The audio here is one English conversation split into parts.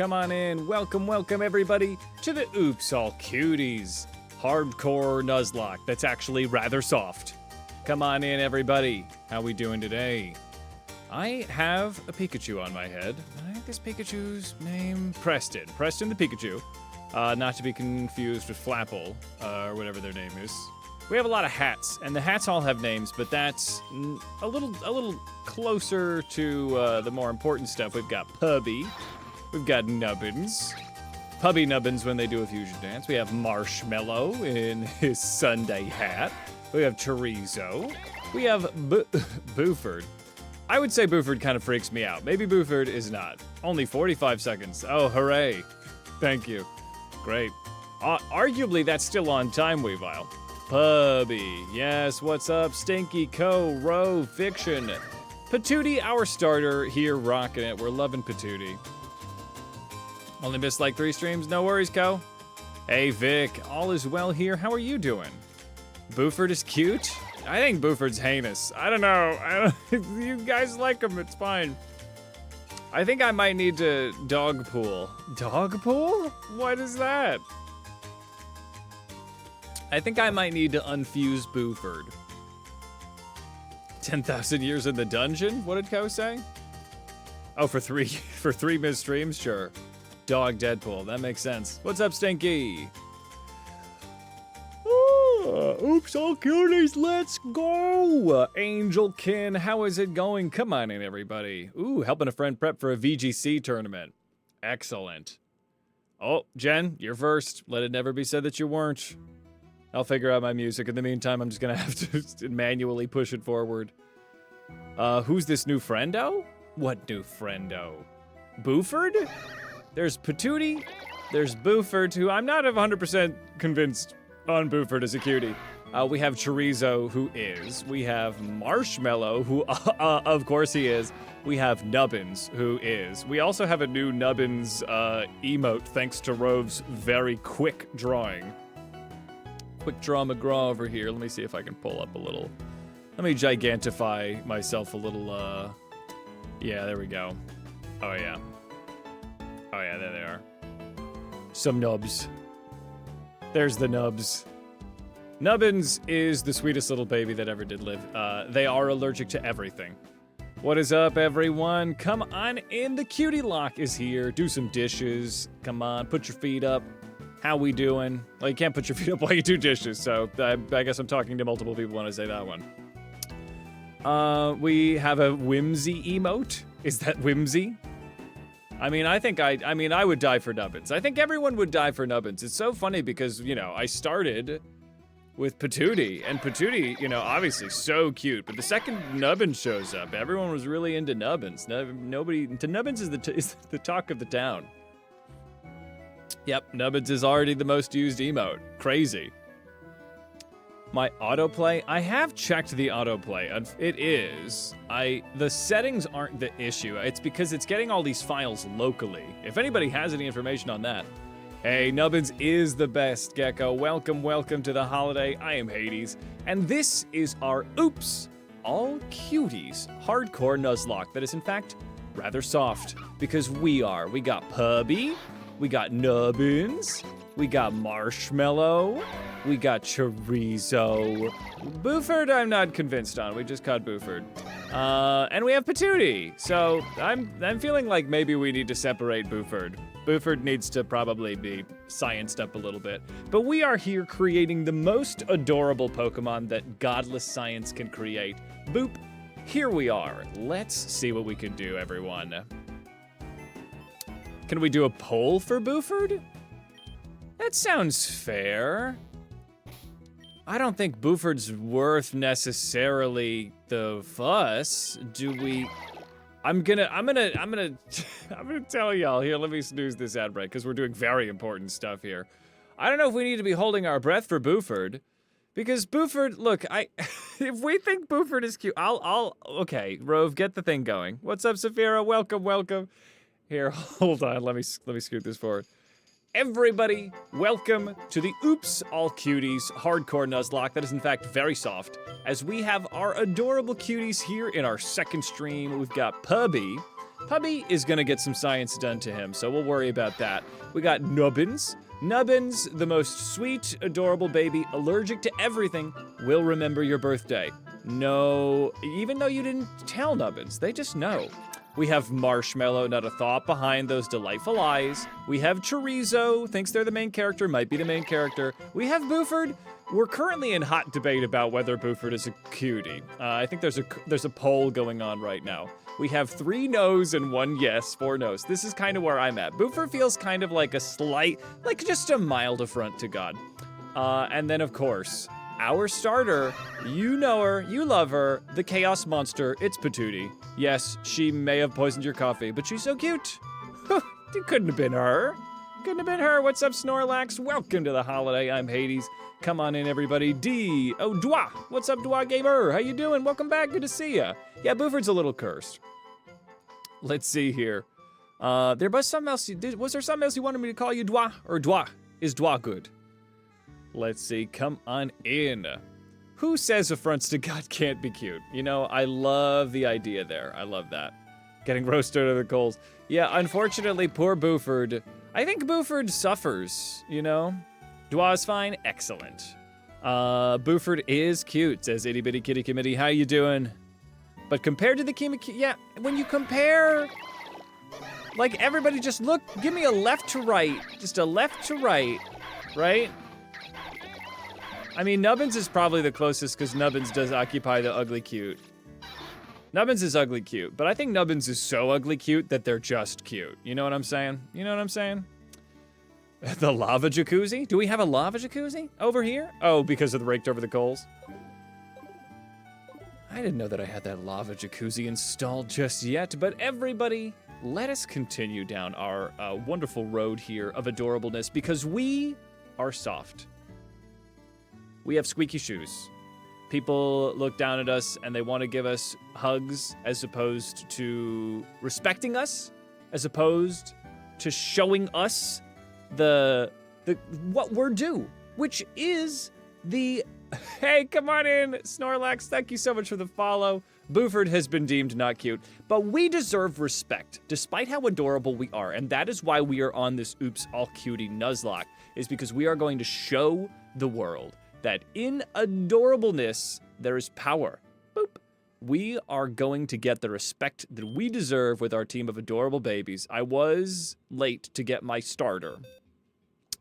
Come on in. Welcome, welcome everybody to the Oops All Cuties hardcore Nuzlocke that's actually rather soft. Come on in everybody. How we doing today? I have a Pikachu on my head. I think this Pikachu's name Preston. Preston the Pikachu. Not to be confused with Flapple, or whatever their name is. We have a lot of hats, and the hats all have names, but that's a little closer to the more important stuff. We've got Pubby, we've got Nubbins, Pubby Nubbins when they do a fusion dance. We have Marshmallow in his Sunday hat. We have Chorizo. We have Buford. I would say Buford kind of freaks me out. Maybe Buford is not. Only 45 seconds. Oh, hooray. Thank you. Great. Arguably, that's still on time, Weavile. Pubby. Yes, what's up? Stinky, Co, Ro, Fiction. Patootie, our starter, here rocking it. We're loving Patootie. Only missed like 3 streams. No worries, Co. Hey, Vic. All is well here. How are you doing? Buford is cute? I think Buford's heinous. I don't know. You guys like him. It's fine. I think I might need to dog pool. Dog pool? What is that? I think I might need to unfuse Buford. 10,000 years in the dungeon? What did Co say? Oh, for three missed streams? Sure. Dog Deadpool. That makes sense. What's up, Stinky? Oops, all cuties, let's go! Angelkin, how is it going? Come on in, everybody. Ooh, helping a friend prep for a VGC tournament. Excellent. Oh, Jen, you're first. Let it never be said that you weren't. I'll figure out my music. In the meantime, I'm just gonna have to manually push it forward. Who's this new friendo? What new friendo? Buford? There's Patootie. There's Buford, who I'm not 100% convinced on Buford as a cutie. We have Chorizo, who is. We have Marshmallow, who, of course he is. We have Nubbins, who is. We also have a new Nubbins emote, thanks to Rove's very quick drawing. Quick draw McGraw over here. Let me see if I can pull up a little. Let me gigantify myself a little, yeah, there we go. Oh, yeah. Oh, yeah, there they are. Some nubs. There's the nubs. Nubbins is the sweetest little baby that ever did live. They are allergic to everything. What is up, everyone? Come on in. The cutie lock is here. Do some dishes. Come on, put your feet up. How we doing? Well, you can't put your feet up while you do dishes, so I guess I'm talking to multiple people when I say that one. We have a whimsy emote. Is that whimsy? I mean, I would die for Nubbins. I think everyone would die for Nubbins. It's so funny because, you know, I started with Patootie, and Patootie, you know, obviously so cute, but the second Nubbins shows up, everyone was really into Nubbins. Nubbins is the talk of the town. Yep, Nubbins is already the most used emote. Crazy. My autoplay, I have checked the autoplay. It is. The settings aren't the issue. It's because it's getting all these files locally. If anybody has any information on that. Hey, Nubbins is the best, Gecko. Welcome, welcome to the holiday. I am Hades, and this is our Oops All Cuties hardcore Nuzlocke that is in fact rather soft because we got Pubby, we got Nubbins, we got Marshmallow, we got Chorizo. Buford, I'm not convinced on. We just caught Buford. And we have Patootie. So I'm feeling like maybe we need to separate Buford. Buford needs to probably be scienced up a little bit. But we are here creating the most adorable Pokemon that Godless science can create. Boop. Here we are. Let's see what we can do, everyone. Can we do a poll for Buford? That sounds fair. I don't think Buford's worth necessarily the fuss. Do we? I'm gonna tell y'all here. Let me snooze this ad break because we're doing very important stuff here. I don't know if we need to be holding our breath for Buford, because Buford. Look, if we think Buford is cute, okay. Rove, get the thing going. What's up, Saphira? Welcome, welcome. Here, hold on. Let me scoot this forward. Everybody, welcome to the Oops All Cuties hardcore Nuzlocke that is in fact very soft, as we have our adorable cuties here in our second stream. We've got Pubby, Pubby is gonna get some science done to him, so we'll worry about that. We got Nubbins. Nubbins, the most sweet, adorable baby, allergic to everything, will remember your birthday. No, even though you didn't tell Nubbins, they just know. We have Marshmallow, not a thought behind those delightful eyes. We have Chorizo, thinks they're the main character, might be the main character. We have Buford. We're currently in hot debate about whether Buford is a cutie. I think there's a poll going on right now. We have 3 no's and 1 yes, 4 no's. This is kind of where I'm at. Buford feels kind of like a slight, like just a mild affront to God. And then of course, our starter, you know her, you love her, the chaos monster, it's Patootie. Yes, she may have poisoned your coffee, but she's so cute. It couldn't have been her. Couldn't have been her. What's up, Snorlax? Welcome to the holiday. I'm Hades. Come on in, everybody. D. Oh, Dwa. What's up, Dwa Gamer? How you doing? Welcome back. Good to see ya. Yeah, Buford's a little cursed. Let's see here. There was something else. Was there something else you wanted me to call you, Dwa? Or Dwa? Is Dwa good? Let's see. Come on in. Who says affronts to God can't be cute? You know, I love the idea there. I love that. Getting roasted under the coals. Yeah, unfortunately, poor Buford. I think Buford suffers, you know? Dwa's fine? Excellent. Buford is cute, says Itty Bitty Kitty Committee. How you doing? But compared to the yeah, when you compare, like everybody just look, give me a left to right, just a left to right, right? I mean, Nubbins is probably the closest because Nubbins does occupy the ugly cute. Nubbins is ugly cute, but I think Nubbins is so ugly cute that they're just cute. You know what I'm saying? You know what I'm saying? The lava jacuzzi? Do we have a lava jacuzzi over here? Oh, because of the raked over the coals? I didn't know that I had that lava jacuzzi installed just yet, but everybody, let us continue down our wonderful road here of adorableness because we are soft. We have squeaky shoes. People look down at us and they want to give us hugs as opposed to respecting us, as opposed to showing us the what we're due, which is the hey, come on in, Snorlax. Thank you so much for the follow. Buford has been deemed not cute, but we deserve respect, despite how adorable we are, and that is why we are on this Oops All Cutie Nuzlocke, is because we are going to show the world that in adorableness there is power. Boop. We are going to get the respect that we deserve with our team of adorable babies. I was late to get my starter.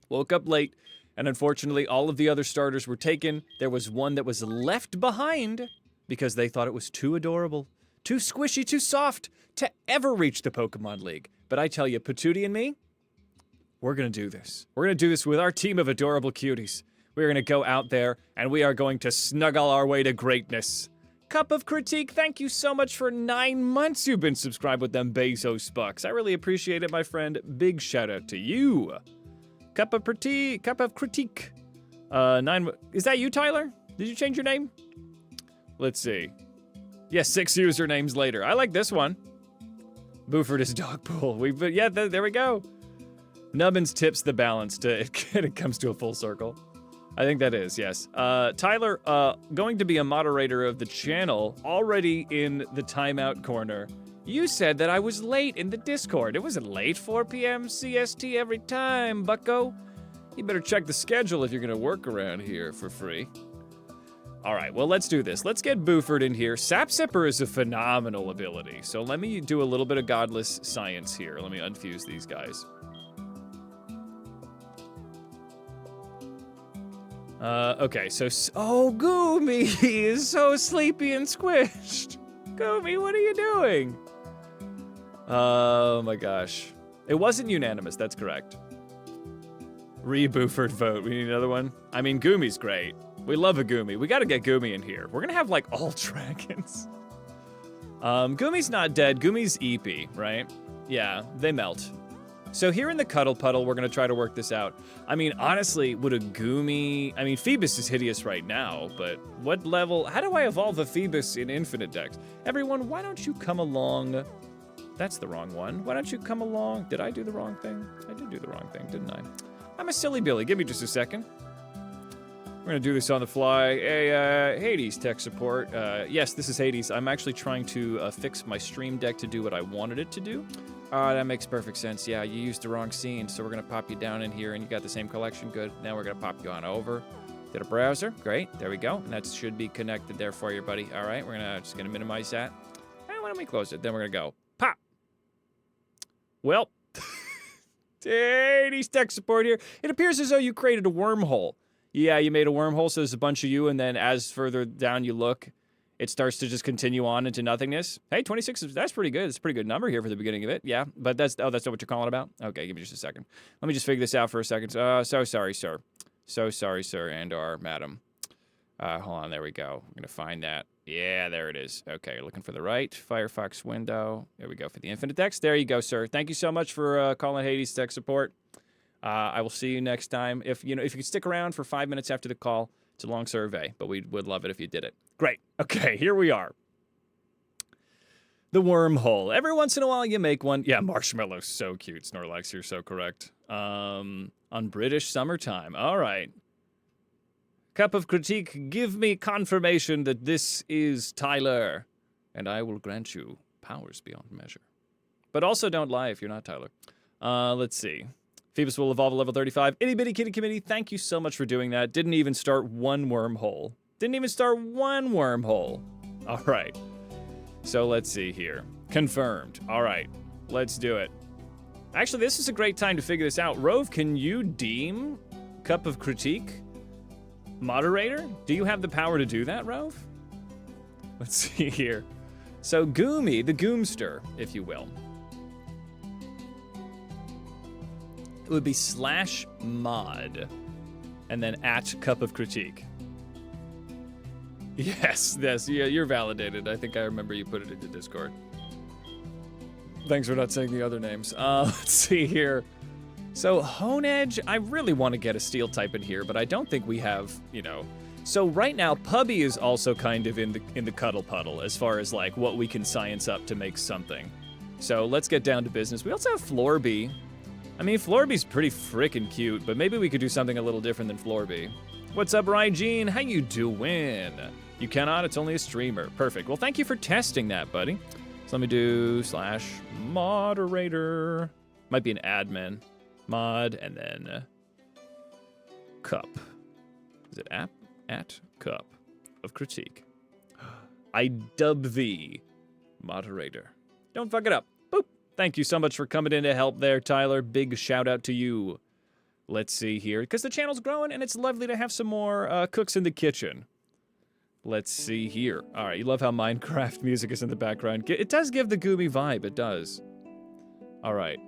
Woke up late, and unfortunately all of the other starters were taken. There was one that was left behind because they thought it was too adorable, too squishy, too soft to ever reach the Pokemon League. But I tell you, Patootie and me, we're gonna do this. We're gonna do this with our team of adorable cuties. We're gonna go out there, and we are going to snuggle our way to greatness. Cup of Critique, thank you so much for 9 months you've been subscribed with them Bezos bucks. I really appreciate it, my friend. Big shout out to you. Cup of Critique. Is that you, Tyler? Did you change your name? Let's see. Yes, 6 usernames later. I like this one. Buford is dog pool. There we go. Nubbins tips the balance it comes to a full circle. I think that is, yes. Tyler, going to be a moderator of the channel, already in the timeout corner. You said that I was late in the Discord. It wasn't late, 4 p.m. CST every time, bucko. You better check the schedule if you're gonna work around here for free. All right, well, let's do this. Let's get Buford in here. Sap Sipper is a phenomenal ability, so let me do a little bit of Godless science here. Let me unfuse these guys. Okay, so, oh, Goomy is so sleepy and squished. Goomy, what are you doing? Oh my gosh. It wasn't unanimous, that's correct. Re-Buford vote, we need another one? I mean, Goomy's great. We love a Goomy. We gotta get Goomy in here. We're gonna have, like, all dragons. Goomy's not dead, Goomy's EP, right? Yeah, they melt. So here in the Cuddle Puddle, we're gonna try to work this out. I mean, honestly, would a Goomy... I mean, Phoebus is hideous right now, but what level... How do I evolve a Phoebus in Infinite Dex? Everyone, why don't you come along... That's the wrong one. Why don't you come along... Did I do the wrong thing? I did do the wrong thing, didn't I? I'm a silly Billy. Give me just a second. We're gonna do this on the fly. Hey, Hades tech support. Yes, this is Hades. I'm actually trying to fix my stream deck to do what I wanted it to do. That makes perfect sense. Yeah, you used the wrong scene, so we're gonna pop you down in here, and you got the same collection. Good. Now we're gonna pop you on over. Did a browser. Great. There we go. And that should be connected there for you, buddy. All right, we're just gonna minimize that. Why don't we close it? Then we're gonna go pop. Well, Hades tech support here. It appears as though you created a wormhole. Yeah, you made a wormhole, so there's a bunch of you, and then as further down you look, it starts to just continue on into nothingness. Hey, 26, that's pretty good. It's a pretty good number here for the beginning of it. Yeah, but that's not what you're calling about? Okay, give me just a second. Let me just figure this out for a second. So sorry, sir. So sorry, sir, and/or madam. Hold on, there we go. I'm going to find that. Yeah, there it is. Okay, you're looking for the right Firefox window. There we go for the infinite text. There you go, sir. Thank you so much for calling Hades tech support. I will see you next time. If you could stick around for 5 minutes after the call, it's a long survey, but we would love it if you did it. Great. Okay, here we are. The wormhole. Every once in a while you make one. Yeah, marshmallow's so cute. Snorlax, you're so correct. On British summertime. All right. Cup of critique, give me confirmation that this is Tyler, and I will grant you powers beyond measure. But also don't lie if you're not Tyler. Let's see. Phoebus will evolve at level 35. Itty Bitty Kitty Committee, thank you so much for doing that. Didn't even start one wormhole. All right. So let's see here. Confirmed. All right. Let's do it. Actually, this is a great time to figure this out. Rove, can you deem Cup of Critique moderator? Do you have the power to do that, Rove? Let's see here. So Goomy, the Goomster, if you will. It would be /mod and then @Cup of Critique. Yes, yeah, you're validated. I think I remember you put it into Discord. Thanks for not saying the other names. Let's see here. So Honedge, I really want to get a steel type in here, but I don't think we have, So right now, Pubby is also kind of in the cuddle puddle as far as like what we can science up to make something. So let's get down to business. We also have Florby. I mean, Florby's pretty frickin' cute, but maybe we could do something a little different than Florby. What's up, Rygene? How you doing? You cannot, it's only a streamer. Perfect. Well, thank you for testing that, buddy. So let me do /moderator. Might be an admin. Mod, and then cup. Is it at cup of critique? I dub thee moderator. Don't fuck it up. Boop. Thank you so much for coming in to help there, Tyler. Big shout out to you. Let's see here, because the channel's growing and it's lovely to have some more cooks in the kitchen. Let's see here. All right, you love how Minecraft music is in the background. It does give the Goomy vibe, it does. All right.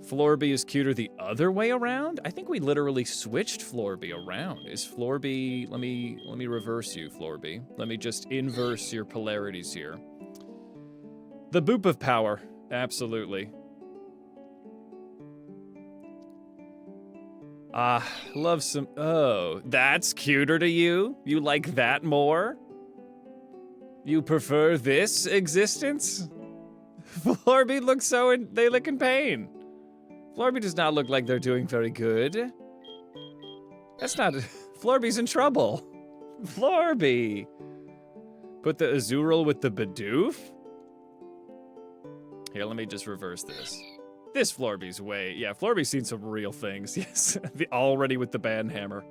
Florby is cuter the other way around? I think we literally switched Florby around. Is Florby... Let me reverse you, Florby. Let me just inverse your polarities here. The boop of power. Absolutely. Love some... Oh, that's cuter to you? You like that more? You prefer this existence? Florby looks so... They look in pain. Florby does not look like they're doing very good. That's not... Florby's in trouble. Florby. Put the Azurill with the Bidoof? Here, let me just reverse this. This Florby's way... Yeah, Florby's seen some real things. Yes, already with the banhammer.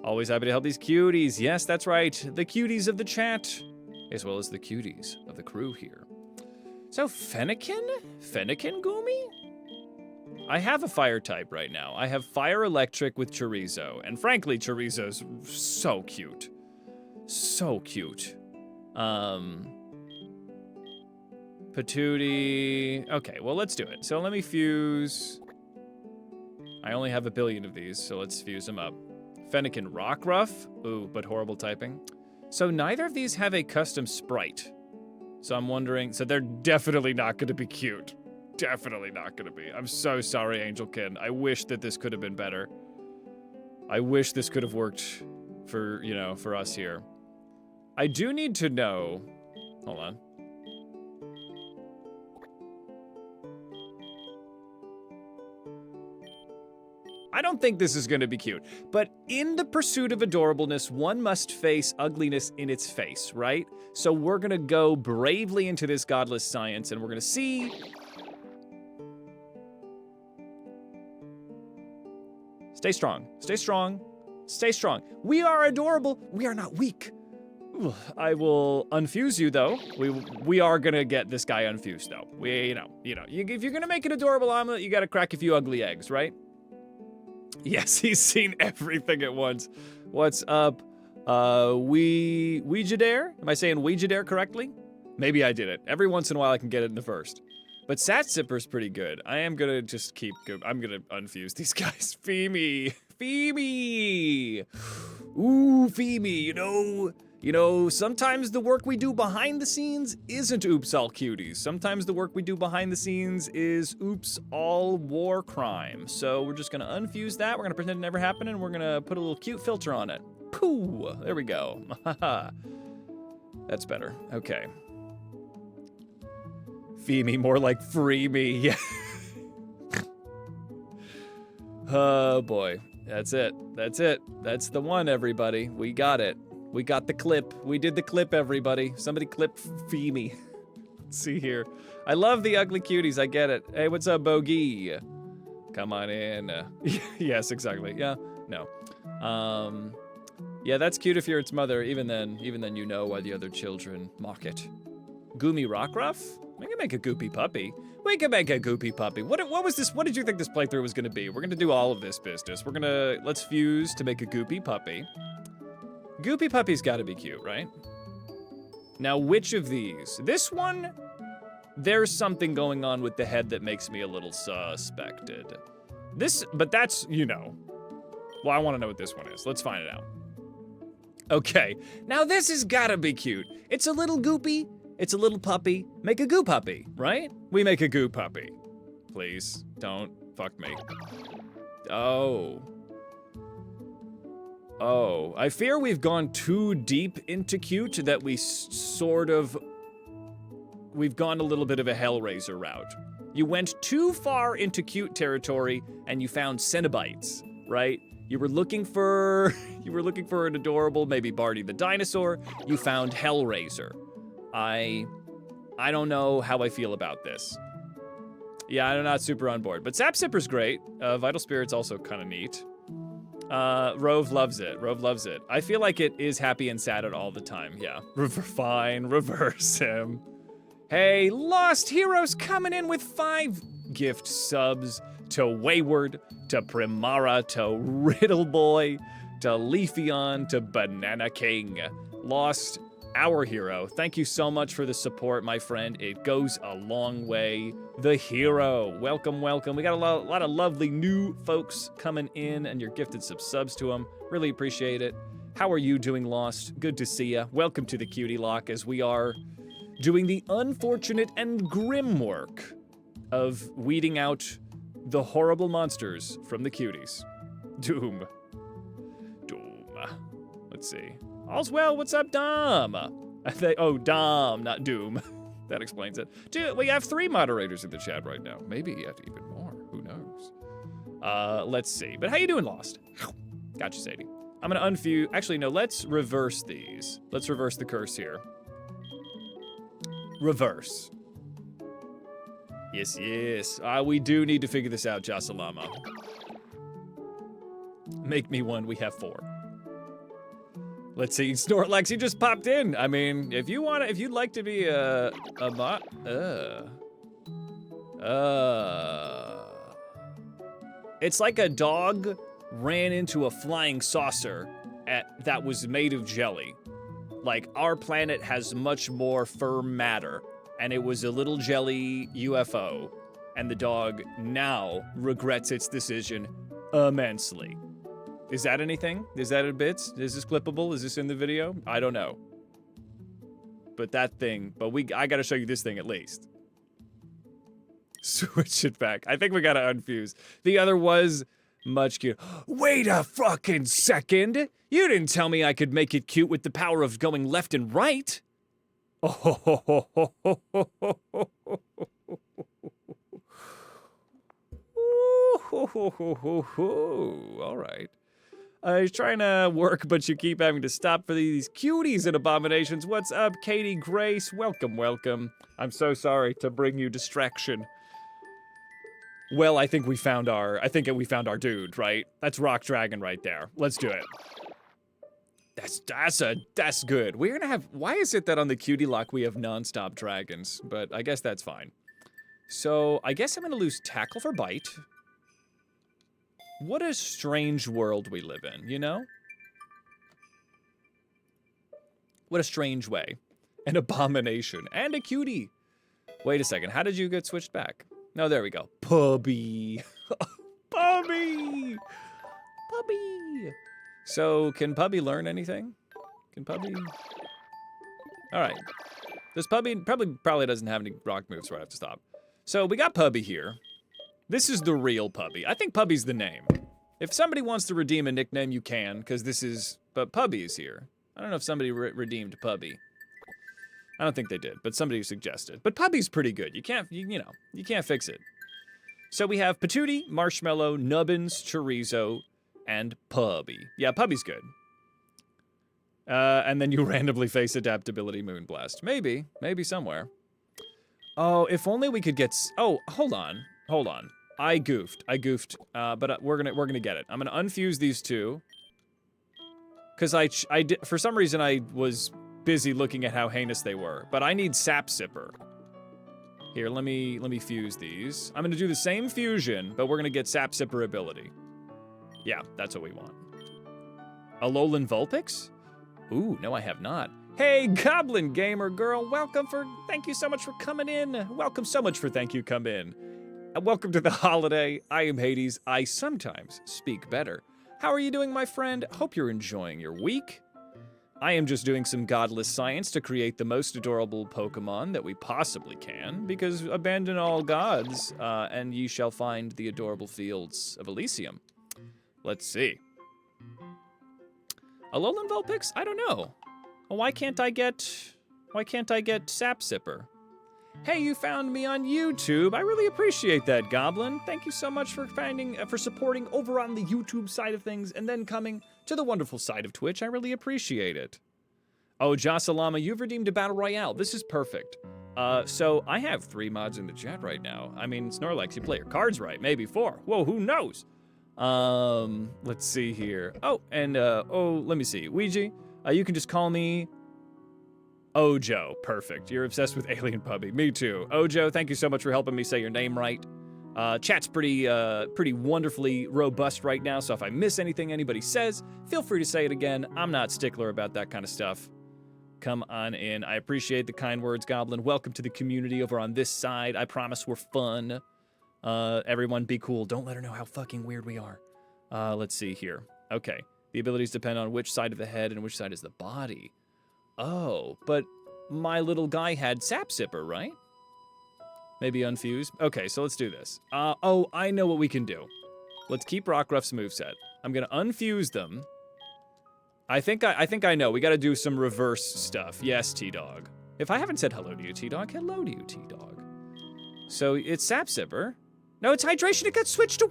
Always happy to help these cuties. Yes, that's right. The cuties of the chat. As well as the cuties of the crew here. So, Fennekin? Fennekin Goomy? I have a fire type right now. I have fire electric with Chorizo. And frankly, Chorizo's so cute. So cute. Patootie. Okay, well, let's do it. So let me fuse. I only have 1 billion of these, so let's fuse them up. Fennekin Rockruff. Ooh, but horrible typing. So neither of these have a custom sprite. So I'm wondering, so they're definitely not going to be cute. Definitely not going to be. I'm so sorry, Angelkin. I wish that this could have been better. I wish this could have worked for, for us here. I do need to know... Hold on. I don't think this is gonna be cute. But in the pursuit of adorableness, one must face ugliness in its face, right? So we're gonna go bravely into this godless science and we're gonna see. Stay strong, stay strong, stay strong. We are adorable, we are not weak. I will unfuse you though. We are gonna get this guy unfused though. If you're gonna make an adorable omelet, you gotta crack a few ugly eggs, right? Yes, he's seen everything at once. What's up? Ouija Dare? Am I saying Ouija Dare correctly? Maybe I did it. Every once in a while I can get it in the first. But Sat Zipper's pretty good. I am gonna just I'm gonna unfuse these guys. Feemy! Feemy! Ooh, Feemy, you know, sometimes the work we do behind the scenes isn't oops all cuties. Sometimes the work we do behind the scenes is oops all war crime. So we're just gonna unfuse that, we're gonna pretend it never happened, and we're gonna put a little cute filter on it. Pooh, there we go. That's better, okay. Fee me, more like free me. Oh boy, that's it, that's it. That's the one, everybody, we got it. We got the clip. We did the clip, everybody. Somebody clip Fee me. Let's see here. I love the ugly cuties, I get it. Hey, what's up, Bogey? Come on in. Yes, exactly, yeah, no. Yeah, that's cute if you're its mother. Even then you know why the other children mock it. Goomy Rockruff? We can make a goopy puppy. We can make a goopy puppy. What was this? What did you think this playthrough was gonna be? We're gonna do all of this business. Let's fuse to make a goopy puppy. Goopy puppy's gotta be cute, right? Now, which of these? This one, there's something going on with the head that makes me a little suspected. But that's, you know. Well, I wanna know what this one is. Let's find it out. Okay, now this has gotta be cute. It's a little goopy, it's a little puppy. Make a goo puppy, right? We make a goo puppy. Please, don't fuck me. Oh, I fear we've gone too deep into cute that we've gone a little bit of a Hellraiser route. You went too far into cute territory and you found Cenobites, right? You were looking for an adorable, maybe Barty the dinosaur. You found Hellraiser. I don't know how I feel about this. Yeah, I'm not super on board, but Sap Sipper's great. Vital Spirit's also kind of neat. Rove loves it. Rove loves it. I feel like it is happy and sad at all the time. Yeah. Fine. Reverse him. Hey, Lost Heroes coming in with 5 gift subs to Wayward, to Primara, to Riddle Boy, to Leafeon, to Banana King. Lost, our hero. Thank you so much for the support, my friend. It goes a long way. The hero. Welcome, welcome. We got a lot of lovely new folks coming in, and you're gifted some subs to them. Really appreciate it. How are you doing, Lost? Good to see ya. Welcome to the Cutie Lock, as we are doing the unfortunate and grim work of weeding out the horrible monsters from the cuties. Doom. Let's see. All's well, what's up, Dom? Oh, Dom, not Doom. That explains it. Dude, we have 3 moderators in the chat right now. Maybe yet even more, who knows? Let's see. But how you doing, Lost? Gotcha, Sadie. I'm gonna unfuse, actually no, let's reverse these. Let's reverse the curse here. Reverse. Yes, yes. We do need to figure this out, Jasalama. Make me one, we have 4. Let's see, Snorlax, you just popped in. I mean, if you'd like to be a bot, it's like a dog ran into a flying saucer that was made of jelly. Like, our planet has much more firm matter, and it was a little jelly UFO, and the dog now regrets its decision immensely. Is that anything? Is that a bit? Is this clippable? Is this in the video? I don't know. But that thing, I gotta show you this thing at least. Switch it back. I think we gotta unfuse. The other was much cute. Wait a fucking second! You didn't tell me I could make it cute with the power of going left and right! All right. I was trying to work, but you keep having to stop for these cuties and abominations. What's up, Katie Grace? Welcome, welcome. I'm so sorry to bring you distraction. Well, I think we found our dude, right? That's Rock Dragon right there. Let's do it. That's good. We're gonna have, why is it that on the cutie lock we have non-stop dragons? But I guess that's fine. So, I guess I'm gonna lose tackle for bite. What a strange world we live in, you know? What a strange way. An abomination. And a cutie. Wait a second, how did you get switched back? No, there we go. Puppy. Puppy! Puppy! So, can Puppy learn anything? Can Puppy? Alright. This Puppy probably doesn't have any rock moves, so I have to stop. So, we got Puppy here. This is the real Puppy. I think Puppy's the name. If somebody wants to redeem a nickname, you can, because this is... But Puppy is here. I don't know if somebody redeemed Puppy. I don't think they did, but somebody suggested. But Puppy's pretty good. You can't, you know, you can't fix it. So we have Patootie, Marshmallow, Nubbins, Chorizo, and Puppy. Yeah, Puppy's good. And then you randomly face Adaptability Moonblast. Maybe somewhere. Oh, if only we could get... Oh, hold on. I goofed, but we're gonna get it. I'm gonna unfuse these two. Because I did, for some reason I was busy looking at how heinous they were. But I need Sap Sipper. Here, let me fuse these. I'm gonna do the same fusion, but we're gonna get Sap Sipper ability. Yeah, that's what we want. Alolan Vulpix? Ooh, no I have not. Hey, Goblin Gamer Girl, thank you so much for coming in. Welcome so much for thank you come in. And welcome to the holiday. I am Hades. I sometimes speak better. How are you doing, my friend? Hope you're enjoying your week. I am just doing some godless science to create the most adorable Pokemon that we possibly can, because abandon all gods, and ye shall find the adorable fields of Elysium. Let's see. Alolan Vulpix? I don't know. Well, why can't I get Sap Sipper? Hey, you found me on YouTube. I really appreciate that, Goblin. Thank you so much for supporting over on the YouTube side of things and then coming to the wonderful side of Twitch. I really appreciate it. Oh, Josalama, you've redeemed a Battle Royale. This is perfect. So I have 3 mods in the chat right now. I mean, Snorlax, you play your cards right. Maybe 4. Whoa, who knows? Let's see here. Oh, and, let me see. Ouija, you can just call me Ojo. Perfect. You're obsessed with Alien Puppy. Me too. Ojo, thank you so much for helping me say your name right. Chat's pretty wonderfully robust right now, so if I miss anything anybody says, feel free to say it again. I'm not stickler about that kind of stuff. Come on in. I appreciate the kind words, Goblin. Welcome to the community over on this side. I promise we're fun. Everyone be cool. Don't let her know how fucking weird we are. Let's see here. Okay. The abilities depend on which side of the head and which side is the body. Oh, but my little guy had Sap Sipper, right? Maybe unfuse? Okay, so let's do this. Oh, I know what we can do. Let's keep Rockruff's moveset. I'm gonna unfuse them. I think I know. We gotta do some reverse stuff. Yes, T-Dog. If I haven't said hello to you, T-Dog, hello to you, T-Dog. So it's Sap Sipper. No, it's Hydration. It got switched to...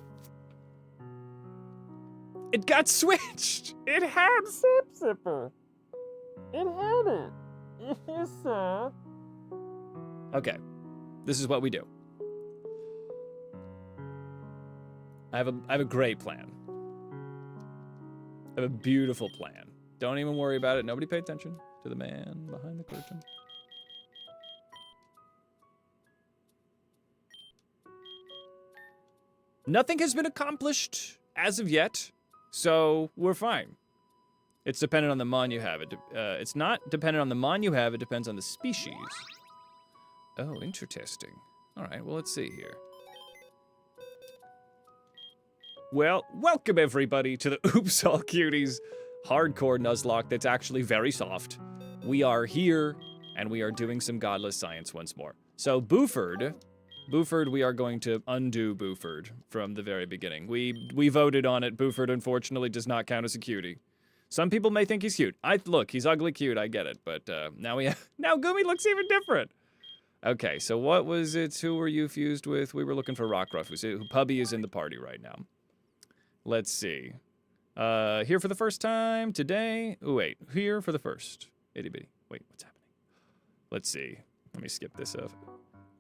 It got switched! It had Sap Sipper. It had it. Yes, sir. Okay. This is what we do. I have a great plan. I have a beautiful plan. Don't even worry about it. Nobody pay attention to the man behind the curtain. Nothing has been accomplished as of yet, so we're fine. It's dependent on the mon you have. It's not dependent on the mon you have, it depends on the species. Oh, interesting. All right, well, let's see here. Well, welcome everybody to the Oops All Cuties hardcore Nuzlocke that's actually very soft. We are here, and we are doing some godless science once more. So Buford, we are going to undo Buford from the very beginning. We voted on it. Buford, unfortunately, does not count as a cutie. Some people may think he's cute. Look, he's ugly cute, I get it, but now Gumi looks even different. Okay, so what was it? Who were you fused with? We were looking for Rockruff. Pubby is in the party right now. Let's see. Here for the first time today. Oh, wait. Here for the first. Itty bitty. Wait, what's happening? Let's see. Let me skip this up.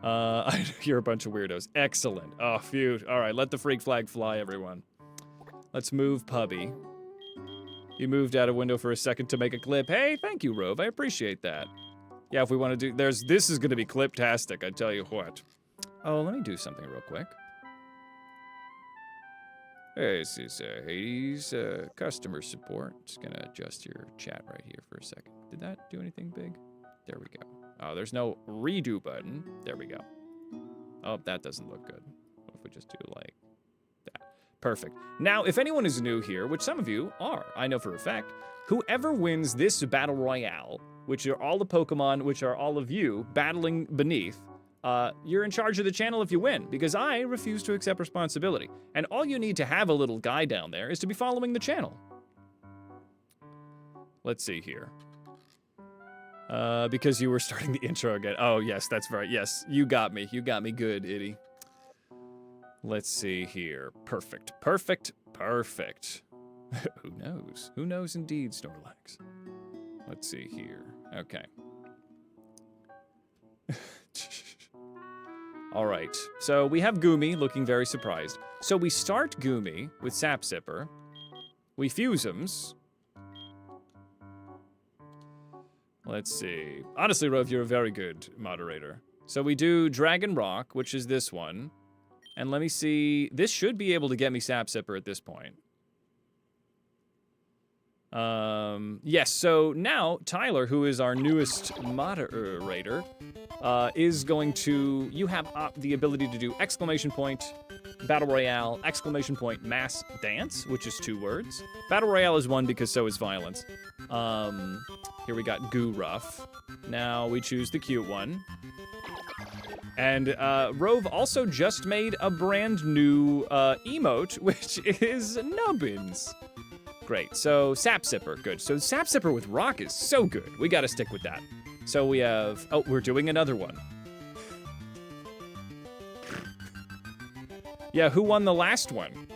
I hear a bunch of weirdos. Excellent. Oh, phew. All right, let the freak flag fly, everyone. Let's move Pubby. You moved out a window for a second to make a clip. Hey, thank you, Rove. I appreciate that. Yeah, if we want to do... This is going to be clip-tastic, I tell you what. Oh, let me do something real quick. Hey, this is Hades, customer support. Just going to adjust your chat right here for a second. Did that do anything big? There we go. Oh, there's no redo button. There we go. Oh, that doesn't look good. What if we just do like that? Perfect. Now, if anyone is new here, which some of you are, I know for a fact, whoever wins this battle royale, which are all the Pokemon, which are all of you battling beneath, you're in charge of the channel if you win, because I refuse to accept responsibility. And all you need to have a little guy down there is to be following the channel. Let's see here. Because you were starting the intro again. Oh, yes, that's right. Yes, you got me. You got me good, Itty. Let's see here. Perfect. Perfect. Perfect. Who knows? Who knows indeed, Snorlax? Let's see here. Okay. All right. So we have Goomy looking very surprised. So we start Goomy with Sap Sipper. We fuse him. Let's see. Honestly, Rove, you're a very good moderator. So we do Dragon Rock, which is this one. And let me see. This should be able to get me Sap Sipper at this point. Yes, so now Tyler, who is our newest moderator, is going to... You have the ability to do exclamation point, battle royale, exclamation point, mass dance, which is 2 words. Battle royale is 1 because so is violence. Here we got Goo Ruff. Now we choose the cute one. And Rove also just made a brand new emote, which is Nubbins. Great, so Sap Sipper, good. So Sap Sipper with Rock is so good. We gotta stick with that. So we have, oh, we're doing another one. Yeah, who won the last one?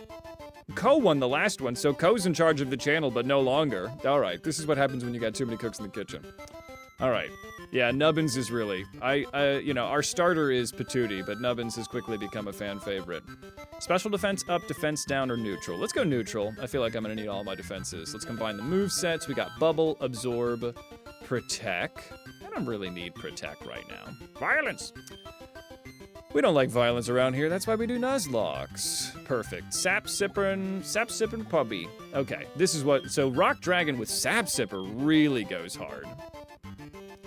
Ko won the last one, so Ko's in charge of the channel, but no longer. All right, this is what happens when you got too many cooks in the kitchen. All right. Yeah, Nubbins is really, you know, our starter is Patootie, but Nubbins has quickly become a fan favorite. Special defense up, defense down, or neutral? Let's go neutral. I feel like I'm gonna need all my defenses. Let's combine the move sets. We got Bubble, Absorb, Protect. I don't really need Protect right now. Violence! We don't like violence around here. That's why we do Nuzlocks. Perfect. Sap Sippin' Puppy. Okay, this is what, so Rock Dragon with Sap Sipper really goes hard.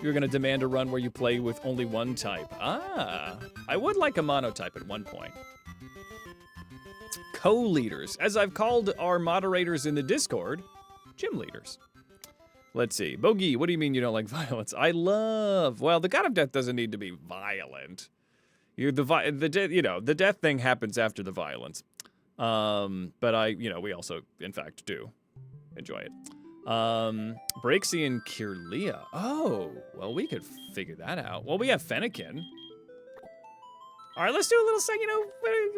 You're gonna demand a run where you play with only one type. Ah, I would like a monotype at one point. Co-leaders, as I've called our moderators in the Discord, gym leaders. Let's see, Bogey, what do you mean you don't like violence? I love, well, the God of Death doesn't need to be violent. You know, the death thing happens after the violence. But we also, in fact, do enjoy it. Braixy and Kirlia. Oh, well, we could figure that out. Well, we have Fennekin. All right, let's do a little,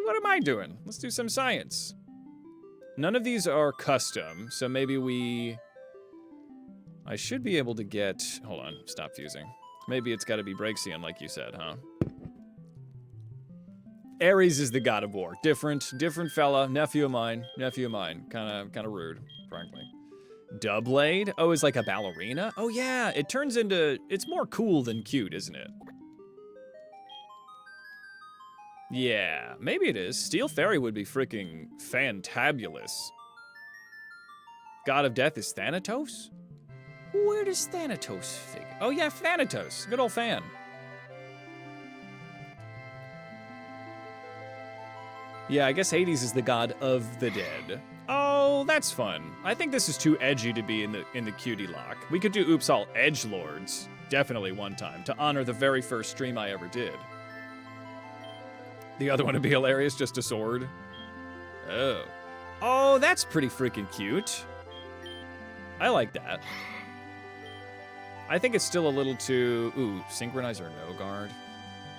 what am I doing? Let's do some science. None of these are custom, so maybe I should be able to get, hold on, stop fusing. Maybe it's gotta be Braixy, like you said, huh? Ares is the god of war. Different fella, nephew of mine. Kinda rude, frankly. Doublade? Oh, is like a ballerina? Oh yeah, it turns into, it's more cool than cute, isn't it? Yeah, maybe it is. Steel Fairy would be freaking fantabulous. God of Death is Thanatos? Where does Thanatos figure? Oh yeah, Thanatos, good old fan. Yeah, I guess Hades is the god of the dead. Oh, that's fun. I think this is too edgy to be in the cutie lock. We could do Oops All Edgelords, definitely one time, to honor the very first stream I ever did. The other one would be hilarious, just a sword. Oh. Oh, that's pretty freaking cute. I like that. I think it's still a little too, ooh, Synchronize or No Guard.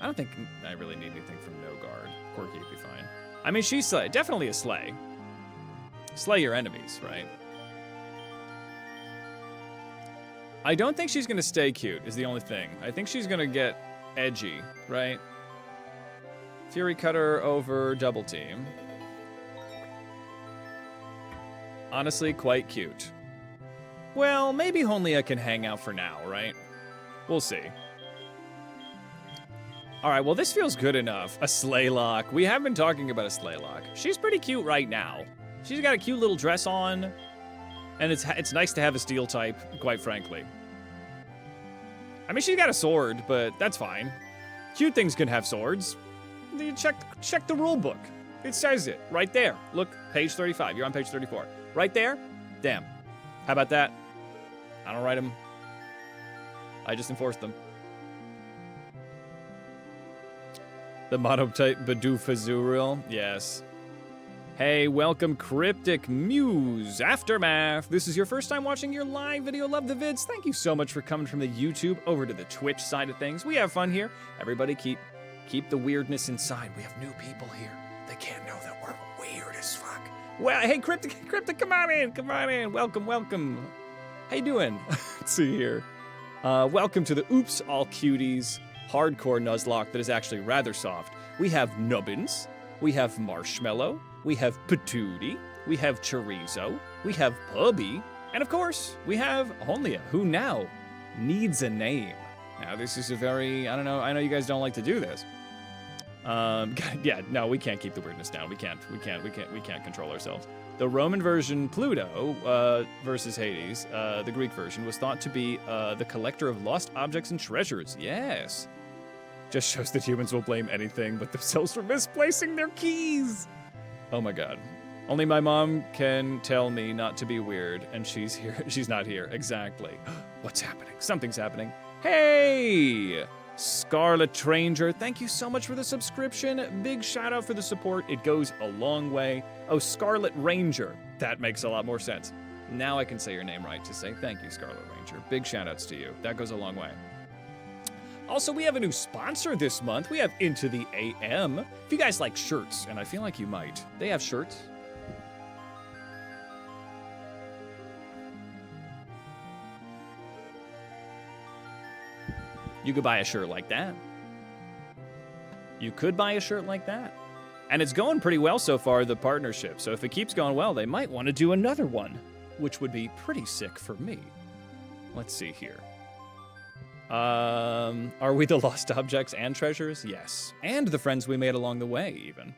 I don't think I really need anything from no guard. Quirky would be fine. I mean, she's definitely a sleigh. Slay your enemies, right? I don't think she's gonna stay cute, is the only thing. I think she's gonna get edgy, right? Fury Cutter over Double Team. Honestly, quite cute. Well, maybe Honlia can hang out for now, right? We'll see. All right, well, this feels good enough. A sleigh-lock. We have been talking about a sleigh-lock. She's pretty cute right now. She's got a cute little dress on, and it's nice to have a steel type, quite frankly. I mean, she's got a sword, but that's fine. Cute things can have swords. You check the rule book. It says it right there. Look, page 35. You're on page 34. Right there? Damn. How about that? I don't write them. I just enforce them. The monotype Badufazurial. Yes. Hey, welcome Cryptic Muse Aftermath. This is your first time watching your live video. Love the vids. Thank you so much for coming from the YouTube over to the Twitch side of things. We have fun here. Everybody keep the weirdness inside. We have new people here. They can't know that we're weird as fuck. Well, hey, Cryptic, come on in. Welcome. How you doing? Let's see here. Welcome to the Oops All Cuties hardcore Nuzlocke that is actually rather soft. We have Nubbins. We have Marshmallow. We have Puberty, we have Chorizo, we have Puppy, and of course, we have Honlia, who now needs a name. Now, this is a very, I know you guys don't like to do this. Yeah, no, we can't keep the weirdness down. We can't control ourselves. The Roman version, Pluto, versus Hades, the Greek version, was thought to be the collector of lost objects and treasures. Yes. Just shows that humans will blame anything but themselves for misplacing their keys. Oh my god. Only my mom can tell me not to be weird, and she's here. She's not here. Exactly. What's happening? Something's happening. Hey! Scarlet Ranger, thank you so much for the subscription. Big shout out for the support. It goes a long way. Oh, Scarlet Ranger. That makes a lot more sense. Now I can say your name right to say thank you, Scarlet Ranger. Big shout outs to you. That goes a long way. Also, we have a new sponsor this month. We have Into the AM. If you guys like shirts, and I feel like you might, they have shirts. You could buy a shirt like that. You could buy a shirt like that. And it's going pretty well so far, the partnership. So if it keeps going well, they might want to do another one, which would be pretty sick for me. Let's see here. Are we the lost objects and treasures? Yes. And the friends we made along the way, even.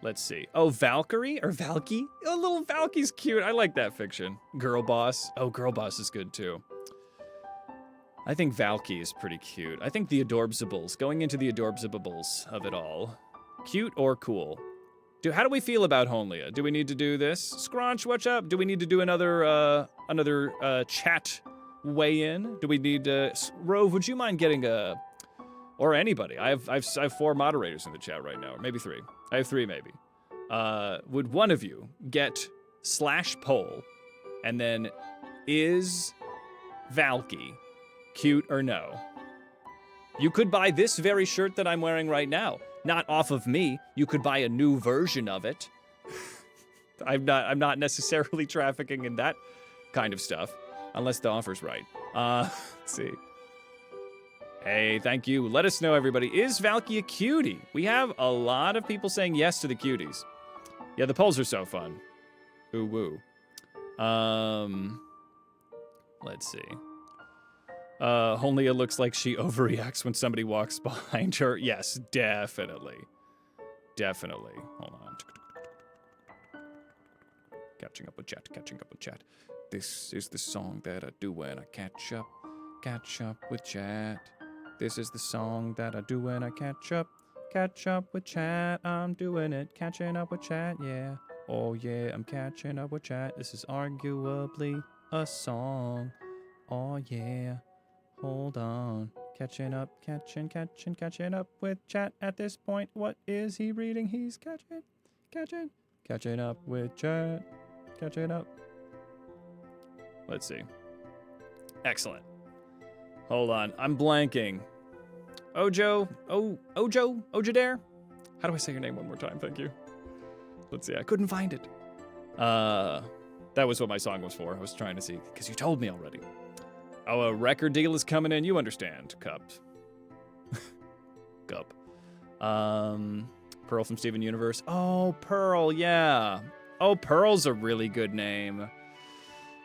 Let's see. Oh, Valkyrie? Or Valky? Oh, little Valky's cute. I like that fiction. Girl Boss. Oh, Girl Boss is good, too. I think Valky is pretty cute. I think the Adorbsables. Going into the Adorbsables of it all. Cute or cool? How do we feel about Honlia? Do we need to do this? Scrunch, what's up? Do we need to do another chat weigh in? Do we need Rove, would you mind getting or anybody? I have 4 moderators in the chat right now, or maybe 3. I have 3 maybe. Would one of you get /poll and then is Valky cute or no? You could buy this very shirt that I'm wearing right now. Not off of me. You could buy a new version of it. I'm not necessarily trafficking in that kind of stuff. Unless the offer's right. Let's see. Hey, thank you. Let us know, everybody. Is Valky a cutie? We have a lot of people saying yes to the cuties. Yeah, the polls are so fun. Ooh, woo. Let's see. Honlia looks like she overreacts when somebody walks behind her. Yes, definitely. Definitely. Hold on. Catching up with chat. This is the song that I do when I catch up with chat. This is the song that I do when I catch up with chat. I'm doing it, catching up with chat, yeah. Oh yeah, I'm catching up with chat. This is arguably a song. Oh yeah, hold on. Catching up with chat at this point. What is he reading? He's catching up with chat. Catching up. Let's see. Excellent. Hold on. I'm blanking. Ojadair? How do I say your name one more time? Thank you. Let's see, I couldn't find it. That was what my song was for. I was trying to see, because you told me already. Oh, a record deal is coming in. You understand, Cup. Cup. Pearl from Steven Universe. Oh, Pearl, yeah. Oh, Pearl's a really good name.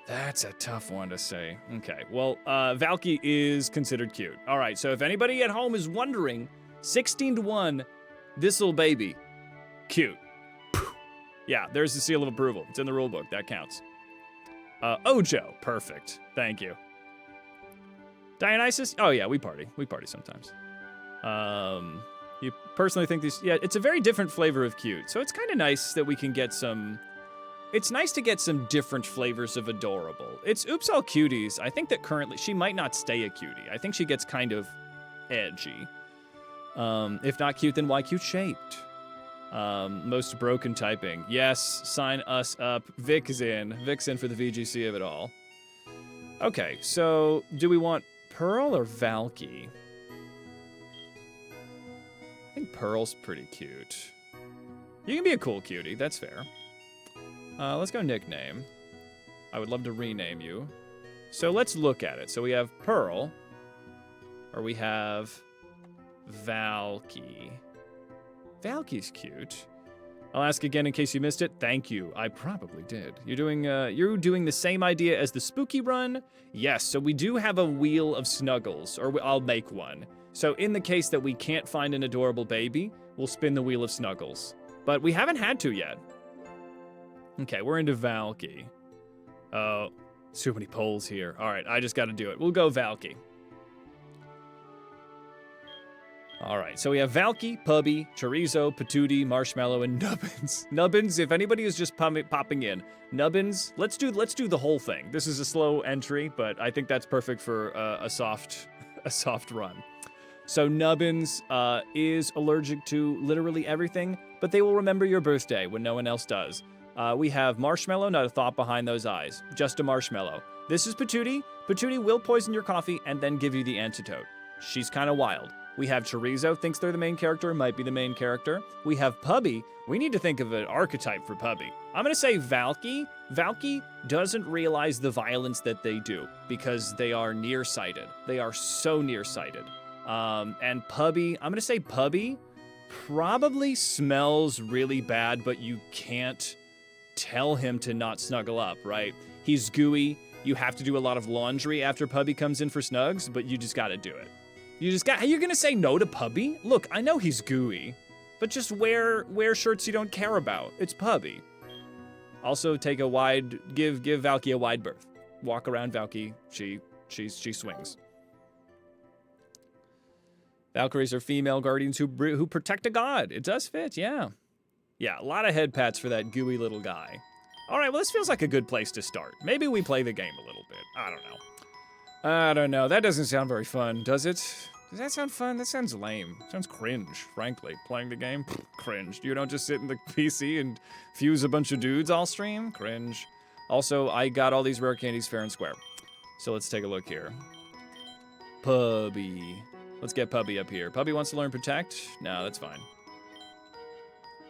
That's a tough one to say. Okay, well, Valky is considered cute. All right, so if anybody at home is wondering, 16-1, this little baby, cute. Yeah, there's the seal of approval. It's in the rulebook. That counts. Ojo, perfect. Thank you. Dionysus? Oh yeah, we party. We party sometimes. You personally think these? Yeah, it's a very different flavor of cute. So it's kind of nice that we can get some. It's nice to get some different flavors of adorable. It's Oops All Cuties. I think that currently she might not stay a cutie. I think she gets kind of edgy. If not cute, then why cute shaped? Most broken typing. Yes, sign us up. Vic's in. Vic's in for the VGC of it all. Okay, so do we want Pearl or Valky? I think Pearl's pretty cute. You can be a cool cutie, that's fair. Let's go nickname. I would love to rename you. So let's look at it. So we have Pearl, or we have Valky. Valky's cute. I'll ask again in case you missed it. Thank you. I probably did. You're doing the same idea as the spooky run? Yes, so we do have a wheel of snuggles, or I'll make one. So in the case that we can't find an adorable baby, we'll spin the wheel of snuggles. But we haven't had to yet. Okay, we're into Valky. Oh, so many polls here. All right, I just got to do it. We'll go Valky. All right, so we have Valky, Pubby, Chorizo, Patootie, Marshmallow, and Nubbins. Nubbins, if anybody is just popping in, Nubbins, let's do the whole thing. This is a slow entry, but I think that's perfect for a soft run. So Nubbins is allergic to literally everything, but they will remember your birthday when no one else does. We have Marshmallow, not a thought behind those eyes, just a marshmallow. This is Patootie. Patootie will poison your coffee and then give you the antidote. She's kind of wild. We have Chorizo, thinks they're the main character, might be the main character. We have Pubby. We need to think of an archetype for Pubby. I'm going to say Valky. Valky doesn't realize the violence that they do because they are nearsighted. They are so nearsighted. And Pubby, I'm going to say Pubby probably smells really bad, but you can't tell him to not snuggle up, right? He's gooey. You have to do a lot of laundry after Pubby comes in for snugs, but you just got to do it. You're gonna say no to Pubby? Look, I know he's gooey, but just wear shirts you don't care about. It's Pubby. Also, give Valky a wide berth. Walk around Valky. She swings. Valkyries are female guardians who protect a god. It does fit, yeah. Yeah, a lot of head pats for that gooey little guy. All right, well, this feels like a good place to start. Maybe we play the game a little bit. I don't know. That doesn't sound very fun, does it? Does that sound fun? That sounds lame. Sounds cringe, frankly. Playing the game? Cringe. You don't just sit in the PC and fuse a bunch of dudes all stream? Cringe. Also, I got all these rare candies fair and square. So let's take a look here. Pubby. Let's get Pubby up here. Pubby wants to learn Protect? No, that's fine.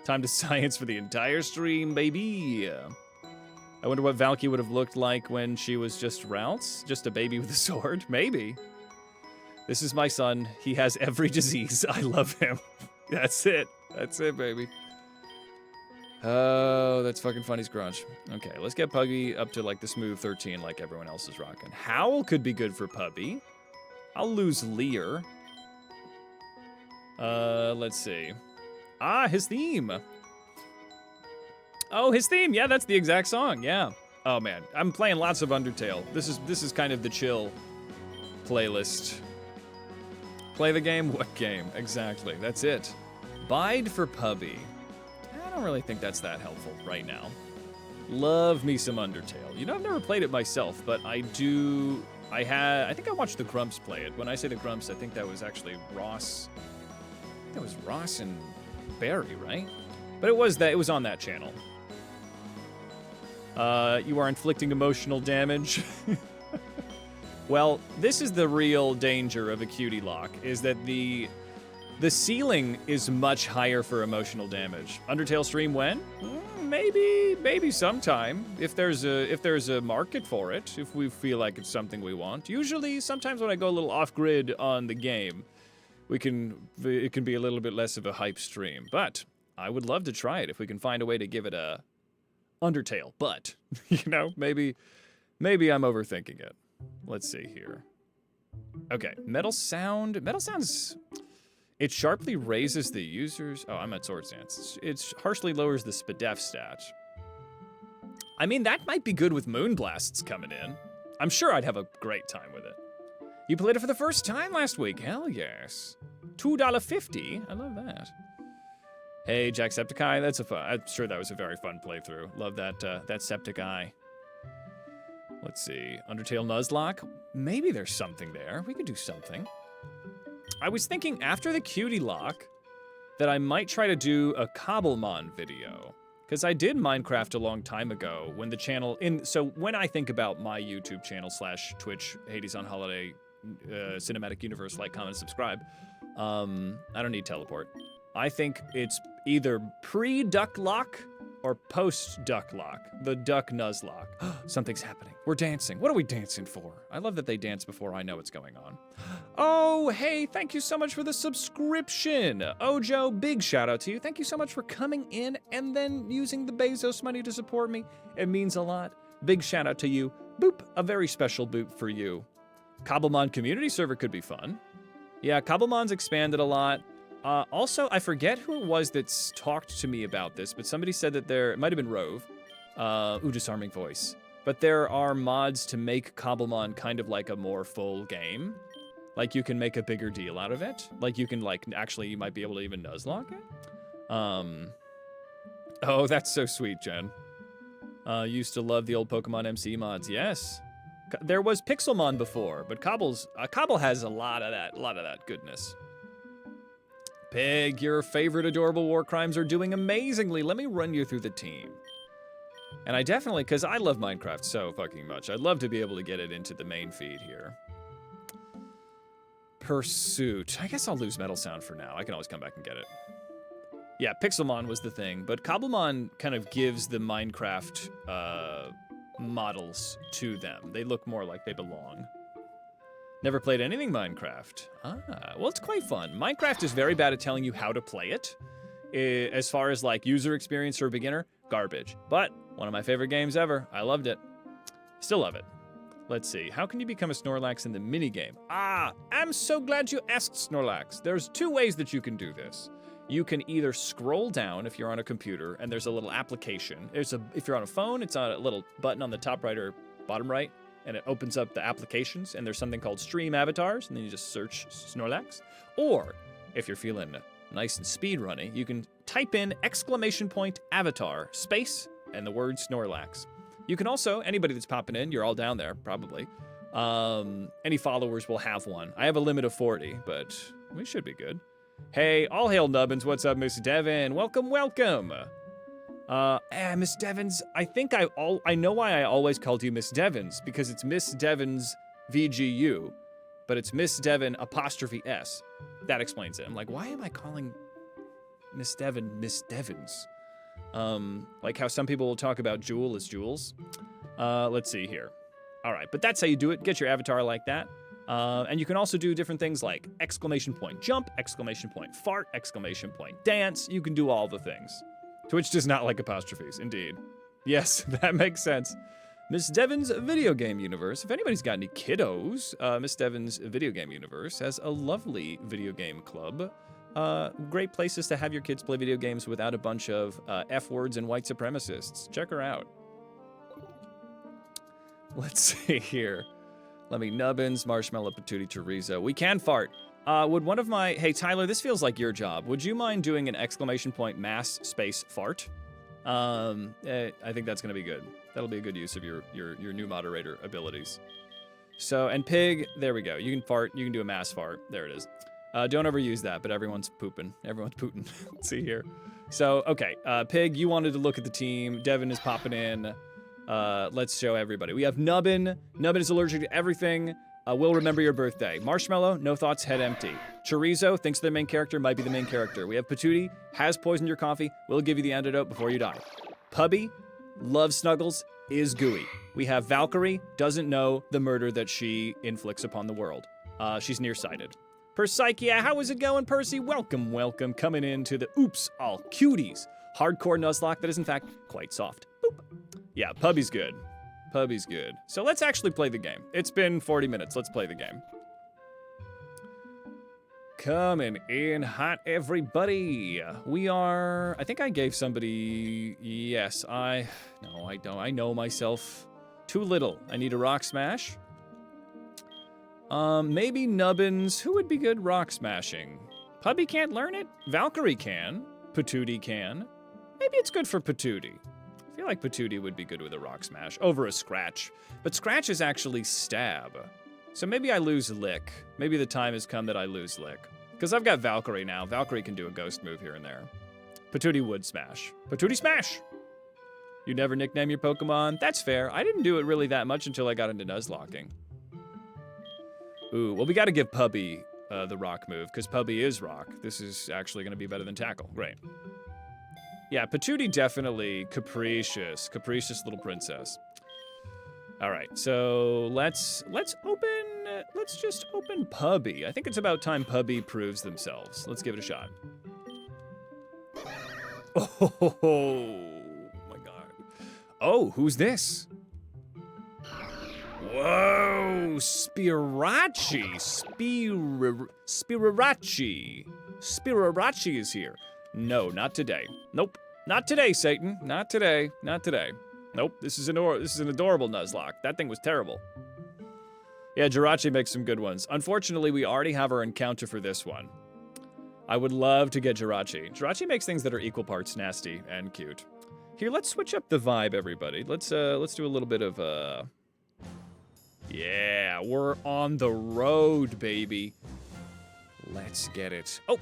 Time to science for the entire stream, baby. I wonder what Valky would have looked like when she was just Ralts? Just a baby with a sword? Maybe. This is my son. He has every disease. I love him. That's it. That's it, baby. Oh, that's fucking funny scrunch. Okay, let's get Puggy up to like the smooth 13 like everyone else is rocking. Howl could be good for Pubby. I'll lose Lear. Let's see. Ah, his theme. Oh, his theme. Yeah, that's the exact song. Yeah. Oh man, I'm playing lots of Undertale. This is kind of the chill playlist. Play the game? What game? Exactly. That's it. Bide for Pubby. I don't really think that's that helpful right now. Love me some Undertale. You know, I've never played it myself, but I do. I think I watched the Grumps play it. When I say the Grumps, I think that was actually Ross. That was Ross and Barry, right? But it was on that channel. You are inflicting emotional damage. Well, this is the real danger of a cutie lock, is that the ceiling is much higher for emotional damage. Undertale stream when? Maybe sometime, if there's a market for it, if we feel like it's something we want. Usually, sometimes when I go a little off-grid on the game, it can be a little bit less of a hype stream. But I would love to try it if we can find a way to give it a Undertale. But, you know, maybe I'm overthinking it. Let's see here. Okay, metal sounds... It sharply raises the user's... Oh, I'm at sword stance. It harshly lowers the SPDEF stat. I mean, that might be good with Moonblasts coming in. I'm sure I'd have a great time with it. You played it for the first time last week. Hell yes. $2.50. I love that. Hey, Jacksepticeye. That's a fun... I'm sure that was a very fun playthrough. Love that Septiceye. Let's see. Undertale Nuzlocke. Maybe there's something there. We could do something. I was thinking after the cutie lock that I might try to do a Cobblemon video. Because I did Minecraft a long time ago when the channel... So when I think about my YouTube channel / Twitch, Hades on Holiday, Cinematic Universe, like, comment, subscribe, I don't need teleport. I think it's either pre-duck lock or post-duck lock. The duck Nuzlocke. Something's happening. We're dancing. What are we dancing for? I love that they dance before I know what's going on. Oh, hey, thank you so much for the subscription. Ojo, big shout out to you. Thank you so much for coming in and then using the Bezos money to support me. It means a lot. Big shout out to you. Boop, a very special boop for you. Cobblemon community server could be fun. Yeah, Cobblemon's expanded a lot. Also, I forget who it was that talked to me about this, but somebody said that it might have been Rove. Disarming voice. But there are mods to make Cobblemon kind of like a more full game. Like, you can make a bigger deal out of it. Like, you can, like, actually, you might be able to even Nuzlocke it. Oh, that's so sweet, Jen. Used to love the old Pokemon MC mods. Yes. There was Pixelmon before, but Cobble has a lot of that goodness. Pig, your favorite adorable war crimes are doing amazingly. Let me run you through the team. And I definitely, because I love Minecraft so fucking much, I'd love to be able to get it into the main feed here. Pursuit. I guess I'll lose Metal Sound for now. I can always come back and get it. Yeah, Pixelmon was the thing, but Cobblemon kind of gives the Minecraft models to them. They look more like they belong. Never played anything Minecraft. Well, it's quite fun. Minecraft is very bad at telling you how to play it. As far as, like, user experience for a beginner, garbage. But one of my favorite games ever. I loved it. Still love it. Let's see. How can you become a Snorlax in the minigame? I'm so glad you asked, Snorlax. There's two ways that you can do this. You can either scroll down if you're on a computer, and there's a little application. If you're on a phone, it's on a little button on the top right or bottom right, and it opens up the applications, and there's something called Stream Avatars, and then you just search Snorlax. Or, if you're feeling nice and speedrunny, you can type in !avatar space and the word Snorlax. You can also, anybody that's popping in, you're all down there, probably. Any followers will have one. I have a limit of 40, but we should be good. Hey, all hail Nubbins, what's up, Miss Devin? Welcome, welcome. Miss Devins, I think I know why I always called you Miss Devins, because it's Miss Devins VGU, but it's Miss Devin 'S. That explains it. I'm like, why am I calling Miss Devin Miss Devins? Like how some people will talk about Jewel as Jules. Let's see here. All right, but that's how you do it. Get your avatar like that. And you can also do different things like !jump, !fart, dance. You can do all the things. Twitch does not like apostrophes, indeed. Yes, that makes sense. Miss Devon's Video Game Universe. If anybody's got any kiddos, Miss Devon's Video Game Universe has a lovely video game club. Great places to have your kids play video games without a bunch of F words and white supremacists. Check her out. Let's see here. Let me Nubbins, Marshmallow, Patootie, Teresa. We can fart. Would one of my... Hey, Tyler, this feels like your job. Would you mind doing an !mass space fart? I think that's going to be good. That'll be a good use of your new moderator abilities. So, and Pig, there we go. You can fart. You can do a mass fart. There it is. Don't overuse that, but everyone's pooping. Everyone's pooting. Let's see here. So, okay. Pig, you wanted to look at the team. Devin is popping in. Let's show everybody. We have Nubbin. Nubbin is allergic to everything. Will remember your birthday. Marshmallow, no thoughts, head empty. Chorizo thinks the main character might be the main character. We have Patootie, has poisoned your coffee, will give you the antidote before you die. Pubby, loves Snuggles, is gooey. We have Valkyrie, doesn't know the murder that she inflicts upon the world. She's nearsighted. Persychia, how is it going, Percy? Welcome, welcome, coming into the Oops, All Cuties. Hardcore Nuzlocke that is in fact quite soft. Boop. Yeah, Pubby's good. Pubby's good. So let's actually play the game. It's been 40 minutes, let's play the game. Coming in hot, everybody. We are, I think I gave somebody, yes, no, I don't, I know myself too little. I need a rock smash. Maybe Nubbins. Who would be good rock smashing? Pubby can't learn it. Valkyrie can. Patootie can. Maybe it's good for Patootie. I feel like Patootie would be good with a rock smash over a scratch. But scratch is actually stab. So maybe I lose lick. Maybe the time has come that I lose lick. Because I've got Valkyrie now. Valkyrie can do a ghost move here and there. Patootie would smash. Patootie smash! You never nickname your Pokemon? That's fair. I didn't do it really that much until I got into Nuzlocking. Ooh, well, we gotta give Pubby the rock move, because Pubby is rock. This is actually gonna be better than tackle. Great. Yeah, Patootie definitely capricious little princess. All right, so let's just open Pubby. I think it's about time Pubby proves themselves. Let's give it a shot. Oh my God. Oh, who's this? Whoa, Spirachi. Spirachi is here. No, not today. Nope, not today, Satan. Not today, not today. Nope, this is an adorable Nuzlocke. That thing was terrible. Yeah, Jirachi makes some good ones. Unfortunately, we already have our encounter for this one. I would love to get Jirachi. Jirachi makes things that are equal parts nasty and cute. Here, let's switch up the vibe, everybody. Let's do a little bit of yeah, we're on the road, baby. Let's get it. Oh,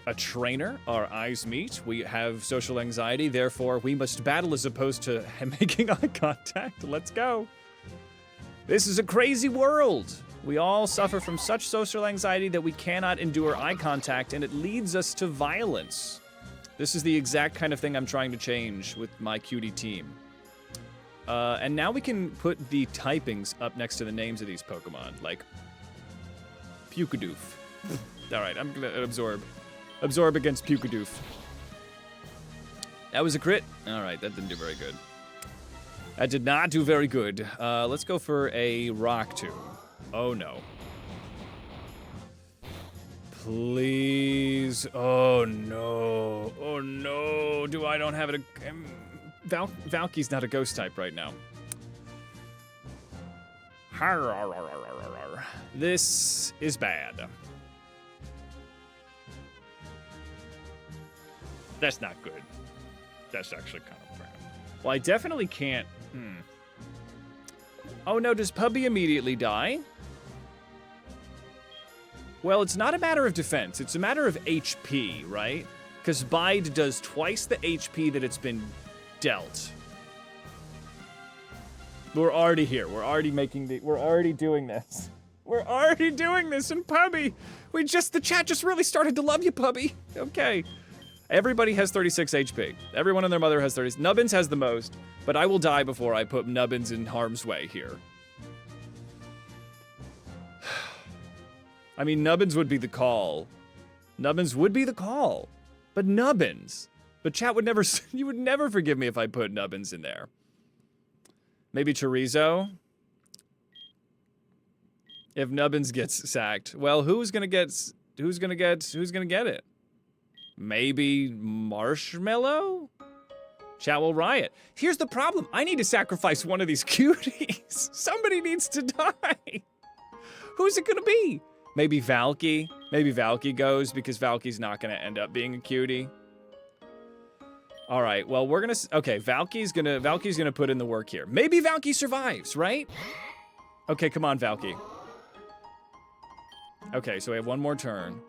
a trainer. Our eyes meet. We have social anxiety, therefore we must battle as opposed to making eye contact. Let's go. This is a crazy world. We all suffer from such social anxiety that we cannot endure eye contact, and it leads us to violence. This is the exact kind of thing I'm trying to change with my cutie team. And now we can put the typings up next to the names of these Pokemon, like Pukadoof. All right, I'm gonna absorb against Pukadoof. That was a crit. All right, that didn't do very good. That did not do very good. Let's go for a rock tomb. Oh no. Please. Oh no. Oh no. I don't have it. Valky's not a ghost type right now. This is bad. That's not good. That's actually kind of bad. Well, I definitely can't. Oh no, does Pubby immediately die? Well, it's not a matter of defense. It's a matter of HP, right? Because Bide does twice the HP that it's been dealt. We're already here. We're already doing this. We're already doing this in Pubby. The chat just really started to love you, Pubby. Okay. Everybody has 36 HP. Everyone and their mother has 30. Nubbins has the most, but I will die before I put Nubbins in harm's way here. I mean, Nubbins would be the call. Nubbins would be the call. But Nubbins. But chat would never, you would never forgive me if I put Nubbins in there. Maybe Chorizo? If Nubbins gets sacked. Well, who's gonna get it? Maybe Marshmallow? Chat will riot. Here's the problem. I need to sacrifice one of these cuties. Somebody needs to die. Who's it gonna be? Maybe Valky. Maybe Valky goes because Valky's not gonna end up being a cutie. All right, well, we're gonna, okay, Valky's gonna put in the work here. Maybe Valky survives, right? Okay, come on, Valky. Okay, so we have one more turn.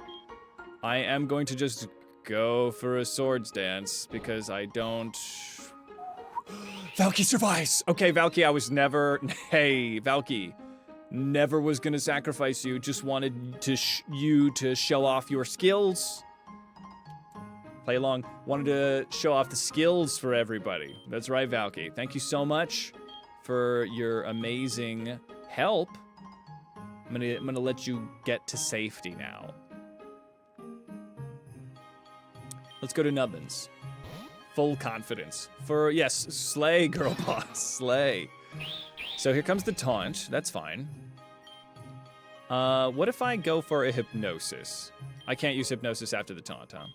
I am going to just go for a swords dance because I don't... Valky survives! Okay, Valky, I was never... Hey, Valky. Never was gonna sacrifice you. Just wanted to you to show off your skills. Play along. Wanted to show off the skills for everybody. That's right, Valky. Thank you so much for your amazing help. I'm gonna let you get to safety now. Let's go to Nubbins. Full confidence. Yes, slay, girl boss, slay. So here comes the taunt. That's fine. What if I go for a hypnosis? I can't use hypnosis after the taunt, huh?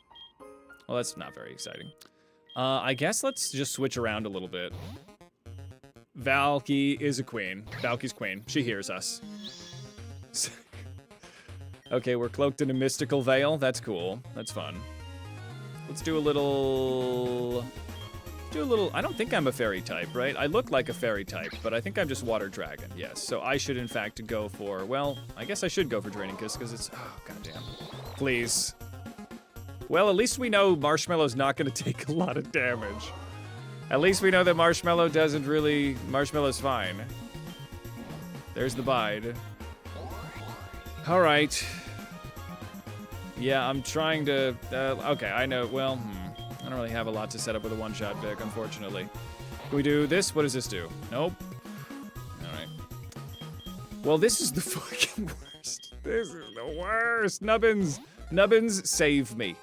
Well, that's not very exciting. I guess let's just switch around a little bit. Valky is a queen. Valky's queen. She hears us. Okay, we're cloaked in a mystical veil. That's cool. That's fun. Let's do a little... I don't think I'm a fairy type, right? I look like a fairy type, but I think I'm just water dragon. Yes, so I should in fact go for... Well, I guess I should go for Draining Kiss because it's... Oh, goddamn. Please. Well, at least we know Marshmallow's not going to take a lot of damage. At least we know that Marshmallow doesn't really... Marshmallow's fine. There's the bide. All right. Yeah, I'm trying to... okay, I know. Well, I don't really have a lot to set up with a one-shot Vic, unfortunately. Can we do this? What does this do? Nope. All right. Well, this is the fucking worst. This is the worst. Nubbins. Nubbins, save me.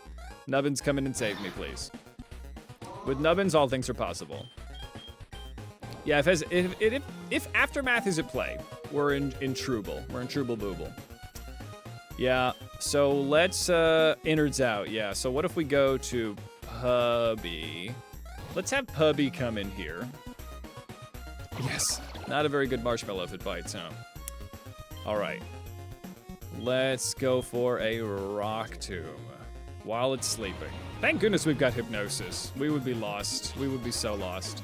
Nubbins, come in and save me, please. With Nubbins, all things are possible. Yeah, if Aftermath is at play, we're in Trouble. We're in Trouble Booble. Yeah, so let's, innards out. Yeah, so what if we go to Puppy? Let's have Puppy come in here. Yes, not a very good Marshmallow if it bites, huh? All right. Let's go for a Rock Tomb while it's sleeping. Thank goodness we've got Hypnosis. We would be lost. We would be so lost.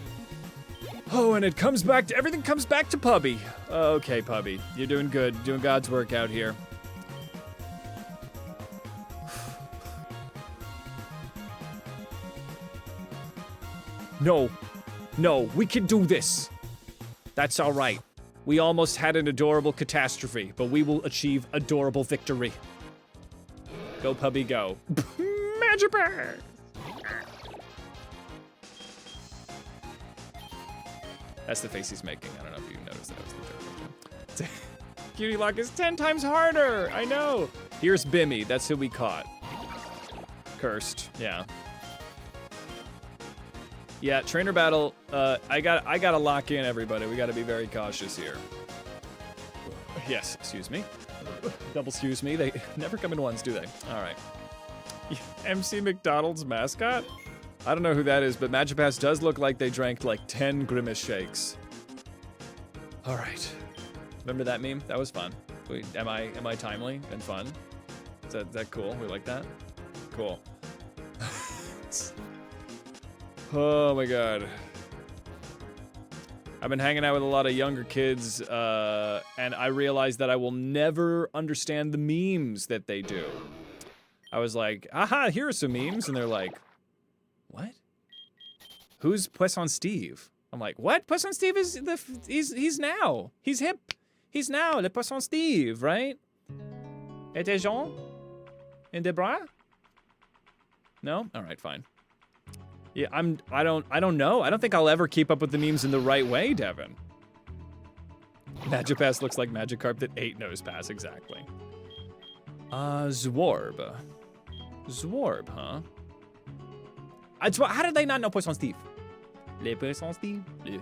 Oh, and it comes back to, everything comes back to Puppy. Okay, Puppy, you're doing good. Doing God's work out here. No, we can do this. That's all right. We almost had an adorable catastrophe, but we will achieve adorable victory. Go, Puppy, go. Magic Bear! That's the face he's making. I don't know if you noticed that. Was the joke. Cutie Lock is 10 times harder. I know. Here's Bimmy. That's who we caught. Cursed. Yeah. Yeah, trainer battle, I gotta lock in, everybody. We gotta be very cautious here. Yes, excuse me. Double excuse me. They never come in ones, do they? All right. MC McDonald's mascot? I don't know who that is, but Magipass does look like they drank like 10 Grimace shakes. All right. Remember that meme? That was fun. Wait, am I timely and fun? Is that cool? We like that? Cool. Oh my god. I've been hanging out with a lot of younger kids, and I realized that I will never understand the memes that they do. I was like, aha, here are some memes, and they're like, what? Who's Poisson Steve? I'm like, what? Poisson Steve is he's now. He's hip. He's now le Poisson Steve, right? Et des gens? In des bras? No? All right, fine. Yeah, I don't know. I don't think I'll ever keep up with the memes in the right way, Devin. Magipass looks like Magikarp that ate Nosepass, exactly. Zwarb. Zwarb, huh? How did they not know Poisson Steve? Le Poisson Steve? Le.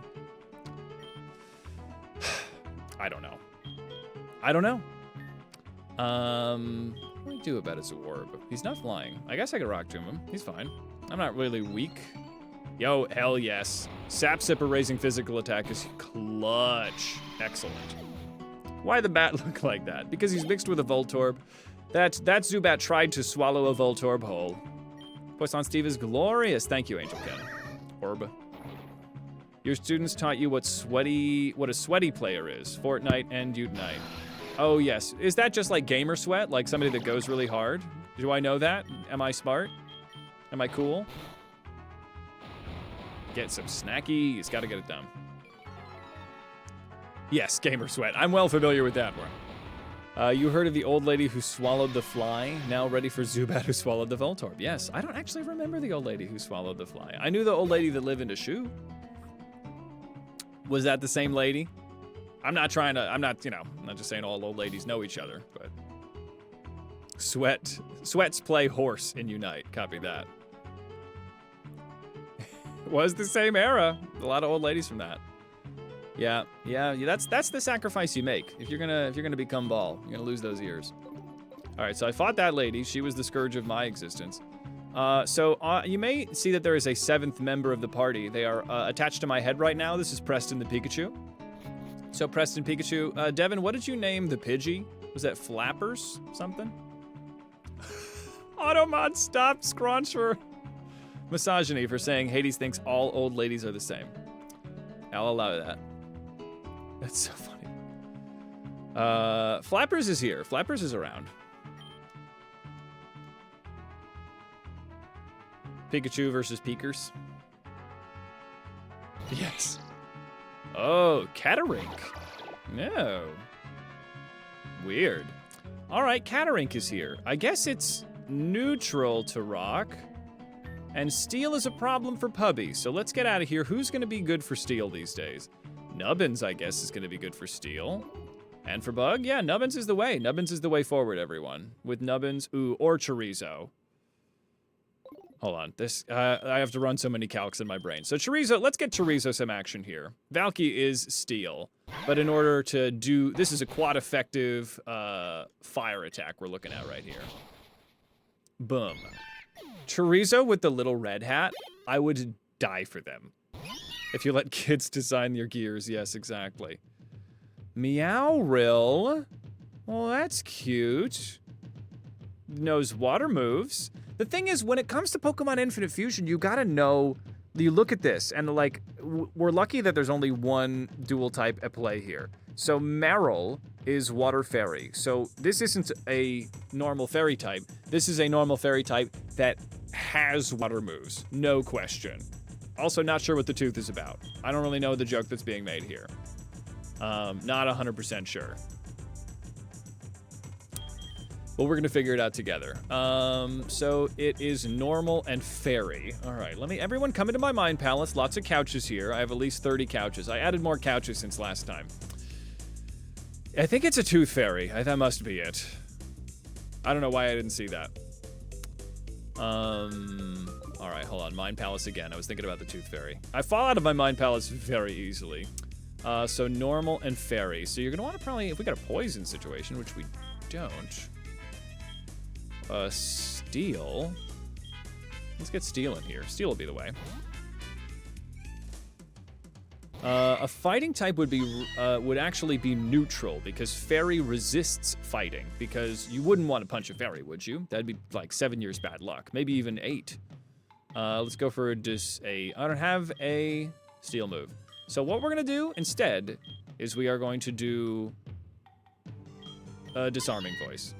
I don't know. I don't know. What do we do about a Zwarb? He's not flying. I guess I could Rock Tomb him. He's fine. I'm not really weak. Yo, hell yes. Sap Sipper raising physical attack is clutch. Excellent. Why the bat look like that? Because he's mixed with a Voltorb. That Zubat tried to swallow a Voltorb whole. Poisson Steve is glorious. Thank you, Angel Ken. Orb. Your students taught you what a sweaty player is. Fortnite and Unite. Oh yes. Is that just like gamer sweat? Like somebody that goes really hard? Do I know that? Am I smart? Am I cool? Get some snackies. Gotta get it done. Yes, Gamer Sweat. I'm well familiar with that one. You heard of the old lady who swallowed the fly? Now ready for Zubat who swallowed the Voltorb. Yes, I don't actually remember the old lady who swallowed the fly. I knew the old lady that lived in a shoe. Was that the same lady? I'm not, I'm not just saying all old ladies know each other, but Sweats play horse in Unite. Copy that. Was the same era. A lot of old ladies from that. Yeah, that's the sacrifice you make. If you're gonna become ball, you're gonna lose those ears. All right, so I fought that lady. She was the scourge of my existence. You may see that there is a 7th member of the party. They are attached to my head right now. This is Preston the Pikachu. So Preston Pikachu, Devin, what did you name the Pidgey? Was that Flappers something? Automod, stop Scrunch for misogyny for saying Hades thinks all old ladies are the same. I'll allow that. That's so funny. Flappers is here. Flappers is around. Pikachu versus Peekers. Yes. Oh, Catarink. No. Weird. All right, Catarink is here. I guess it's neutral to rock. And steel is a problem for Pubby. So let's get out of here. Who's going to be good for steel these days? Nubbins, I guess, is going to be good for steel. And for bug? Yeah, Nubbins is the way. Nubbins is the way forward, everyone. With Nubbins, ooh, or Chorizo. Hold on, I have to run so many calcs in my brain. So Chorizo, let's get Chorizo some action here. Valky is steel, but in order to do, this is a quad effective fire attack we're looking at right here. Boom. Chorizo with the little red hat, I would die for them. If you let kids design your gears, yes, exactly. Meowrill, well, that's cute. Knows water moves. The thing is, when it comes to Pokemon Infinite Fusion, you gotta know, you look at this, and like, we're lucky that there's only one dual type at play here. So Marill is Water Fairy. So this isn't a normal fairy type. This is a normal fairy type that has water moves, no question. Also not sure what the tooth is about. I don't really know the joke that's being made here. Not 100% sure. But we're gonna figure it out together. So it is normal and fairy. All right, everyone come into my mind palace. Lots of couches here. I have at least 30 couches. I added more couches since last time. I think it's a tooth fairy. That must be it. I don't know why I didn't see that. All right, hold on. Mind palace again. I was thinking about the tooth fairy. I fall out of my mind palace very easily. So normal and fairy. So you're gonna want to probably, if we got a poison situation, which we don't. Steel. Let's get steel in here. Steel will be the way. A fighting type would actually be neutral because fairy resists fighting. Because you wouldn't want to punch a fairy, would you? That'd be like 7 years bad luck, maybe even 8. Let's go for I don't have a steel move. So what we're gonna do instead is we are going to do a disarming voice.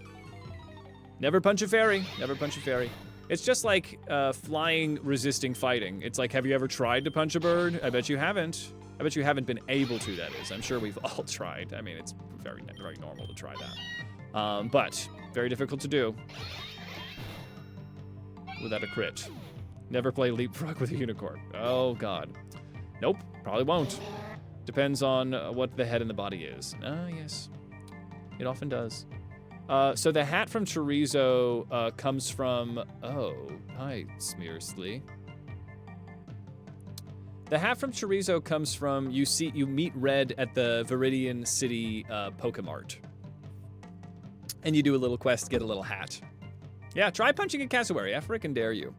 Never punch a fairy. Never punch a fairy. It's just like flying, resisting fighting. It's like, have you ever tried to punch a bird? I bet you haven't. I bet you haven't been able to, that is. I'm sure we've all tried. I mean, it's very, very normal to try that. But very difficult to do without a crit. Never play leapfrog with a unicorn. Oh, God. Nope, probably won't. Depends on what the head and the body is. Yes. It often does. So the hat from Chorizo comes from... Oh, hi, Smearsly. The hat from Chorizo comes from... You meet Red at the Viridian City Pokemart. And you do a little quest to get a little hat. Yeah, try punching a cassowary. I frickin' dare you.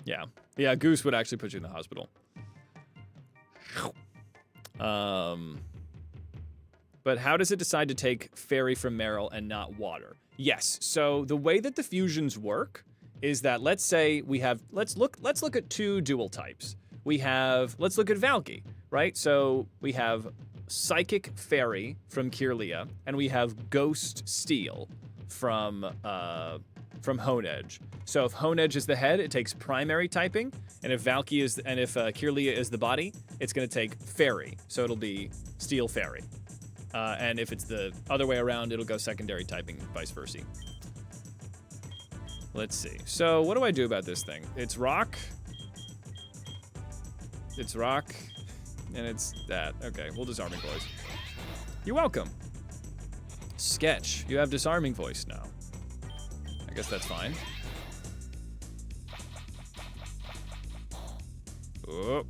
Yeah. Yeah, Goose would actually put you in the hospital. But how does it decide to take fairy from Marill and not water? Yes, so the way that the fusions work is that let's say we have, let's look at 2 dual types. Let's look at Valky, right? So we have Psychic Fairy from Kirlia, and we have Ghost Steel from from Honedge. So if Honedge is the head, it takes primary typing, and if Kirlia is the body, it's gonna take fairy. So it'll be steel fairy. And if it's the other way around, it'll go secondary typing, vice versa. Let's see. So what do I do about this thing? It's rock. It's rock. And it's that. Okay, we'll disarming voice. You're welcome. Sketch. You have disarming voice now. I guess that's fine. Oh.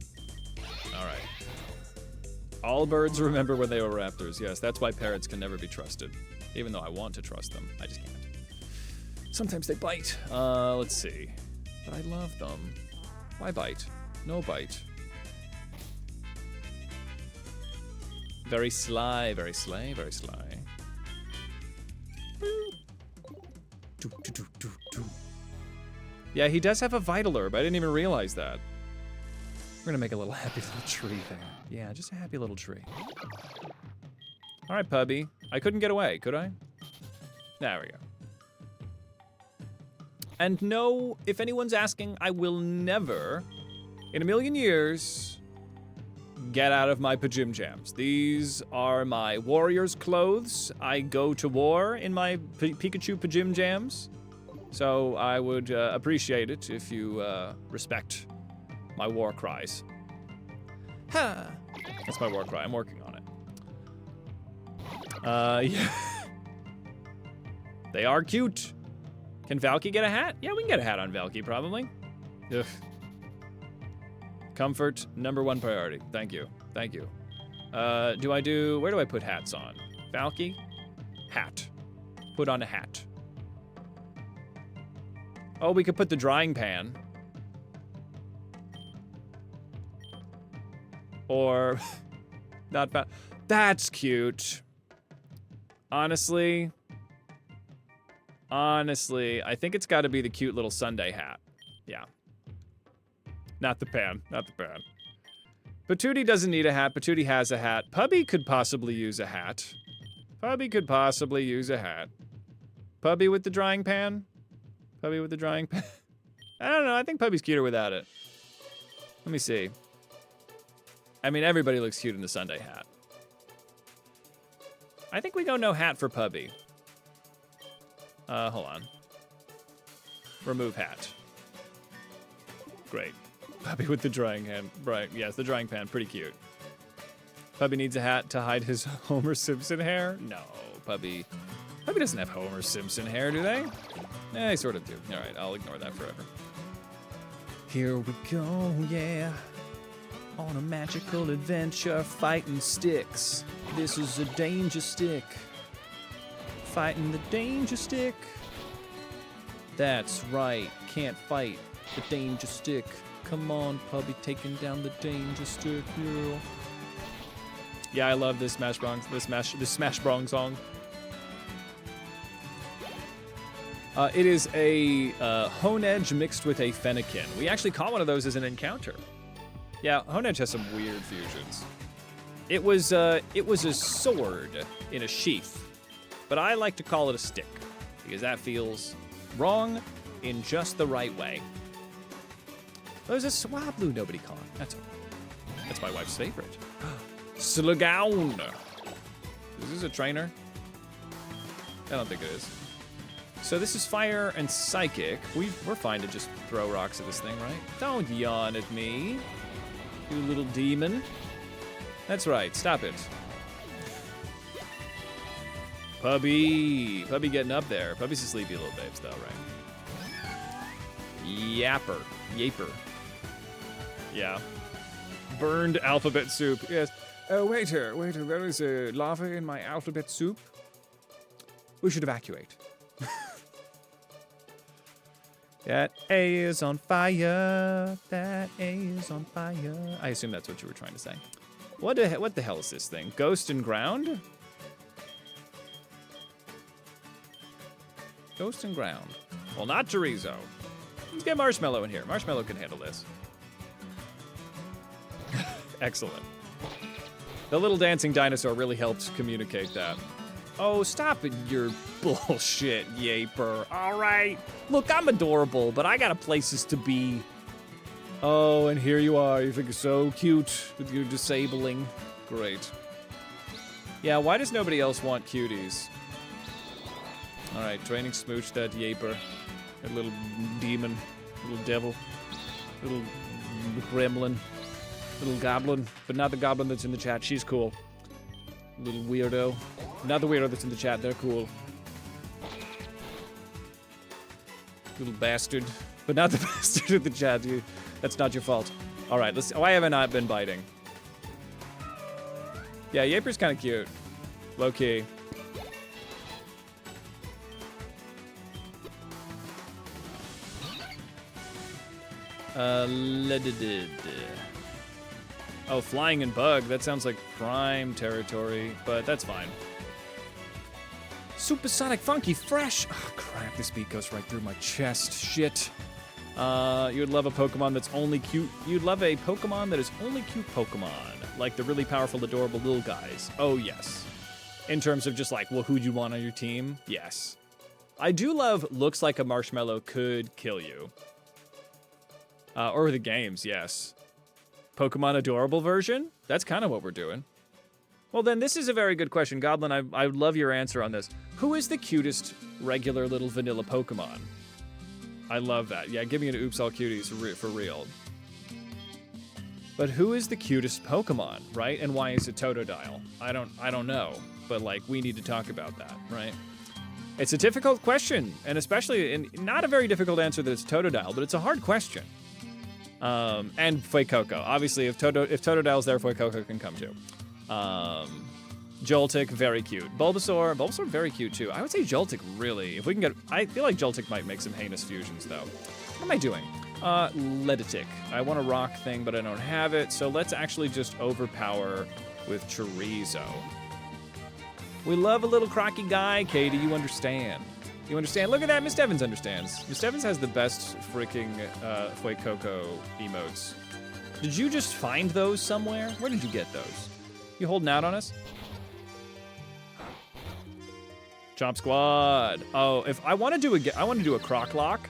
All right. All birds remember when they were raptors. Yes, that's why parrots can never be trusted. Even though I want to trust them, I just can't. Sometimes they bite. Let's see. But I love them. Why bite? No bite. Very sly, very sly, very sly. Yeah, he does have a vital herb. I didn't even realize that. We're gonna make a little happy little tree there. Yeah, just a happy little tree. All right, puppy. I couldn't get away, could I? There we go. And no, if anyone's asking, I will never, in a million years, get out of my pajim jams. These are my warrior's clothes. I go to war in my Pikachu pajim jams. So I would appreciate it if you respect my war cries. Ha! That's my war cry. I'm working on it. Yeah. They are cute. Can Valky get a hat? Yeah, we can get a hat on Valky, probably. Ugh. Comfort, #1 priority. Thank you. Thank you. Where do I put hats on? Valky? Hat. Put on a hat. Oh, we could put the drying pan. Or, not bad. That's cute. Honestly, I think it's gotta be the cute little Sunday hat. Yeah. Not the pan, not the pan. Patootie doesn't need a hat, Patootie has a hat. Pubby could possibly use a hat. Pubby could possibly use a hat. Pubby with the drying pan? Pubby with the drying pan? I don't know, I think Pubby's cuter without it. Let me see. I mean, everybody looks cute in the Sunday hat. I think we go no hat for Pubby. Hold on. Remove hat. Great. Pubby with the drying hand. Right, yes, the drying pan, pretty cute. Pubby needs a hat to hide his Homer Simpson hair? No, Pubby doesn't have Homer Simpson hair, do they? Eh, they sort of do. All right, I'll ignore that forever. Here we go, yeah. On a magical adventure, fighting sticks. This is a danger stick. Fighting the danger stick. That's right, can't fight the danger stick. Come on, Pubby, taking down the danger stick, yeah. Yeah, I love this Smash Bros. This Smash Bros. Song. It is a Honedge mixed with a Fennekin. We actually caught one of those as an encounter. Yeah, Honedge has some weird fusions. It was a sword in a sheath, but I like to call it a stick because that feels wrong in just the right way. There's a Swablu nobody caught. That's my wife's favorite. Slowdown. Is this a trainer? I don't think it is. So this is fire and psychic. We're fine to just throw rocks at this thing, right? Don't yawn at me, you little demon. That's right, stop it. Pubby getting up there. Pubby's a sleepy little babes though, right? Yaper. Yeah. Burned alphabet soup, yes. Waiter, there is lava in my alphabet soup. We should evacuate. That A is on fire. That A is on fire. I assume that's what you were trying to say. What the hell is this thing? Ghost and ground? Ghost and ground. Well, not chorizo. Let's get Marshmallow in here. Marshmallow can handle this. Excellent. The little dancing dinosaur really helped communicate that. Oh, stop it, your bullshit, Yaper. All right. Look, I'm adorable, but I got places to be. Oh, and here you are. You think you're so cute with your disabling. Great. Yeah, why does nobody else want cuties? All right, training smooch that Yaper. That little demon, little devil, little gremlin, little goblin, but not the goblin that's in the chat. She's cool. Little weirdo. Not the weirdo that's in the chat. They're cool. Little bastard. But not the bastard in the chat. That's not your fault. All right, let's. Why haven't I been biting? Yeah, Yaper's kind of cute. Low key. Oh, flying and bug. That sounds like prime territory, but that's fine. Supersonic Funky Fresh. Oh, crap, this beat goes right through my chest. Shit. You'd love a Pokemon that's only cute. You'd love a Pokemon that is only cute Pokemon. Like the really powerful, adorable little guys. Oh, yes. In terms of just like, well, who'd you want on your team? Yes. I do love looks like a marshmallow could kill you. Or the games, yes. Pokemon Adorable version? That's kind of what we're doing. Well, then this is a very good question. Goblin, I would love your answer on this. Who is the cutest regular little vanilla Pokemon? I love that. Yeah, give me an Oops All Cuties for real. But who is the cutest Pokemon, right? And why is it Totodile? I don't know. But, like, we need to talk about that, right? It's a difficult question, and especially, not a very difficult answer that it's Totodile, but it's a hard question. And Fuecoco. Obviously, if Totodile's there, Fuecoco can come too. Joltik, very cute. Bulbasaur, very cute too. I would say Joltik, really. If we can get, I feel like Joltik might make some heinous fusions though. What am I doing? Leditic. I want a rock thing, but I don't have it. So let's actually just overpower with Chorizo. We love a little crocky guy, Katie. You understand. You understand? Look at that. Miss Evans understands. Miss Evans has the best freaking Fuecoco emotes. Did you just find those somewhere? Where did you get those? You holding out on us? Chomp Squad. Oh, if I want to do a Croc-Lock,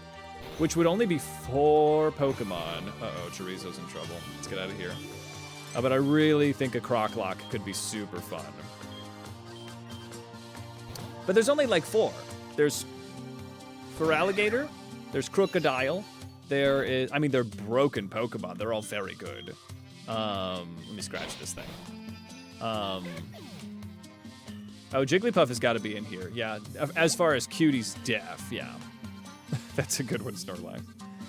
which would only be 4 Pokemon. Uh-oh, Chorizo's in trouble. Let's get out of here. But I really think a Croc-Lock could be super fun. But there's only like 4. There's Feraligatr, there's Crocodile, there is, I mean, they're broken Pokemon. They're all very good. Let me scratch this thing. Oh, Jigglypuff has got to be in here. Yeah, as far as Cutie's deaf, yeah. That's a good one, Snorlax.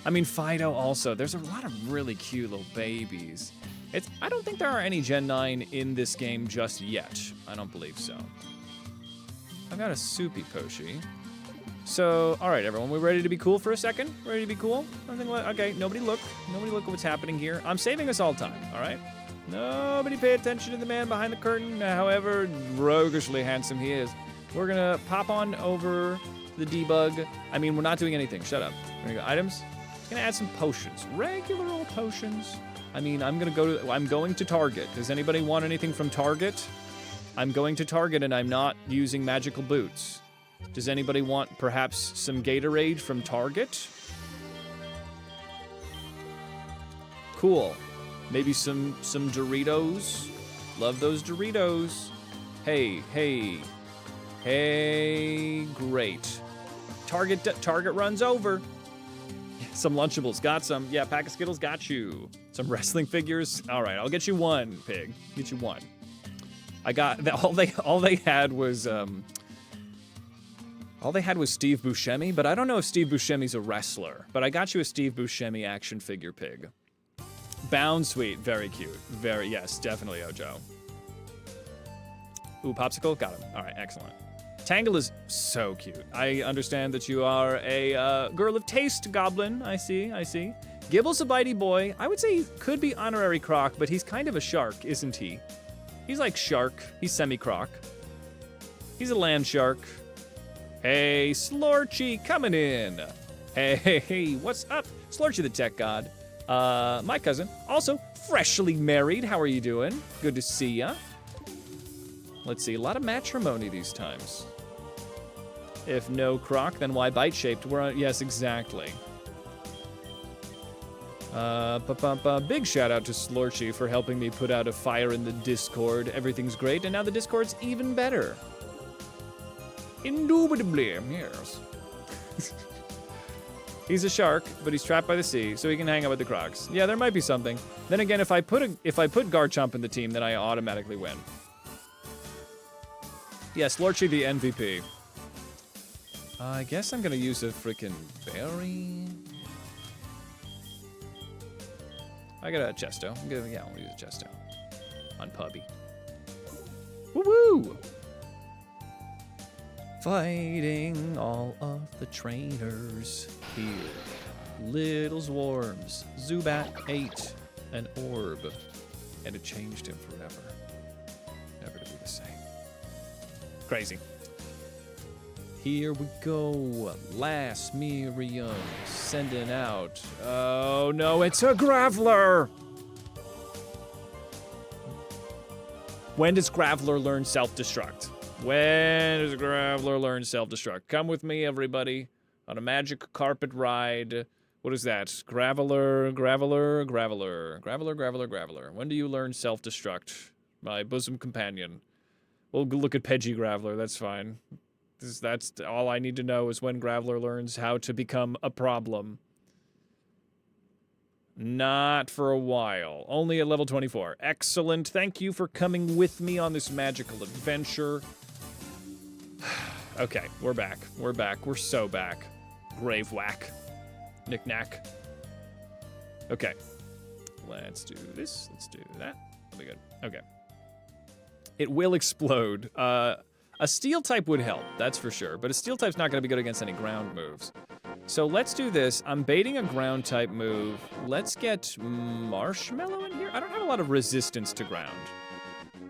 I mean, Fido also. There's a lot of really cute little babies. I don't think there are any Gen 9 in this game just yet. I don't believe so. I've got a Soupy Poshi. So, all right, everyone, we ready to be cool for a second? Ready to be cool? Okay, nobody look. Nobody look at what's happening here. I'm saving us all time, all right? Nobody pay attention to the man behind the curtain, however roguishly handsome he is. We're going to pop on over the debug. I mean, we're not doing anything. Shut up. We're going to go items. Going to add some potions. Regular old potions. I mean, I'm going to Target. Does anybody want anything from Target? I'm going to Target and I'm not using magical boots. Does anybody want perhaps some Gatorade from Target? Cool. Maybe some Doritos. Love those Doritos. Hey, great. Target runs over. Some Lunchables, got some. Yeah, pack of Skittles, got you. Some wrestling figures. All right, I'll get you one, pig. Get you one. I got all they had was Steve Buscemi, but I don't know if Steve Buscemi's a wrestler. But I got you a Steve Buscemi action figure pig. Bound Sweet, very cute. Yes, definitely Ojo. Ooh, Popsicle, got him. All right, excellent. Tangle is so cute. I understand that you are a girl of taste, Goblin. I see. Gibble's a bitey boy. I would say he could be honorary Croc, but he's kind of a shark, isn't he? He's like shark. He's semi-croc. He's a land shark. Hey, Slorchy, coming in. Hey, what's up? Slorchy the tech god. My cousin, also freshly married. How are you doing? Good to see ya. Let's see, a lot of matrimony these times. If no croc, then why bite-shaped? We're on, yes, exactly. Big shout out to Slorchy for helping me put out a fire in the Discord. Everything's great, and now the Discord's even better. Indubitably, yes. He's a shark, but he's trapped by the sea, so he can hang out with the crocs. Yeah, there might be something. Then again, if I put Garchomp in the team, then I automatically win. Yes, Slorchy the MVP. I guess I'm gonna use a freaking berry. I got a Chesto. Yeah, I'll use a Chesto. On Puppy. Woo-woo! Fighting all of the trainers here. Little Swarms. Zubat ate an orb, and it changed him forever. Never to be the same. Crazy. Here we go. Last Miriam sending out. Oh no, it's a Graveler! When does Graveler learn self-destruct? When does Graveler learn self-destruct? Come with me, everybody, on a magic carpet ride. What is that? Graveler. When do you learn self-destruct? My bosom companion. We'll look at Pidgey Graveler, that's fine. That's all I need to know is when Graveler learns how to become a problem. Not for a while. Only at level 24. Excellent. Thank you for coming with me on this magical adventure. Okay, we're back. We're back. We're so back. Grave whack. Knick-knack. Okay. Let's do this. Let's do that. That'll be good. Okay. It will explode. A steel type would help, that's for sure, but a steel type's not going to be good against any ground moves. So let's do this. I'm baiting a ground type move. Let's get Marshmallow in here. I don't have a lot of resistance to ground.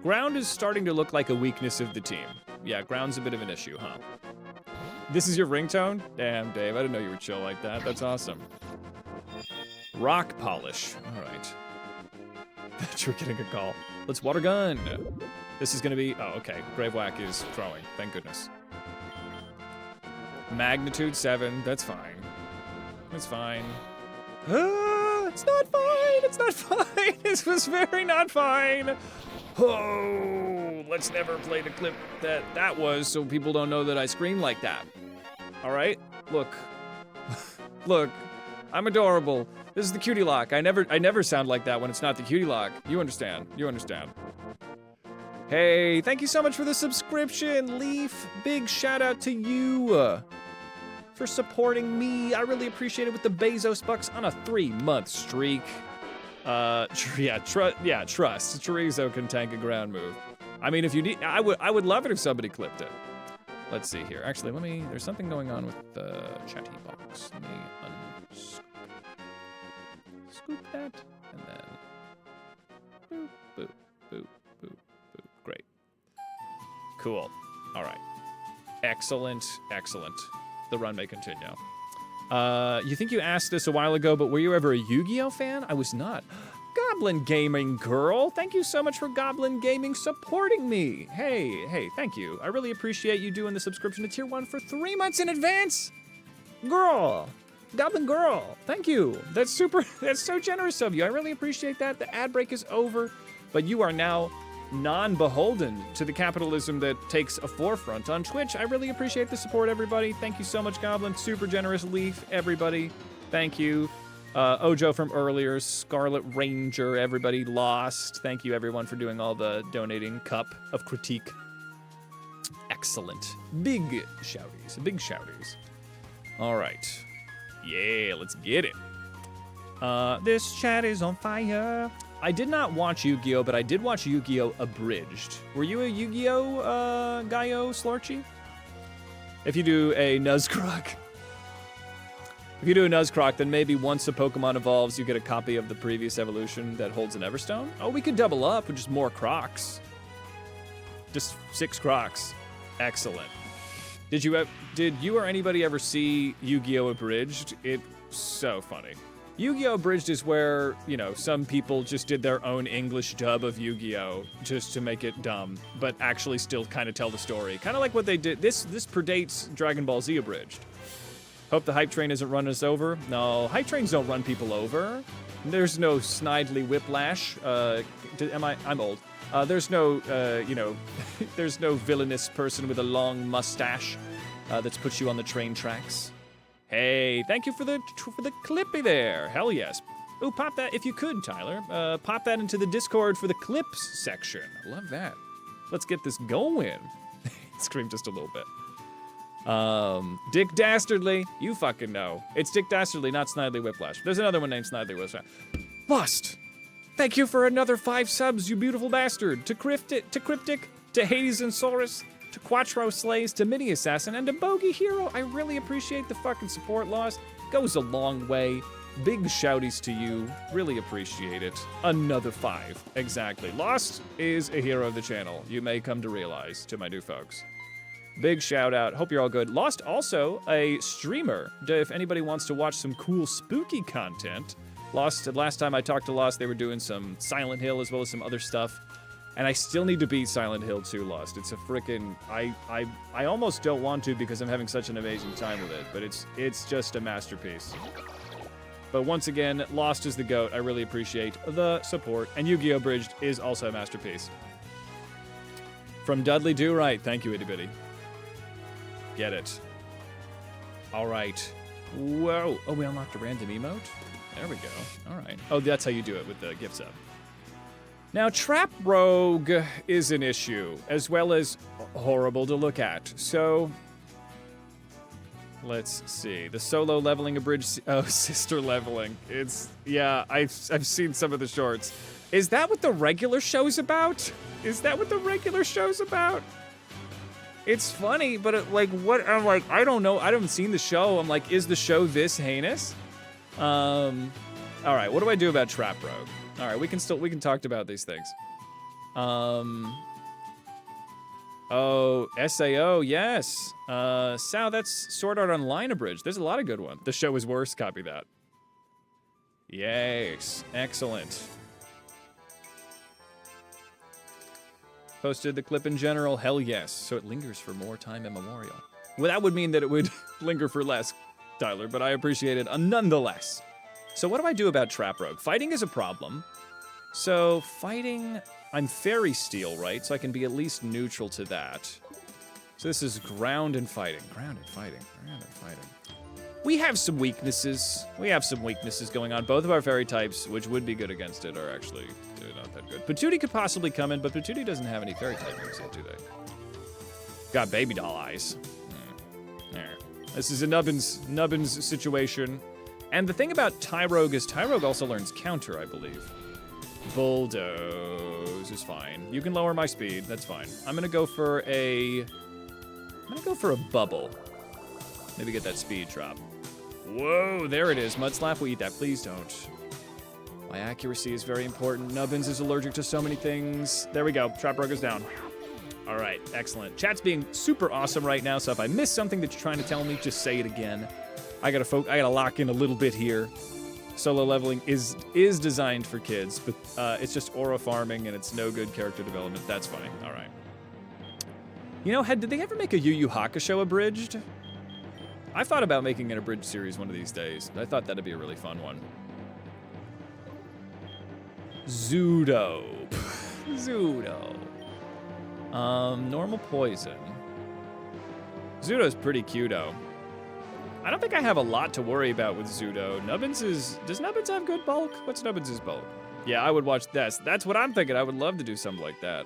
Ground is starting to look like a weakness of the team. Yeah, ground's a bit of an issue, huh? This is your ringtone? Damn, Dave, I didn't know you were chill like that. That's awesome. Rock Polish. All right. Thought you were getting a call. Let's water gun. This is gonna be, oh, okay. Grave Whack is throwing, thank goodness. Magnitude 7, that's fine. It's fine. It's not fine, it's not fine. This was very not fine. Oh, let's never play the clip that was so people don't know that I scream like that. All right, look. Look, I'm adorable. This is the cutie lock. I never sound like that when it's not the cutie lock. You understand, you understand. Hey, thank you so much for the subscription, Leaf. Big shout out to you for supporting me. I really appreciate it with the Bezos bucks on a 3-month streak. Trust. Chorizo can tank a ground move. I mean, if you need, I would love it if somebody clipped it. Let's see here. Actually, there's something going on with the chatty box. Let me scoop that, and then boop, boop, boop. Great. Cool. All right. Excellent. Excellent. The run may continue. You think you asked this a while ago, but were you ever a Yu-Gi-Oh fan? I was not. Goblin Gaming Girl. Thank you so much for Goblin Gaming supporting me. Hey, thank you. I really appreciate you doing the subscription to Tier 1 for 3 months in advance. Girl. Goblin Girl. Thank you. That's so generous of you. I really appreciate that. The ad break is over, but you are now non-beholden to the capitalism that takes a forefront on Twitch. I really appreciate the support, everybody. Thank you so much, Goblin. Super generous. Leaf, everybody. Thank you. Ojo from earlier, Scarlet Ranger, everybody. Lost. Thank you, everyone, for doing all the donating. Cup of Critique. Excellent. Big shouties. Big shouties. All right. Yeah, let's get it. This chat is on fire. I did not watch Yu-Gi-Oh, but I did watch Yu-Gi-Oh! Abridged. Were you a Yu-Gi-Oh, Gaio Slorchy? If you do a Nuzlocke, then maybe once a Pokemon evolves, you get a copy of the previous evolution that holds an Everstone. Oh, we could double up with just more Crocs. Just 6 Crocs. Excellent. Did you or anybody ever see Yu-Gi-Oh! Abridged? It's so funny. Yu-Gi-Oh! Abridged is where, you know, some people just did their own English dub of Yu-Gi-Oh! Just to make it dumb, but actually still kind of tell the story. Kind of like what they did. This predates Dragon Ball Z Abridged. Hope the hype train isn't running us over. No, hype trains don't run people over. There's no snidely whiplash. I'm old. There's no, you know, there's no villainous person with a long mustache that's put you on the train tracks. Hey, thank you for the clippy there. Hell yes. Ooh, pop that if you could, Tyler. Pop that into the Discord for the clips section. Love that. Let's get this going. Scream just a little bit. Dick Dastardly. You fucking know. It's Dick Dastardly, not Snidely Whiplash. There's another one named Snidely Whiplash. Lost. Thank you for another 5 subs, you beautiful bastard. To Cryptic, to Hades and Saurus, to Quattro Slays, to Mini Assassin, and to Bogey Hero. I really appreciate the fucking support, Lost. Goes a long way. Big shouties to you. Really appreciate it. Another 5. Exactly. Lost is a hero of the channel. You may come to realize, to my new folks. Big shout out. Hope you're all good. Lost also a streamer. If anybody wants to watch some cool spooky content. Lost, last time I talked to Lost, they were doing some Silent Hill as well as some other stuff. And I still need to beat Silent Hill 2, Lost. It's a frickin'... I almost don't want to because I'm having such an amazing time with it. But it's just a masterpiece. But once again, Lost is the GOAT. I really appreciate the support. And Yu-Gi-Oh! Abridged is also a masterpiece. From Dudley Do Right. Thank you, Itty Bitty. Get it. All right. Whoa. Oh, we unlocked a random emote? There we go. All right. Oh, that's how you do it with the gift sub. Now, Trap Rogue is an issue, as well as horrible to look at. So, let's see. The solo leveling abridged... Oh, sister leveling. It's... Yeah, I've seen some of the shorts. Is that what the regular show's about? Is that what the regular show's about? It's funny, but I'm like, I don't know. I haven't seen the show. I'm like, is the show this heinous? All right, what do I do about Trap Rogue? All right, we can talk about these things. Oh, SAO, yes. Sal, that's Sword Art Online Abridged. There's a lot of good ones. The show is worse, copy that. Yes, excellent. Posted the clip in general, hell yes. So it lingers for more time immemorial. Well, that would mean that it would linger for less, Tyler, but I appreciate it nonetheless. So what do I do about Trap Rogue? Fighting is a problem. So fighting, I'm Fairy Steel, right? So I can be at least neutral to that. So this is ground and fighting. Ground and fighting. Ground and fighting. We have some weaknesses. We have some weaknesses going on. Both of our fairy types, which would be good against it, are actually not that good. Patootie could possibly come in, but Patootie doesn't have any fairy type moves yet, do they? Got baby doll eyes. There. This is a Nubbins situation. And the thing about Tyrogue is Tyrogue also learns counter, I believe. Bulldoze is fine. You can lower my speed, that's fine. I'm gonna go for a bubble. Maybe get that speed drop. Whoa, there it is. Mudslap will eat that. Please don't. My accuracy is very important. Nubbins is allergic to so many things. There we go. Trap Rogue is down. All right, excellent. Chat's being super awesome right now, so if I miss something that you're trying to tell me, just say it again. I gotta lock in a little bit here. Solo leveling is designed for kids, but it's just aura farming and it's no good character development. That's fine. All right. You know, did they ever make a Yu Yu Hakusho abridged? I thought about making an abridged series one of these days. I thought that'd be a really fun one. Zudo. Zudo. Normal poison. Zudo's pretty cute-o. I don't think I have a lot to worry about with Zudo. Does Nubbins have good bulk? What's Nubbins' bulk? Yeah, I would watch this. That's what I'm thinking. I would love to do something like that.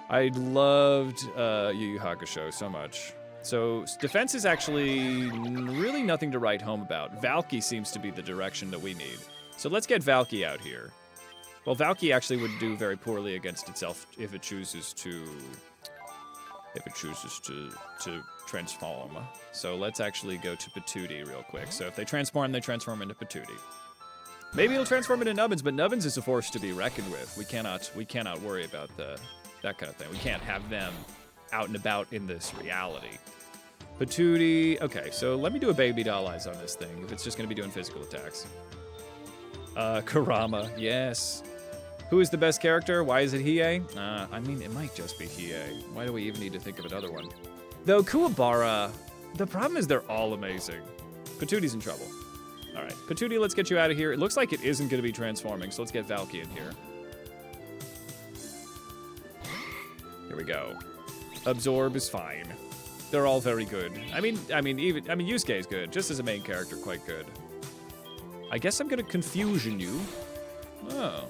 I loved Yu Yu Hakusho so much. So defense is actually really nothing to write home about. Valky seems to be the direction that we need. So let's get Valky out here. Well, Valky actually would do very poorly against itself if it chooses to transform. So let's actually go to Patootie real quick. So if they transform into Patootie. Maybe it'll transform into Nubbins, but Nubbins is a force to be reckoned with. We cannot worry about that kind of thing. We can't have them out and about in this reality. Patootie. Okay, so let me do a baby doll eyes on this thing if it's just going to be doing physical attacks. Kurama. Yes. Who is the best character? Why is it Hiei? I mean, it might just be Hiei. Why do we even need to think of another one? Though Kuwabara, the problem is they're all amazing. Patootie's in trouble. All right, Patootie, let's get you out of here. It looks like it isn't going to be transforming, so let's get Valky in here. Here we go. Absorb is fine. They're all very good. I mean, Yusuke is good, just as a main character, quite good. I guess I'm gonna confusion you. Oh.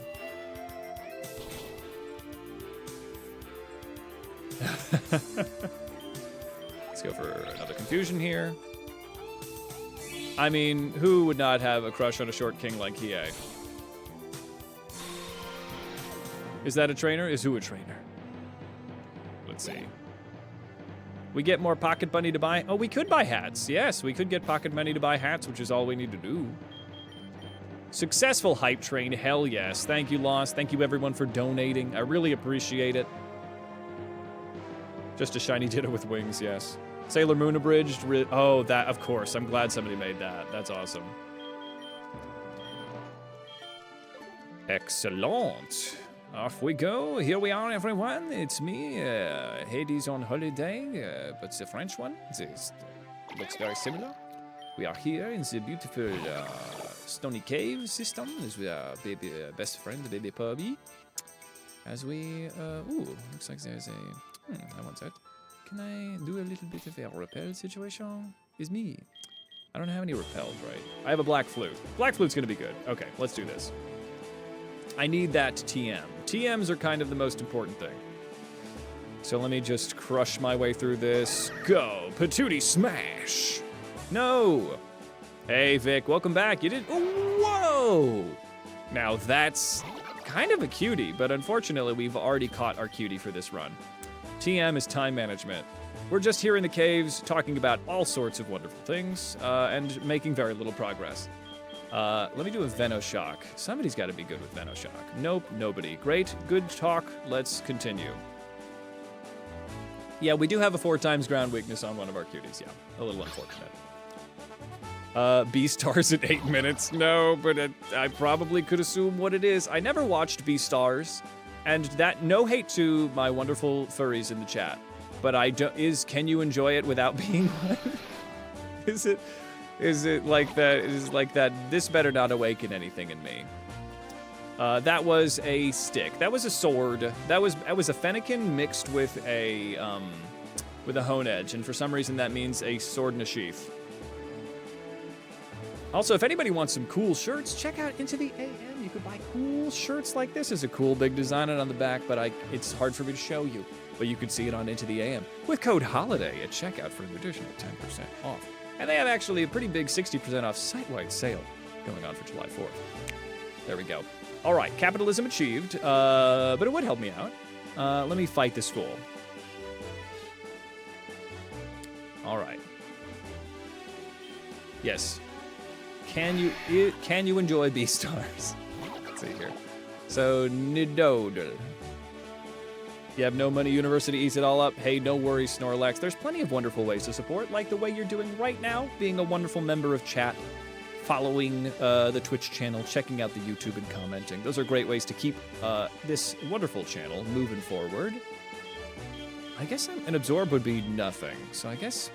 Let's go for another confusion here. I mean, who would not have a crush on a short king like Hiei? Is that a trainer? Is who a trainer? Let's see. We get more pocket money to buy. Oh, we could buy hats. Yes, we could get pocket money to buy hats, which is all we need to do. Successful hype train. Hell yes. Thank you, Lost. Thank you, everyone, for donating. I really appreciate it. Just a shiny ditto with wings, yes. Sailor Moon abridged. Oh, that, of course. I'm glad somebody made that. That's awesome. Excellent. Off we go. Here we are, everyone. It's me, Hades on holiday, but the French one. This looks very similar. We are here in the beautiful Stony Cave system with our baby best friend, the baby puppy. As we, ooh, looks like there's a, I want that. Can I do a little bit of a repel situation? Is me. I don't have any repelled, right? I have a black flute. Black flute's gonna be good. Okay, let's do this. I need that TM. TMs are kind of the most important thing. So let me just crush my way through this. Go, Patootie smash! No! Hey, Vic, welcome back. You did, oh, whoa! Now that's kind of a cutie, but unfortunately we've already caught our cutie for this run. TM is time management. We're just here in the caves talking about all sorts of wonderful things and making very little progress. Let me do a Venoshock. Somebody's got to be good with Venoshock. Nope, nobody. Great, good talk. Let's continue. Yeah, we do have a 4x ground weakness on one of our cuties. Yeah, a little unfortunate. Beastars at 8 minutes. No, but I probably could assume what it is. I never watched Beastars, and that no hate to my wonderful furries in the chat, but can you enjoy it without being one? Is it like that? Is it like that? This better not awaken anything in me. That was a stick. That was a sword. That was a Fennekin mixed with a hone edge, and for some reason that means a sword in a sheath. Also, if anybody wants some cool shirts, check out Into the AM. You could buy cool shirts like this. Is a cool big design on the back, but it's hard for me to show you. But you can see it on Into the AM with code HOLIDAY at checkout for an additional 10% off. And they have actually a pretty big 60% off site-wide sale going on for July 4th. There we go. All right, capitalism achieved, but it would help me out. Let me fight this fool. All right. Yes. Can you enjoy Beastars? Let's see here. So, Nidodal. You have no money, university eats it all up. Hey, no worries, Snorlax. There's plenty of wonderful ways to support, like the way you're doing right now, being a wonderful member of chat, following the Twitch channel, checking out the YouTube and commenting. Those are great ways to keep this wonderful channel moving forward. I guess an absorb would be nothing. So I guess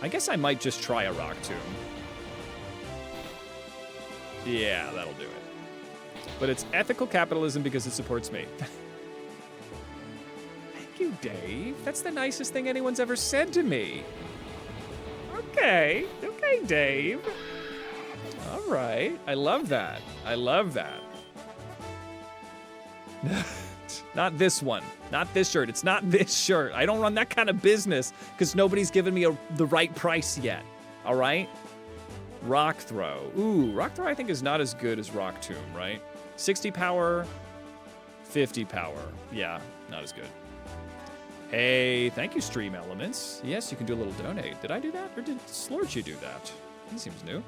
I might just try a rock tomb. Yeah, that'll do it. But it's ethical capitalism because it supports me. Thank you, Dave. That's the nicest thing anyone's ever said to me. Okay, Dave. All right, I love that. I love that. Not this one. Not this shirt. It's not this shirt. I don't run that kind of business because nobody's given me the right price yet. All right? Rock Throw. Ooh, Rock Throw I think is not as good as Rock Tomb, right? 60 power, 50 power. Yeah, not as good. Hey, thank you, Stream Elements. Yes, you can do a little donate. Did I do that, or did Slorchy do that? That seems new.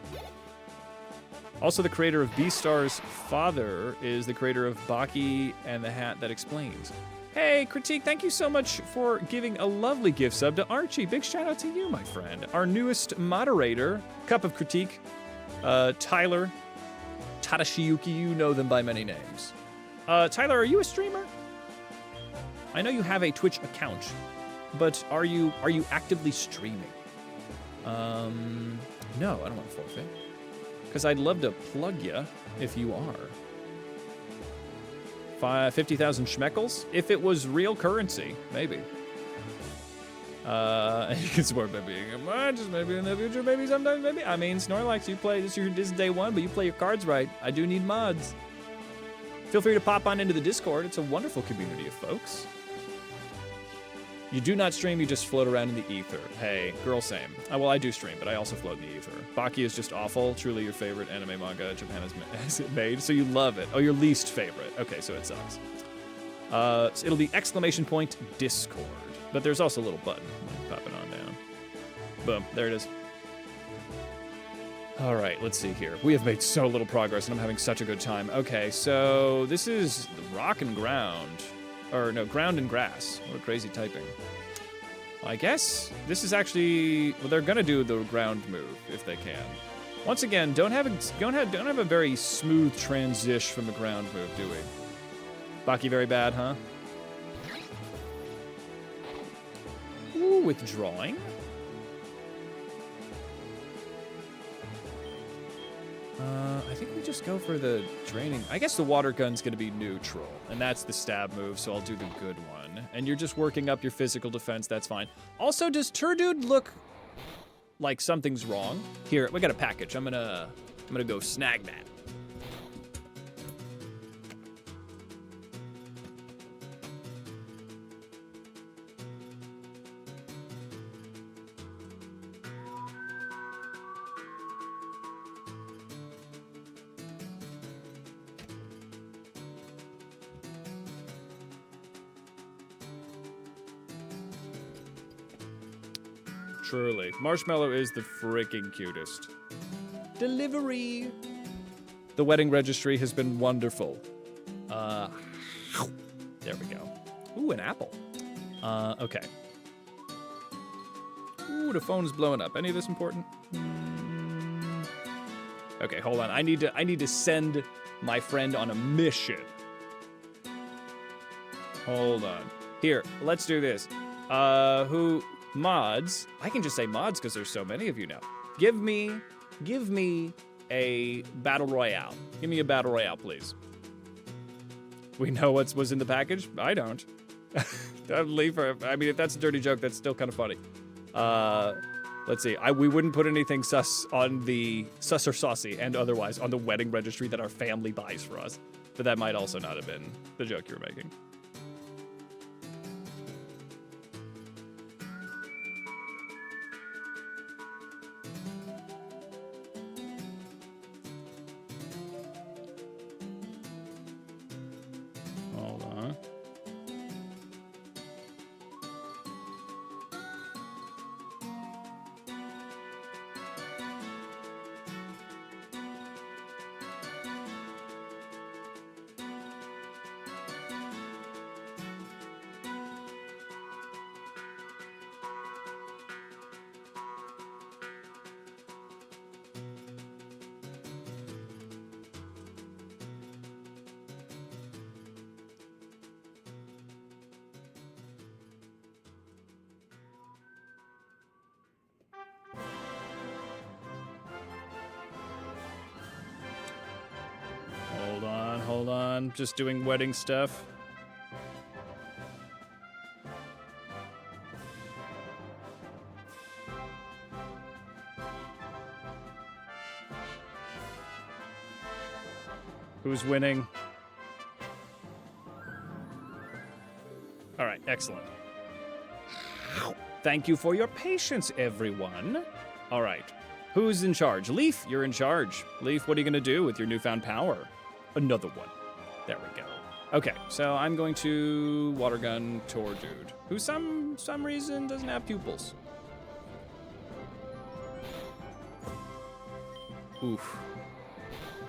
Also, the creator of Beastar's father is the creator of Baki and the Hat That Explains. Hey, Critique, thank you so much for giving a lovely gift sub to Archie. Big shout out to you, my friend. Our newest moderator, Cup of Critique, Tyler, Tadashiyuki, you know them by many names. Tyler, are you a streamer? I know you have a Twitch account, but are you actively streaming? No, I don't want to forfeit. Because I'd love to plug you if you are. 50,000 schmeckles? If it was real currency, maybe. You can support by being a mod, just maybe in the future, maybe sometimes, maybe. I mean, Snorlax, you play, this is day one, but you play your cards right. I do need mods. Feel free to pop on into the Discord. It's a wonderful community of folks. You do not stream, you just float around in the ether. Hey, girl, same. Well, I do stream, but I also float in the ether. Baki is just awful. Truly your favorite anime manga Japan has made, so you love it. Oh, your least favorite. Okay, so it sucks. So it'll be exclamation point Discord. But there's also a little button. Pop it on down. Boom, there it is. All right, let's see here. We have made so little progress, and I'm having such a good time. Okay, so this is the rock and ground. Or no, ground and grass. What a crazy typing. Well, I guess this is actually, well, they're gonna do the ground move if they can. Once again, don't have a very smooth transition from the ground move, do we? Baki very bad, huh? Ooh, withdrawing. I think we just go for the draining. I guess the water gun's gonna be neutral, and that's the stab move, so I'll do the good one. And you're just working up your physical defense, that's fine. Also, does Turdude look like something's wrong? Here, we got a package. I'm gonna go snag that. Truly. Marshmallow is the freaking cutest. Delivery! The wedding registry has been wonderful. There we go. Ooh, an apple. Okay. Ooh, the phone is blowing up. Any of this important? Okay, hold on. I need to send my friend on a mission. Hold on. Here, let's do this. Mods. I can just say mods because there's so many of you now. Give me a battle royale. Give me a battle royale, please. We know what was in the package? I don't. I mean, if that's a dirty joke, that's still kind of funny. Let's see. We wouldn't put anything sus or saucy and otherwise on the wedding registry that our family buys for us. But that might also not have been the joke you were making. Hold on. Hold on. Just doing wedding stuff. Who's winning? All right, excellent. Thank you for your patience, everyone. All right, who's in charge? Leaf, you're in charge. Leaf, what are you gonna do with your newfound power? Another one. There we go. Okay, so I'm going to water gun Turdude, who some reason doesn't have pupils. Oof.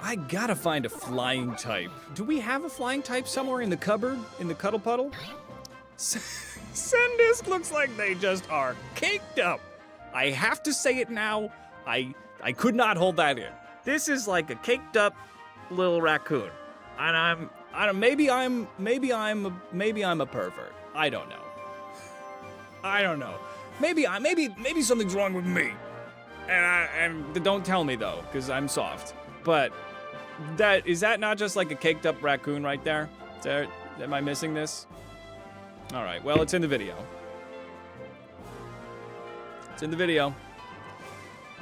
I gotta find a flying type. Do we have a flying type somewhere in the cupboard? In the cuddle puddle? Sendisk looks like they just are caked up. I have to say it now. I could not hold that in. This is like a caked up little raccoon, and maybe I'm a pervert. I don't know. Maybe something's wrong with me. And don't tell me though, because I'm soft. But is that not just like a caked up raccoon right there? Am I missing this? All right, well, it's in the video. It's in the video.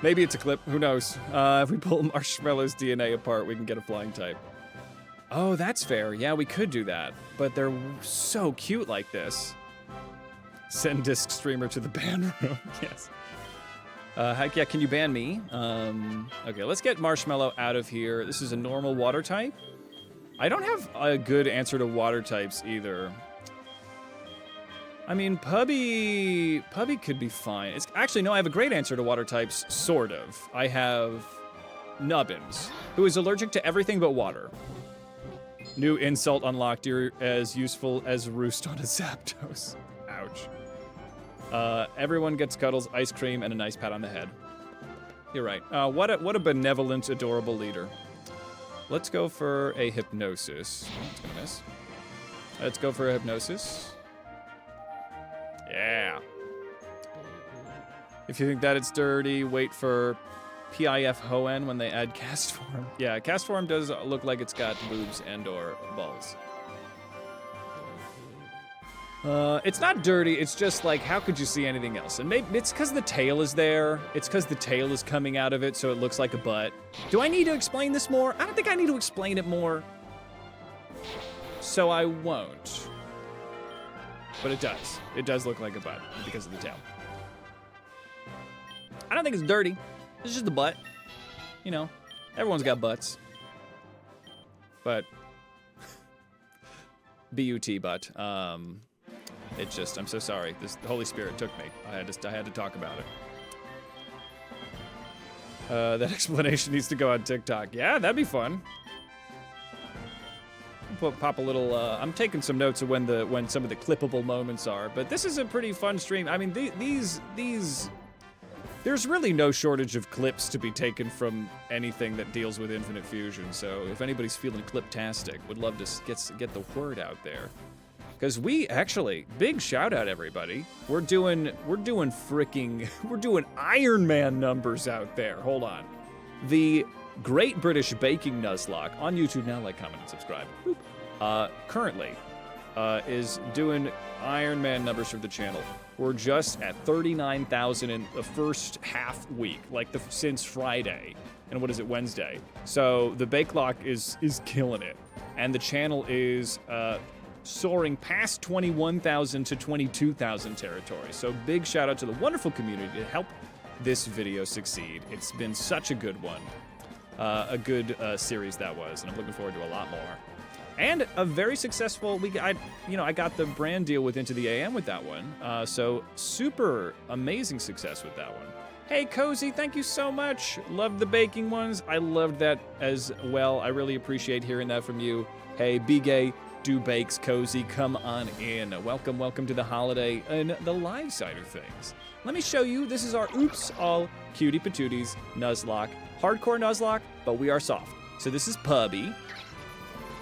Maybe it's a clip, who knows? If we pull Marshmallow's DNA apart, we can get a flying type. Oh, that's fair. Yeah, we could do that. But they're so cute like this. Send disc streamer to the ban room. Yes. Heck yeah, can you ban me? Okay, let's get Marshmallow out of here. This is a normal water type. I don't have a good answer to water types either. I mean, Puppy could be fine. Actually, no, I have a great answer to water types, sort of. I have Nubbins, who is allergic to everything but water. New insult unlocked. You're as useful as Roost on a Zapdos. Ouch. Everyone gets Cuddles, ice cream, and a nice pat on the head. You're right. What a benevolent, adorable leader. Let's go for a Hypnosis. Oh, it's gonna miss. Let's go for a Hypnosis. Yeah. If you think that it's dirty, wait for PIF Hoenn when they add cast form. Yeah, cast form does look like it's got boobs and or balls. It's not dirty, it's just like, how could you see anything else? And maybe it's because the tail is there. It's because the tail is coming out of it, so it looks like a butt. Do I need to explain this more? I don't think I need to explain it more. So I won't. But it does. It does look like a butt because of the tail. I don't think it's dirty. It's just a butt. You know, everyone's got butts. But B-U-T butt. It's just, I'm so sorry. The Holy Spirit took me. I had to talk about it. That explanation needs to go on TikTok. Yeah, that'd be fun. Pop a little. I'm taking some notes of when some of the clippable moments are, but this is a pretty fun stream. I mean, these. There's really no shortage of clips to be taken from anything that deals with Infinite Fusion. So if anybody's feeling cliptastic, would love to get the word out there. Because we actually, big shout out everybody. We're doing Iron Man numbers out there. Hold on. The Great British Baking Nuzlocke on YouTube now. Like, comment, and subscribe. Currently is doing Iron Man numbers for the channel. We're just at 39,000 in the first half week, like since Friday. And what is it, Wednesday? So the Bake Lock is killing it, and the channel is soaring past 21,000 to 22,000 territory. So big shout out to the wonderful community to help this video succeed. It's been such a good one. A good series that was, and I'm looking forward to a lot more. And a very successful, I got the brand deal with Into the AM with that one. So super amazing success with that one. Hey, Cozy, thank you so much. Love the baking ones. I loved that as well. I really appreciate hearing that from you. Hey, Be Gay, Do Bakes, Cozy, come on in. Welcome to the holiday and the live side of things. Let me show you. This is our Oops All Cutie Patooties Nuzlocke. Hardcore Nuzlocke, but we are soft. So this is Puppy.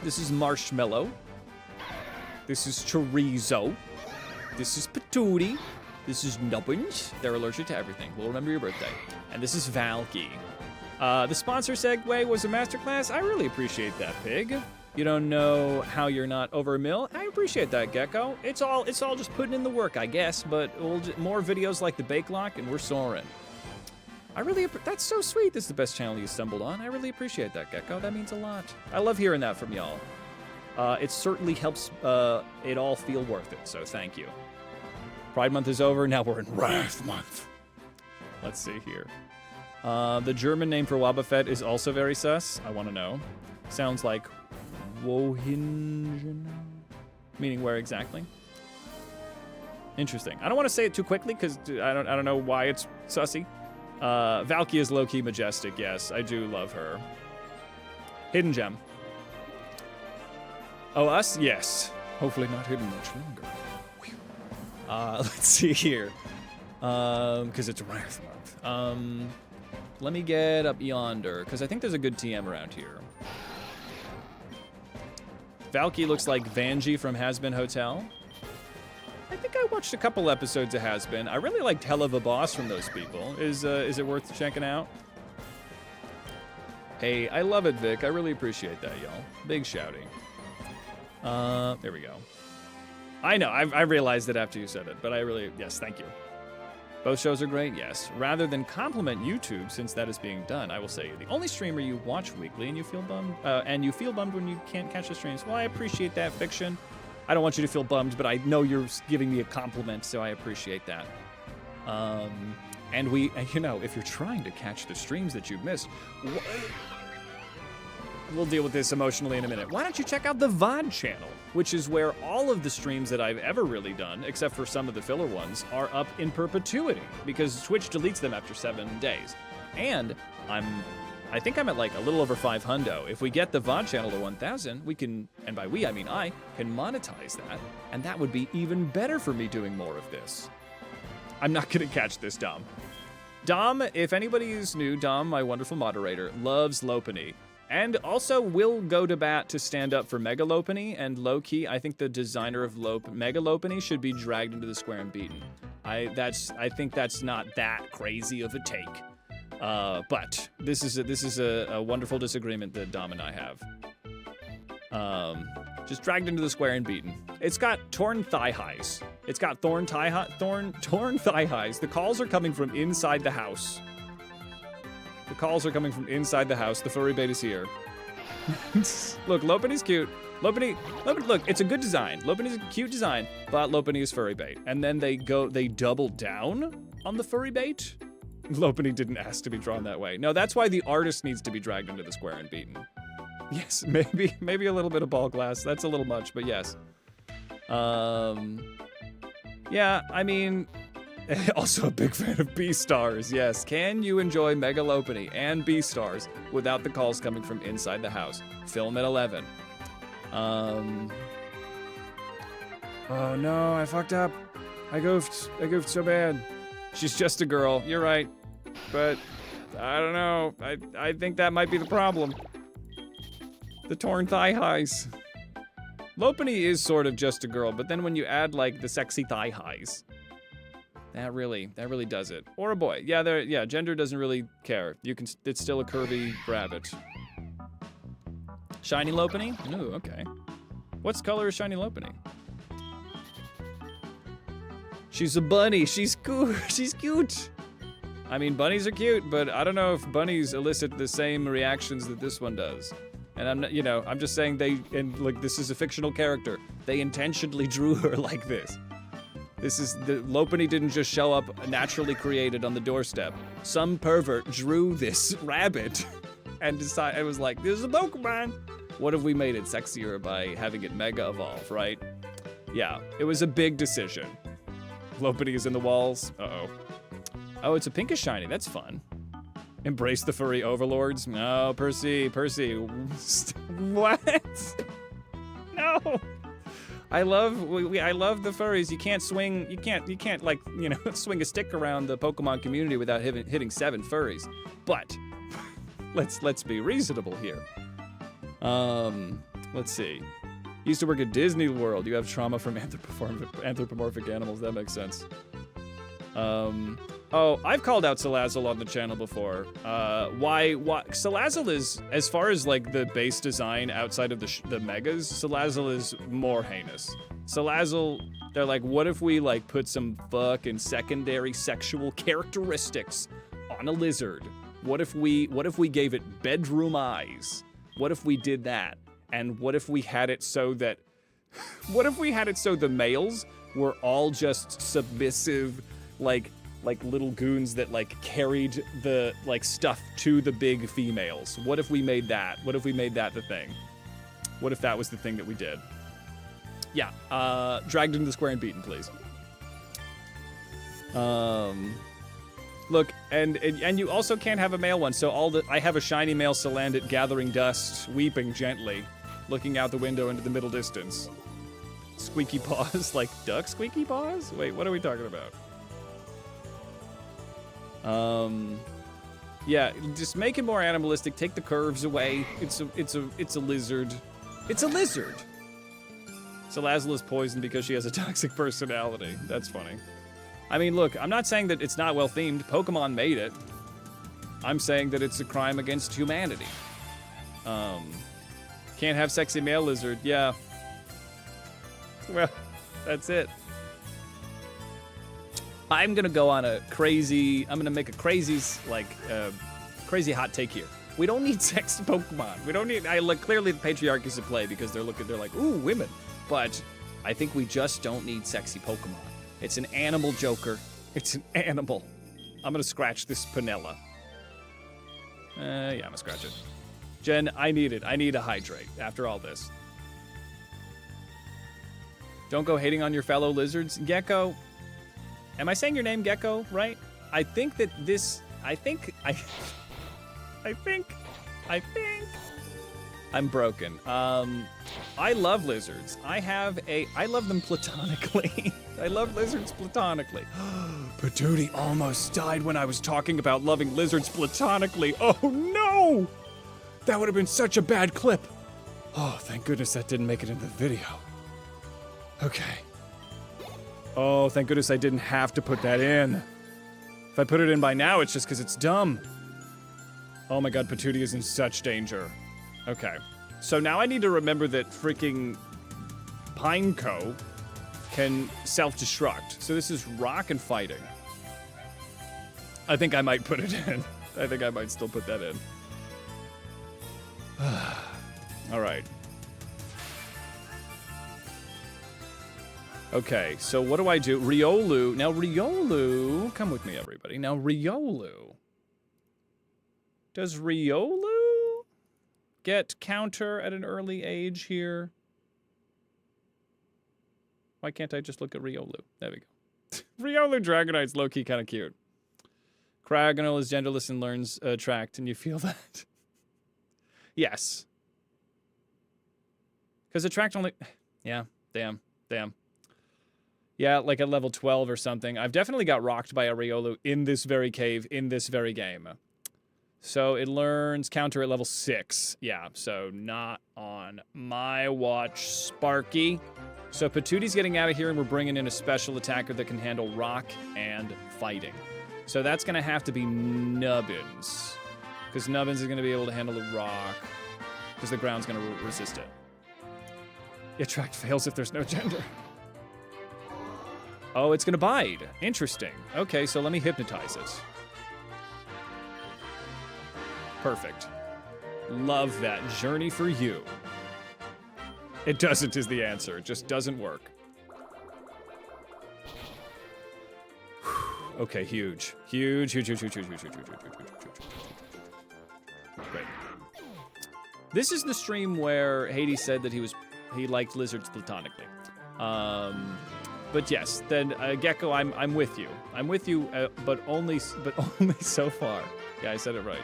This is Marshmallow. This is Chorizo. This is Patootie. This is Nubbins. They're allergic to everything. We'll remember your birthday. And this is Valky. The sponsor segue was a masterclass. I really appreciate that, Pig. You don't know how you're not over a mil. I appreciate that, Gecko. It's all just putting in the work, I guess. But more videos like the Bake Lock, and we're soaring. That's so sweet. This is the best channel you stumbled on. I really appreciate that, Gecko. That means a lot. I love hearing that from y'all. It certainly helps it all feel worth it, so thank you. Pride Month is over. Now we're in Wrath Month. Let's see here. The German name for Wobbuffet is also very sus. I want to know. Sounds like Wohingen. Meaning where exactly? Interesting. I don't want to say it too quickly because I don't know why it's sussy. Valky is low-key majestic, yes. I do love her. Hidden Gem. Oh, us? Yes. Hopefully not hidden much longer. Let's see here. Because it's Wrath Month. Let me get up yonder, because I think there's a good TM around here. Valky looks like Vanjie from Has-Been Hotel. I think I watched a couple episodes of Has-Been. I really liked Hell of a Boss from those people. Is it worth checking out? Hey, I love it, Vic. I really appreciate that, y'all. Big shouting. There we go. I know, I realized it after you said it, but yes, thank you. Both shows are great, yes. Rather than compliment YouTube, since that is being done, I will say the only streamer you watch weekly and you feel bummed, when you can't catch the streams. Well, I appreciate that, Fiction. I don't want you to feel bummed, but I know you're giving me a compliment, so I appreciate that. And if you're trying to catch the streams that you've missed, we'll deal with this emotionally in a minute. Why don't you check out the VOD channel, which is where all of the streams that I've ever really done, except for some of the filler ones, are up in perpetuity, because Twitch deletes them after 7 days. And I think I'm at like a little over 500. If we get the VOD channel to 1,000, we can, and by we I mean I, can monetize that, and that would be even better for me doing more of this. I'm not gonna catch this, Dom. Dom, if anybody is new, Dom, my wonderful moderator, loves Lopunny. And also will go to bat to stand up for Mega Lopunny, and low-key, I think the designer of Mega Lopunny should be dragged into the square and beaten. I think that's not that crazy of a take. But this is a wonderful disagreement that Dom and I have. Just dragged into the square and beaten. It's got torn thigh highs. It's got torn thigh highs. The calls are coming from inside the house. The calls are coming from inside the house. The furry bait is here. Look, Lopunny's cute. Lopunny, look, it's a good design. Lopunny's a cute design, but Lopunny is furry bait. And then they double down on the furry bait. Lopunny didn't ask to be drawn that way. No, that's why the artist needs to be dragged into the square and beaten. Yes, maybe a little bit of ball glass. That's a little much, but yes. Yeah, I mean, also a big fan of B-Stars, yes. Can you enjoy Mega Lopunny and B-Stars without the calls coming from inside the house? Film at 11. Oh no, I fucked up. I goofed so bad. She's just a girl, you're right. But, I don't know, I think that might be the problem. The torn thigh highs. Lopunny is sort of just a girl, but then when you add, like, the sexy thigh highs, that really does it. Or a boy. Yeah, gender doesn't really care. It's still a curvy rabbit. Shiny Lopunny? Ooh, okay. What color is Shiny Lopunny? She's a bunny. She's cool. She's cute. I mean, bunnies are cute, but I don't know if bunnies elicit the same reactions that this one does. And I'm not, I'm just saying this is a fictional character. They intentionally drew her like this. Lopunny didn't just show up naturally created on the doorstep. Some pervert drew this rabbit and decided, it was like, this is a Pokemon. What if we made it sexier by having it mega evolve, right? Yeah, it was a big decision. Lopunny is in the walls. Uh-oh. Oh, it's a pinkish shiny. That's fun. Embrace the furry overlords. No, Percy. What? No. I love the furries. You can't swing. You can't like swing a stick around the Pokemon community without hitting 7 furries. But let's be reasonable here. Let's see. Used to work at Disney World. You have trauma from anthropomorphic animals. That makes sense. Oh, I've called out Salazzle on the channel before. Why? Salazzle is, as far as like the base design outside of the megas, Salazzle is more heinous. Salazzle, they're like, what if we like put some fucking secondary sexual characteristics on a lizard? What if we gave it bedroom eyes? What if we did that? And what if we had it so that, the males were all just submissive, like little goons that like carried the like stuff to the big females? What if we made that? What if we made that the thing? What if that was the thing that we did? Yeah, dragged into the square and beaten, please. Look, and you also can't have a male one, so I have a shiny male Salandit gathering dust, weeping gently, looking out the window into the middle distance. Squeaky paws, like duck squeaky paws? Wait, what are we talking about? Yeah, just make it more animalistic. Take the curves away. It's a lizard. It's a lizard. Salazzle's poisoned because she has a toxic personality. That's funny. I mean, look, I'm not saying that it's not well themed. Pokemon made it. I'm saying that it's a crime against humanity. Can't have sexy male lizard. Yeah. Well, that's it. I'm gonna go on a crazy. I'm gonna make a crazy, crazy hot take here. We don't need sexy Pokemon. We don't need. Clearly the patriarchy's at play because they're like, ooh, women. But I think we just don't need sexy Pokemon. It's an animal, Joker. It's an animal. I'm gonna scratch this Panella. Yeah, I'm gonna scratch it. Jen, I need it. I need a hydrate after all this. Don't go hating on your fellow lizards. Gecko. Am I saying your name Gecko, right? I think that this, I think I'm broken. I love lizards. I love them platonically. I love lizards platonically. Puberty almost died when I was talking about loving lizards platonically. Oh no! That would have been such a bad clip. Oh, thank goodness that didn't make it into the video. Okay. Oh, thank goodness I didn't have to put that in. If I put it in by now, it's just because it's dumb. Oh my god, Patootie is in such danger. Okay. So now I need to remember that freaking Pineco can self-destruct. So this is rock and fighting. I think I might put it in. I think I might still put that in. All right. Okay, so what do I do? Riolu. Now, Riolu... Come with me, everybody. Now, Riolu. Does Riolu get counter at an early age here? Why can't I just look at Riolu? There we go. Riolu Dragonite's low-key kind of cute. Cragonal is genderless and learns Attract, and you feel that? Yes. Because Attract only... Yeah, damn. Yeah, like at level 12 or something. I've definitely got rocked by a Riolu in this very cave, in this very game. So it learns counter at level 6. Yeah, so not on my watch, Sparky. So Patootie's getting out of here, and we're bringing in a special attacker that can handle rock and fighting. So that's going to have to be Nubbins. Because Nubbins is going to be able to handle the rock. Because the ground's going to resist it. Attract fails if there's no gender. Oh, it's going to bite. Interesting. Okay, so let me hypnotize it. Perfect. Love that. Journey for you. It doesn't is the answer. It just doesn't work. Okay, huge. Huge. Great. This is the stream where Hades said that he liked lizards platonically. But yes, then Gecko, I'm with you. I'm with you, but only so far. Yeah, I said it right.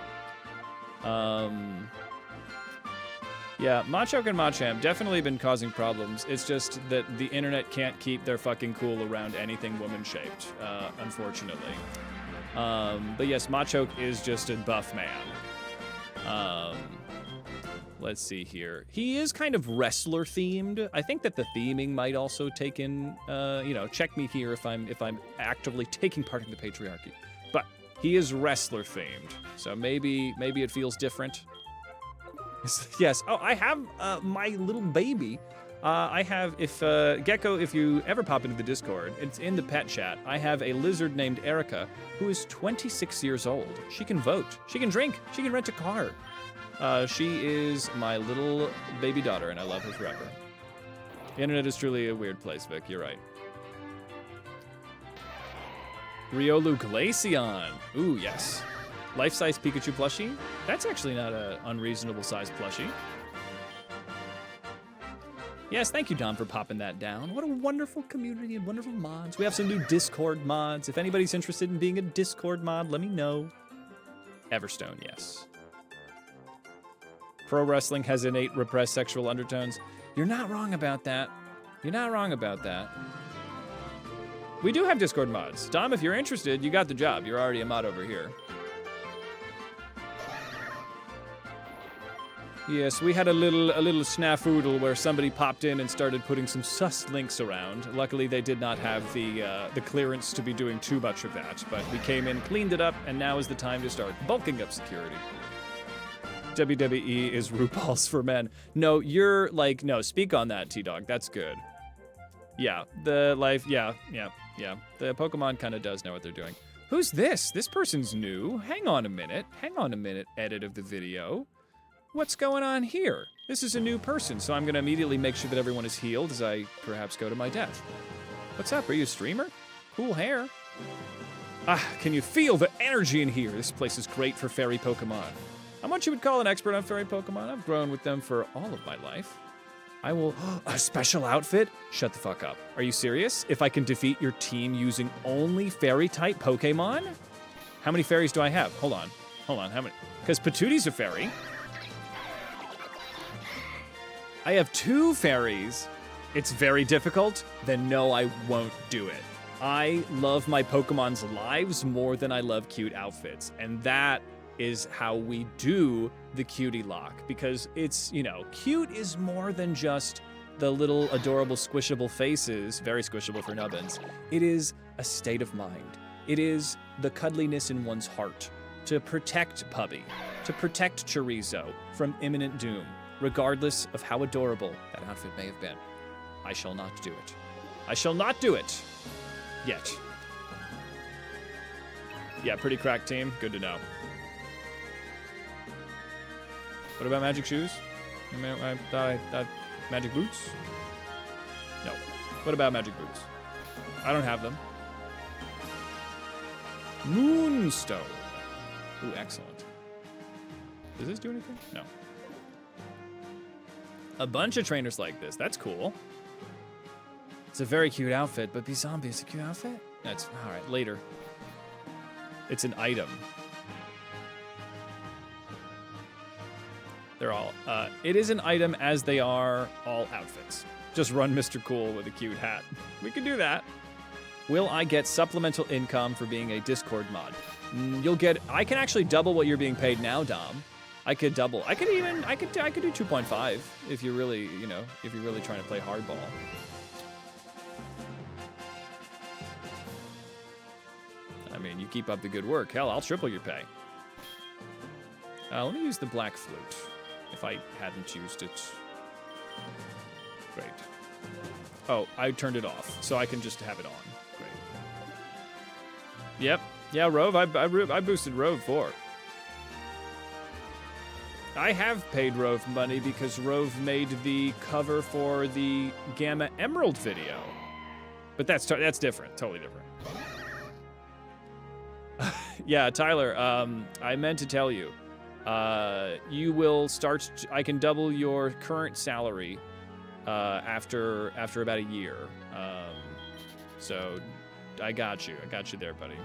Yeah, Machoke and Machamp definitely been causing problems. It's just that the internet can't keep their fucking cool around anything woman-shaped, unfortunately. But yes, Machoke is just a buff man. Let's see here. He is kind of wrestler-themed. I think that the theming might also take in, check me here if I'm actively taking part in the patriarchy. But he is wrestler-themed, so maybe it feels different. Yes. Oh, I have my little baby. Gecko, if you ever pop into the Discord, it's in the pet chat. I have a lizard named Erica who is 26 years old. She can vote. She can drink. She can rent a car. She is my little baby daughter, and I love her forever. The internet is truly a weird place, Vic. You're right. Riolu Glaceon. Ooh, yes. Life-size Pikachu plushie? That's actually not an unreasonable size plushie. Yes, thank you, Don, for popping that down. What a wonderful community and wonderful mods. We have some new Discord mods. If anybody's interested in being a Discord mod, let me know. Everstone, yes. Pro wrestling has innate repressed sexual undertones. You're not wrong about that. You're not wrong about that. We do have Discord mods. Dom, if you're interested, you got the job. You're already a mod over here. Yes, we had a little snafoodle where somebody popped in and started putting some sus links around. Luckily, they did not have the clearance to be doing too much of that, but we came in, cleaned it up, and now is the time to start bulking up security. WWE is RuPaul's for men. No, you're like, no, speak on that, T-Dog. That's good. Yeah, the life, yeah. The Pokemon kind of does know what they're doing. Who's this? This person's new. Hang on a minute, edit of the video. What's going on here? This is a new person, so I'm gonna immediately make sure that everyone is healed as I perhaps go to my death. What's up, are you a streamer? Cool hair. Ah, can you feel the energy in here? This place is great for fairy Pokemon. I'm what you would call an expert on fairy Pokemon. I've grown with them for all of my life. I will, a special outfit? Shut the fuck up. Are you serious? If I can defeat your team using only fairy-type Pokemon? How many fairies do I have? Hold on, how many? Because Patooty's a fairy. I have 2 fairies. It's very difficult. Then no, I won't do it. I love my Pokemon's lives more than I love cute outfits. And that is how we do the cutie lock. Because it's, you know, cute is more than just the little adorable squishable faces, very squishable for nubbins. It is a state of mind. It is the cuddliness in one's heart to protect Puppy, to protect Chorizo from imminent doom. Regardless of how adorable that outfit may have been. I shall not do it. I shall not do it. Yet. Yeah, pretty cracked team. Good to know. What about magic shoes? I thought magic boots? No. What about magic boots? I don't have them. Moonstone. Ooh, excellent. Does this do anything? No. A bunch of trainers like this. That's cool. It's a very cute outfit, but Zombie is a cute outfit? That's all right, later. It's an item. They're all, it is an item as they are all outfits. Just run Mr. Cool with a cute hat. We can do that. Will I get supplemental income for being a Discord mod? You'll get, I can actually double what you're being paid now, Dom. I could double. I could do 2.5 if you're really, you know, if you're really trying to play hardball. I mean, you keep up the good work. Hell, I'll triple your pay. Let me use the black flute if I hadn't used it. Great. Oh, I turned it off, so I can just have it on. Great. Yep. Yeah, Rove. I boosted Rove 4. I have paid Rove money because Rove made the cover for the Gamma Emerald video. But that's different, totally different. Yeah, Tyler, I meant to tell you. You will start, I can double your current salary after about a year. So I got you there, buddy.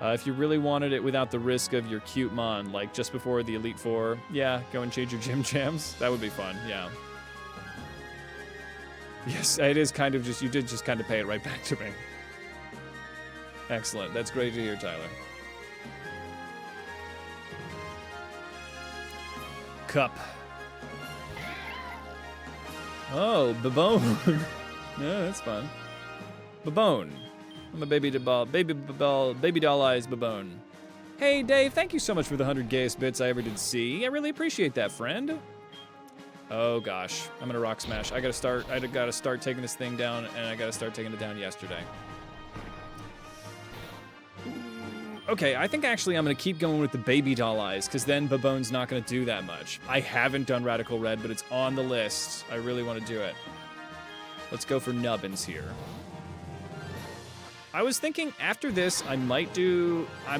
If you really wanted it without the risk of your cute mon, like just before the Elite Four, yeah, go and change your gym jams. That would be fun, yeah. Yes, it is kind of just, you did just kind of pay it right back to me. Excellent, that's great to hear, Tyler. Cup. Oh, Babone. Yeah, that's fun. Babone. I'm a baby doll eyes Babone. Hey Dave, thank you so much for the 100 gayest bits I ever did see. I really appreciate that, friend. Oh gosh, I'm gonna rock smash. I gotta start taking this thing down, and I gotta start taking it down yesterday. Okay, I think actually I'm gonna keep going with the baby doll eyes, because then Babone's not gonna do that much. I haven't done Radical Red, but it's on the list. I really want to do it. Let's go for Nubbins here. I was thinking after this, I'm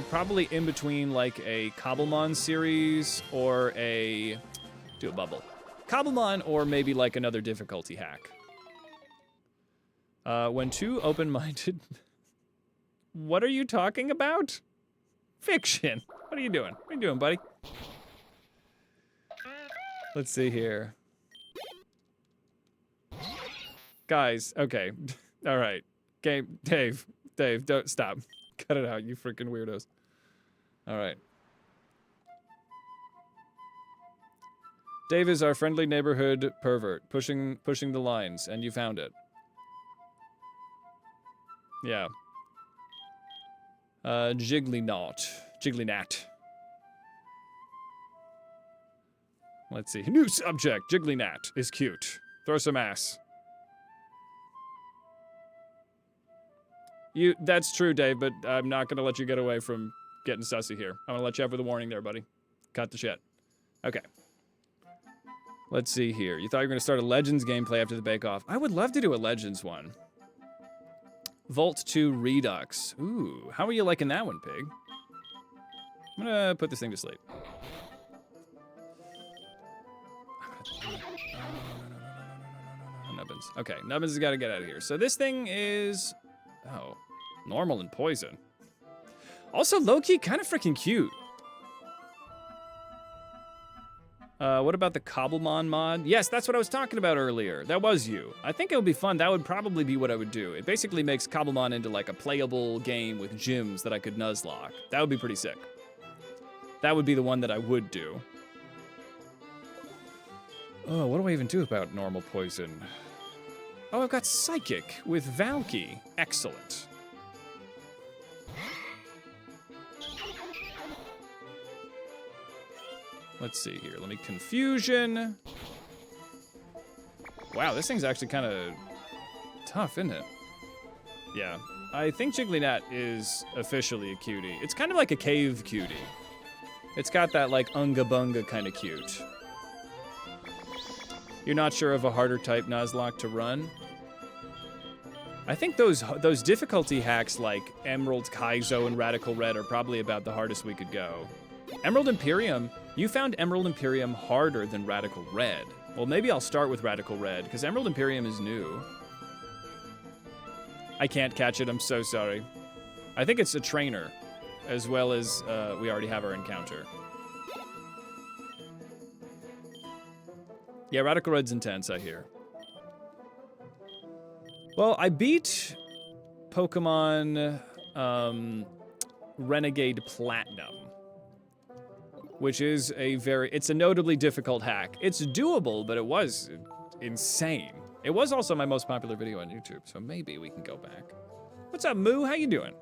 probably in between like a Cobblemon series or do a bubble. Cobblemon or maybe like another difficulty hack. When too open-minded. What are you talking about? Fiction. What are you doing? What are you doing, buddy? Let's see here. Guys, okay. All right. Game, Dave, don't stop. Cut it out, you freaking weirdos. All right. Dave is our friendly neighborhood pervert, pushing the lines, and you found it. Yeah. Jiggly-nat. Let's see. New subject. Jiggly-nat is cute. Throw some ass. That's true, Dave, but I'm not gonna let you get away from getting sussy here. I'm gonna let you have with a warning there, buddy. Cut the shit. Okay. Let's see here. You thought you were gonna start a Legends gameplay after the bake-off. I would love to do a Legends one. Volt 2 Redux. Ooh, how are you liking that one, pig? I'm gonna put this thing to sleep. Nubbins. Okay, Nubbins has got to get out of here. So this thing is... Oh, normal and poison. Also, low-key, kind of freaking cute. What about the Cobblemon mod? Yes, that's what I was talking about earlier. That was you. I think it would be fun. That would probably be what I would do. It basically makes Cobblemon into like a playable game with gyms that I could Nuzlocke. That would be pretty sick. That would be the one that I would do. Oh, what do I even do about normal poison? Oh, I've got Psychic with Valky. Excellent. Let's see here. Let me Confusion. Wow, this thing's actually kind of tough, isn't it? Yeah. I think Jiggly-nat is officially a cutie. It's kind of like a cave cutie. It's got that, like, unga-bunga kind of cute. You're not sure of a harder type Nuzlocke to run? I think those difficulty hacks like Emerald Kaizo and Radical Red are probably about the hardest we could go. Emerald Imperium, you found Emerald Imperium harder than Radical Red. Well, maybe I'll start with Radical Red, because Emerald Imperium is new. I can't catch it, I'm so sorry. I think it's a trainer, as well as we already have our encounter. Yeah, Radical Red's intense, I hear. Well, I beat Pokemon Renegade Platinum, which is it's a notably difficult hack. It's doable, but it was insane. It was also my most popular video on YouTube, so maybe we can go back. What's up, Moo? How you doing?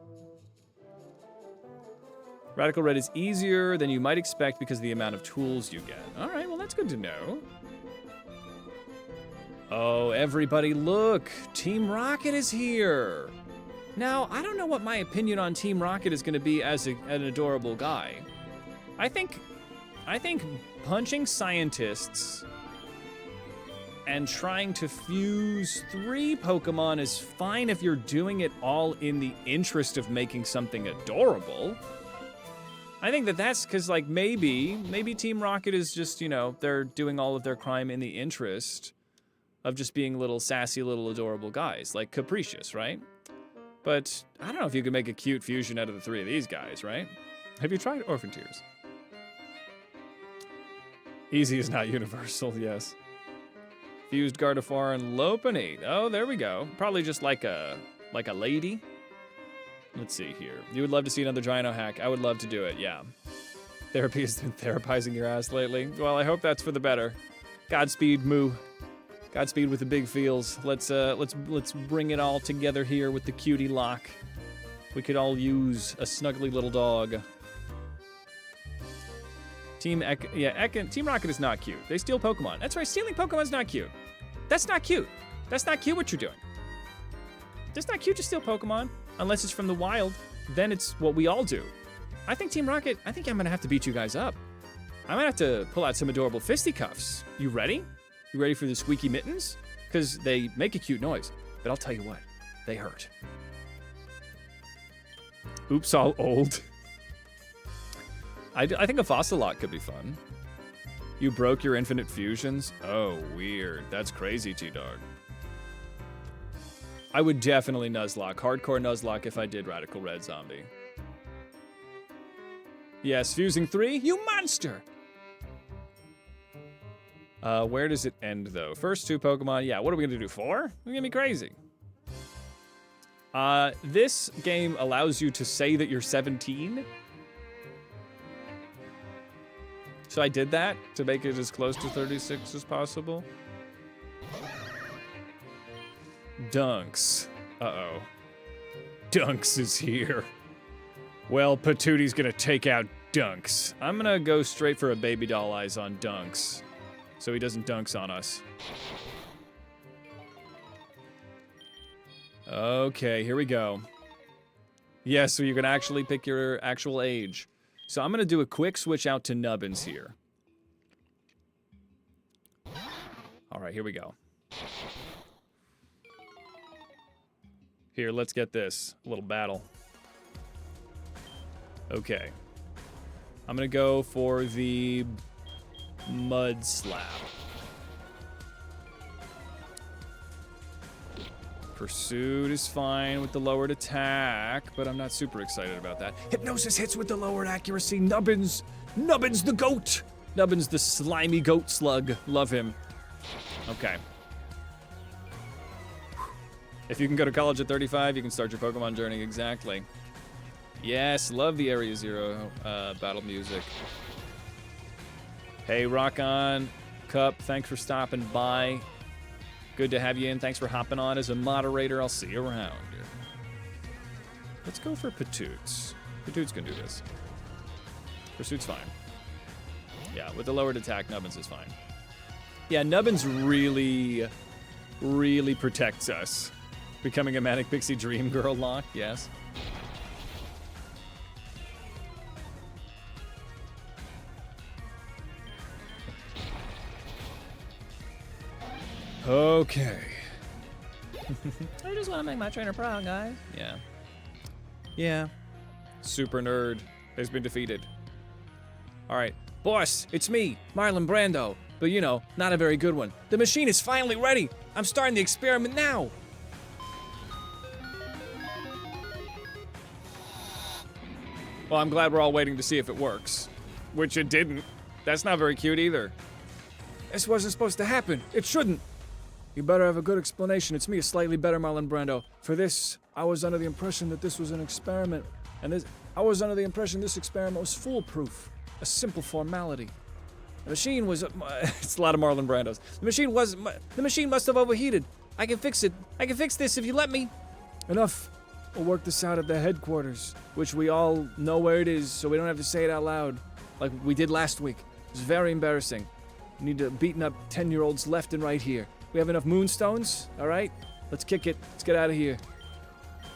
Radical Red is easier than you might expect because of the amount of tools you get. All right, well, that's good to know. Oh, everybody look! Team Rocket is here! Now, I don't know what my opinion on Team Rocket is going to be as an adorable guy. I think punching scientists and trying to fuse 3 Pokemon is fine if you're doing it all in the interest of making something adorable. I think that's because, like, maybe Team Rocket is just, you know, they're doing all of their crime in the interest of just being little sassy, little adorable guys, like Capricious, right? But I don't know if you could make a cute fusion out of the 3 of these guys, right? Have you tried Orphan Tears? Easy is not universal, yes. Fused Gardevoir and Lopunny. Oh, there we go. Probably just like a lady. Let's see here. You would love to see another Gyno hack. I would love to do it, yeah. Therapy has been therapizing your ass lately. Well, I hope that's for the better. Godspeed, Moo. Godspeed with the big feels. Let's bring it all together here with the cutie lock. We could all use a snuggly little dog. Team Rocket is not cute. They steal Pokemon. That's right, stealing Pokemon's not cute. That's not cute. That's not cute what you're doing. That's not cute to steal Pokemon, unless it's from the wild. Then it's what we all do. I think Team Rocket, I think I'm gonna have to beat you guys up. I might have to pull out some adorable fisticuffs. You ready? You ready for the squeaky mittens? Because they make a cute noise, but I'll tell you what, they hurt. Oops, all old. I think a Fossilot could be fun. You broke your infinite fusions? Oh, weird. That's crazy, T-Dog. I would definitely Nuzlocke. Hardcore Nuzlocke if I did Radical Red Zombie. Yes, fusing 3? You monster! Where does it end, though? First 2 Pokemon. Yeah, what are we going to do? 4? You're going to be crazy. This game allows you to say that you're 17. So I did that to make it as close to 36 as possible. Dunks. Uh-oh. Dunks is here. Well, Patooty's gonna take out Dunks. I'm gonna go straight for a baby doll eyes on Dunks, so he doesn't Dunks on us. Okay, here we go. Yes, so you can actually pick your actual age. So I'm gonna do a quick switch out to Nubbins here. All right, here we go. Here, let's get this. A little battle. Okay. I'm gonna go for the Mud Slap. Pursuit is fine with the lowered attack, but I'm not super excited about that. Hypnosis hits with the lowered accuracy. Nubbins! Nubbins the goat! Nubbins the slimy goat slug. Love him. Okay. If you can go to college at 35, you can start your Pokemon journey. Exactly. Yes, love the Area Zero battle music. Hey, Rock On, Cup, thanks for stopping by. Good to have you in. Thanks for hopping on as a moderator. I'll see you around. Let's go for Patoots. Patoots can do this. Pursuit's fine. Yeah, with the lowered attack, Nubbins is fine. Yeah, Nubbins really, really protects us. Becoming a Manic Pixie Dream Girl lock, yes. Okay. I just want to make my trainer proud, guys. Yeah. Yeah. Super Nerd has been defeated. All right. Boss, it's me, Marlon Brando. But, you know, not a very good one. The machine is finally ready. I'm starting the experiment now. Well, I'm glad we're all waiting to see if it works. Which it didn't. That's not very cute either. This wasn't supposed to happen. It shouldn't. You better have a good explanation. It's me, a slightly better Marlon Brando. For this, I was under the impression that this was an experiment. And I was under the impression this experiment was foolproof. A simple formality. The machine was... it's a lot of Marlon Brandos. The machine must have overheated. I can fix it. I can fix this if you let me. Enough. We'll work this out at the headquarters, which we all know where it is, so we don't have to say it out loud, like we did last week. It was very embarrassing. We need to beaten up 10-year-olds left and right here. We have enough moonstones, all right? Let's kick it. Let's get out of here.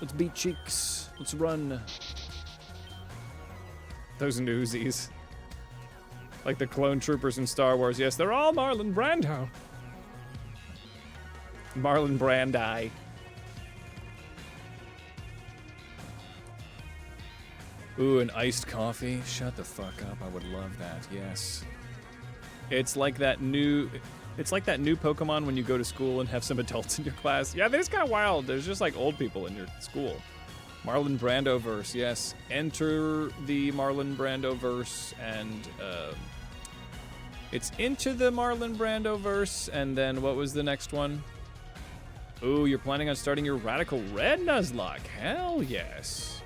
Let's beat cheeks. Let's run. Those newsies. Like the clone troopers in Star Wars. Yes, they're all Marlon Brando. Marlon Brandi. Ooh, an iced coffee? Shut the fuck up. I would love that. Yes. It's like that new Pokemon when you go to school and have some adults in your class. Yeah, that is kind of wild. There's just like old people in your school. Marlon Brando-verse, yes. Enter the Marlon Brando-verse, and it's into the Marlon Brando-verse, and then what was the next one? Ooh, you're planning on starting your Radical Red Nuzlocke. Hell yes.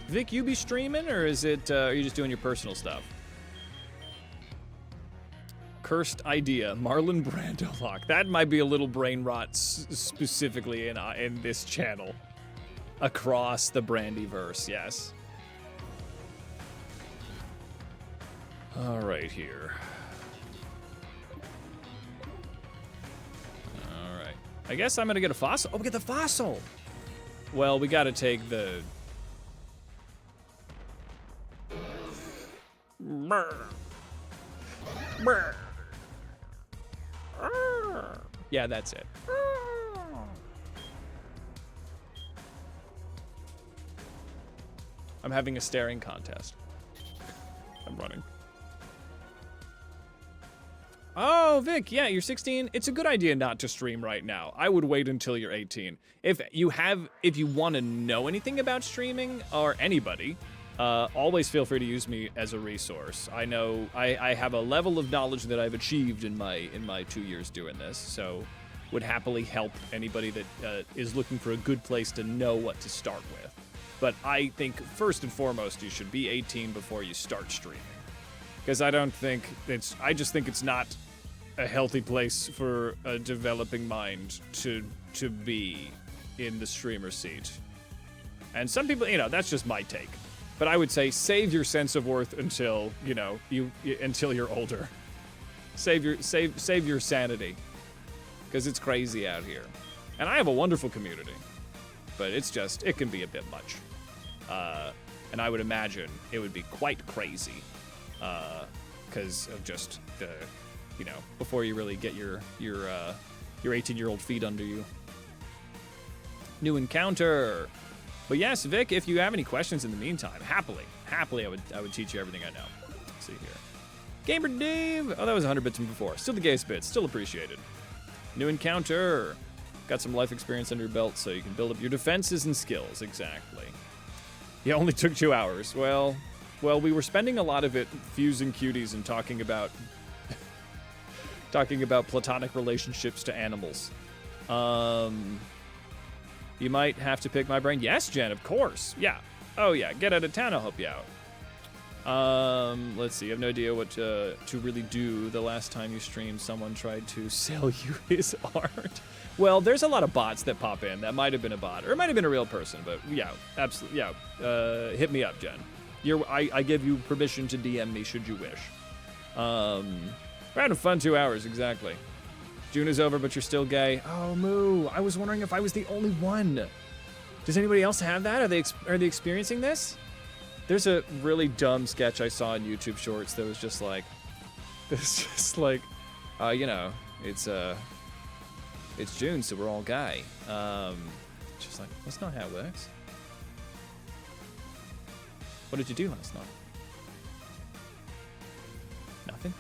Vic, you be streaming, or is it, are you just doing your personal stuff? Cursed idea, Marlon Brando lock. That might be a little brain rot specifically in this channel. Across the Brandyverse, yes. All right, here. All right. I guess I'm gonna get a fossil. Oh, we get the fossil. Well, we gotta take the... Yeah, that's it. I'm having a staring contest. I'm running. Oh, Vic, yeah, you're 16. It's a good idea not to stream right now. I would wait until you're 18. If you want to know anything about streaming, or anybody, always feel free to use me as a resource. I know I have a level of knowledge that I've achieved in my 2 years doing this, so would happily help anybody that is looking for a good place to know what to start with. But I think first and foremost you should be 18 before you start streaming, because I just think it's not a healthy place for a developing mind to be in the streamer seat. And some people, that's just my take. But I would say save your sense of worth until, until you're older. Save your sanity, because it's crazy out here. And I have a wonderful community, but it can be a bit much. And I would imagine it would be quite crazy, because of just the, before you really get your 18-year-old feet under you. New encounter. But yes, Vic, if you have any questions in the meantime, happily, I would teach you everything I know. Let's see here. Gamer Dave. Oh, that was 100 bits from before. Still the gayest bits. Still appreciated. New encounter. Got some life experience under your belt, so you can build up your defenses and skills. Exactly. Yeah, only took 2 hours. Well, we were spending a lot of it fusing cuties and talking about platonic relationships to animals. You might have to pick my brain. Yes, Jen, of course. Yeah. Oh, yeah. Get out of town. I'll help you out. Let's see. I have no idea what to really do. The last time you streamed, someone tried to sell you his art. Well, there's a lot of bots that pop in. That might have been a bot, or it might have been a real person. But yeah, absolutely. Yeah. Hit me up, Jen. I give you permission to DM me should you wish. We're having a fun 2 hours, exactly. June is over, but you're still gay. Oh, Moo. I was wondering if I was the only one. Does anybody else have that? Are they experiencing this? There's a really dumb sketch I saw in YouTube Shorts that was just like, it's June, so we're all gay. Just like, that's not how it works. What did you do last night? Nothing.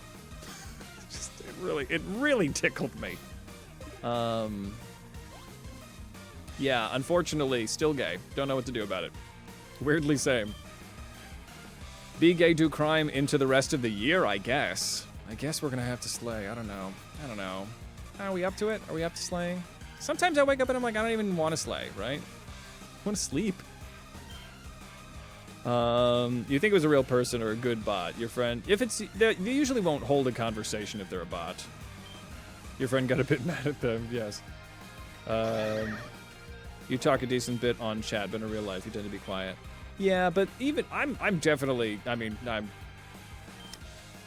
It really tickled me. Yeah, unfortunately, still gay. Don't know what to do about it. Weirdly same. Be gay, do crime into the rest of the year, I guess. I guess we're gonna have to slay. I don't know. Are we up to it? Are we up to slaying? Sometimes I wake up and I'm like, I don't even want to slay, right? I want to sleep. You think it was a real person or a good bot? Your friend, they usually won't hold a conversation if they're a bot. Your friend got a bit mad at them, yes. You talk a decent bit on chat, but in real life you tend to be quiet. Yeah, but even, I'm definitely,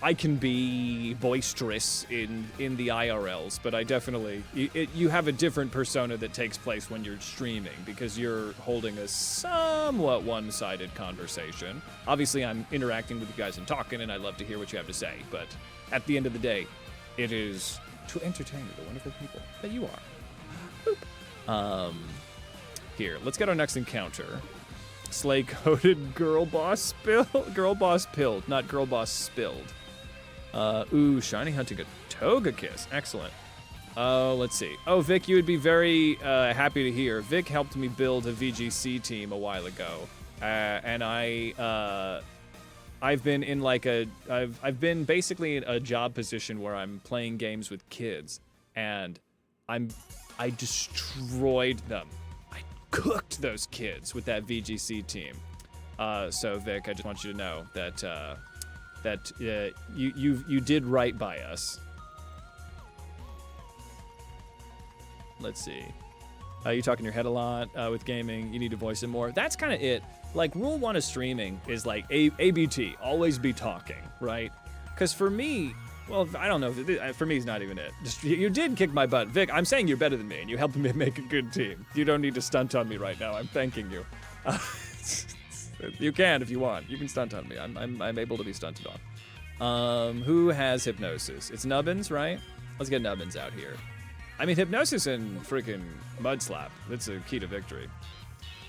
I can be boisterous in the IRLs, but I definitely, you have a different persona that takes place when you're streaming because you're holding a somewhat one-sided conversation. Obviously, I'm interacting with you guys and talking, and I love to hear what you have to say, but at the end of the day, it is to entertain the wonderful people that you are. Boop. Here, let's get our next encounter. Slay-coded girl boss pilled, not girl boss spilled. Ooh, shiny hunting a toga kiss. Excellent. Let's see. Oh, Vic, you would be very happy to hear. Vic helped me build a VGC team a while ago, and I've been in like I've been basically in a job position where I'm playing games with kids, and I destroyed them. I cooked those kids with that VGC team. So Vic, I just want you to know that you did right by us. Let's see. You talk in your head a lot with gaming. You need to voice it more. That's kind of it. Like, rule one of streaming is like ABT, always be talking, right? Because for me, well, I don't know. For me, it's not even it. Just, you did kick my butt. Vic, I'm saying you're better than me, and you helped me make a good team. You don't need to stunt on me right now. I'm thanking you. You can if you want. You can stunt on me. I'm able to be stunted on. Who has hypnosis? It's Nubbins, right? Let's get Nubbins out here. I mean, hypnosis and freaking mud slap. That's a key to victory.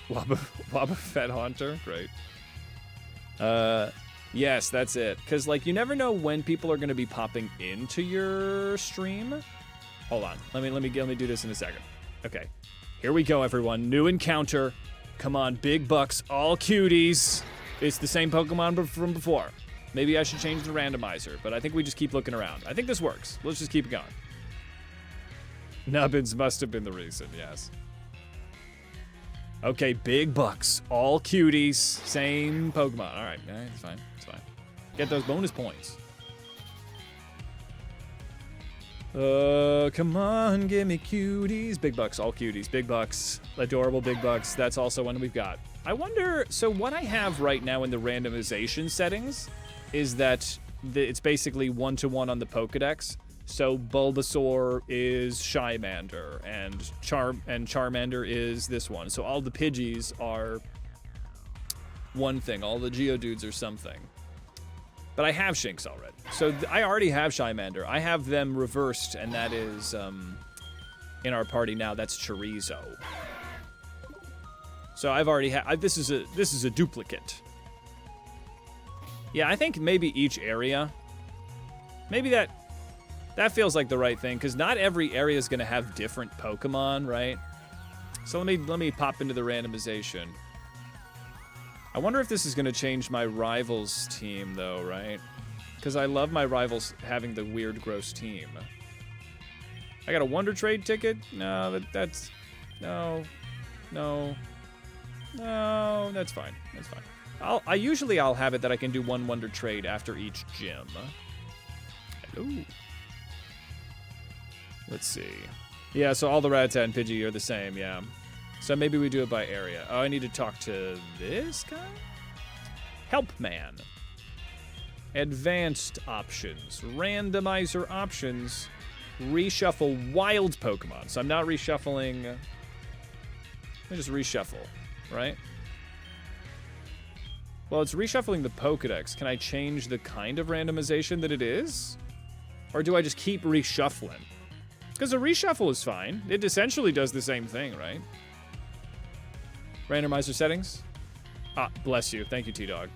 Wabba Fett Haunter, great. Yes, that's it. Cause like you never know when people are gonna be popping into your stream. Hold on, let me do this in a second. Okay, here we go, everyone. New encounter. Come on, big bucks, all cuties. It's the same Pokemon from before. Maybe I should change the randomizer, but I think we just keep looking around. I think this works. Let's just keep it going. Nubbins must have been the reason, yes. Okay, big bucks. All cuties. Same Pokemon. All right, it's fine. It's fine. Get those bonus points. Come on, give me cuties. Big bucks, all cuties. Big bucks. Adorable big bucks. That's also one we've got. I wonder, so what I have right now in the randomization settings is that it's basically 1-to-1 on the Pokedex. So Bulbasaur is Shymander, and Charmander is this one. So all the Pidgeys are one thing. All the Geodudes are something. But I have Shinx already. So I already have Shymander. I have them reversed, and that is, in our party now, that's Chorizo. So I've already had, this is a duplicate. Yeah, I think maybe each area, maybe that feels like the right thing, because not every area is going to have different Pokemon, right? So let me pop into the randomization. I wonder if this is going to change my rivals team, though, right? Because I love my rivals having the weird, gross team. I got a Wonder Trade ticket? No, that's... No, that's fine. That's fine. I'll have it that I can do one Wonder Trade after each gym. Hello. Let's see. Yeah, so all the Rattata and Pidgey are the same, yeah. So maybe we do it by area. Oh, I need to talk to this guy? Help man. Advanced options. Randomizer options. Reshuffle wild Pokemon. So I'm not reshuffling. Let me just reshuffle, right? Well, it's reshuffling the Pokedex. Can I change the kind of randomization that it is? Or do I just keep reshuffling? Because a reshuffle is fine. It essentially does the same thing, right? Randomizer settings. Ah, bless you. Thank you, T-Dog.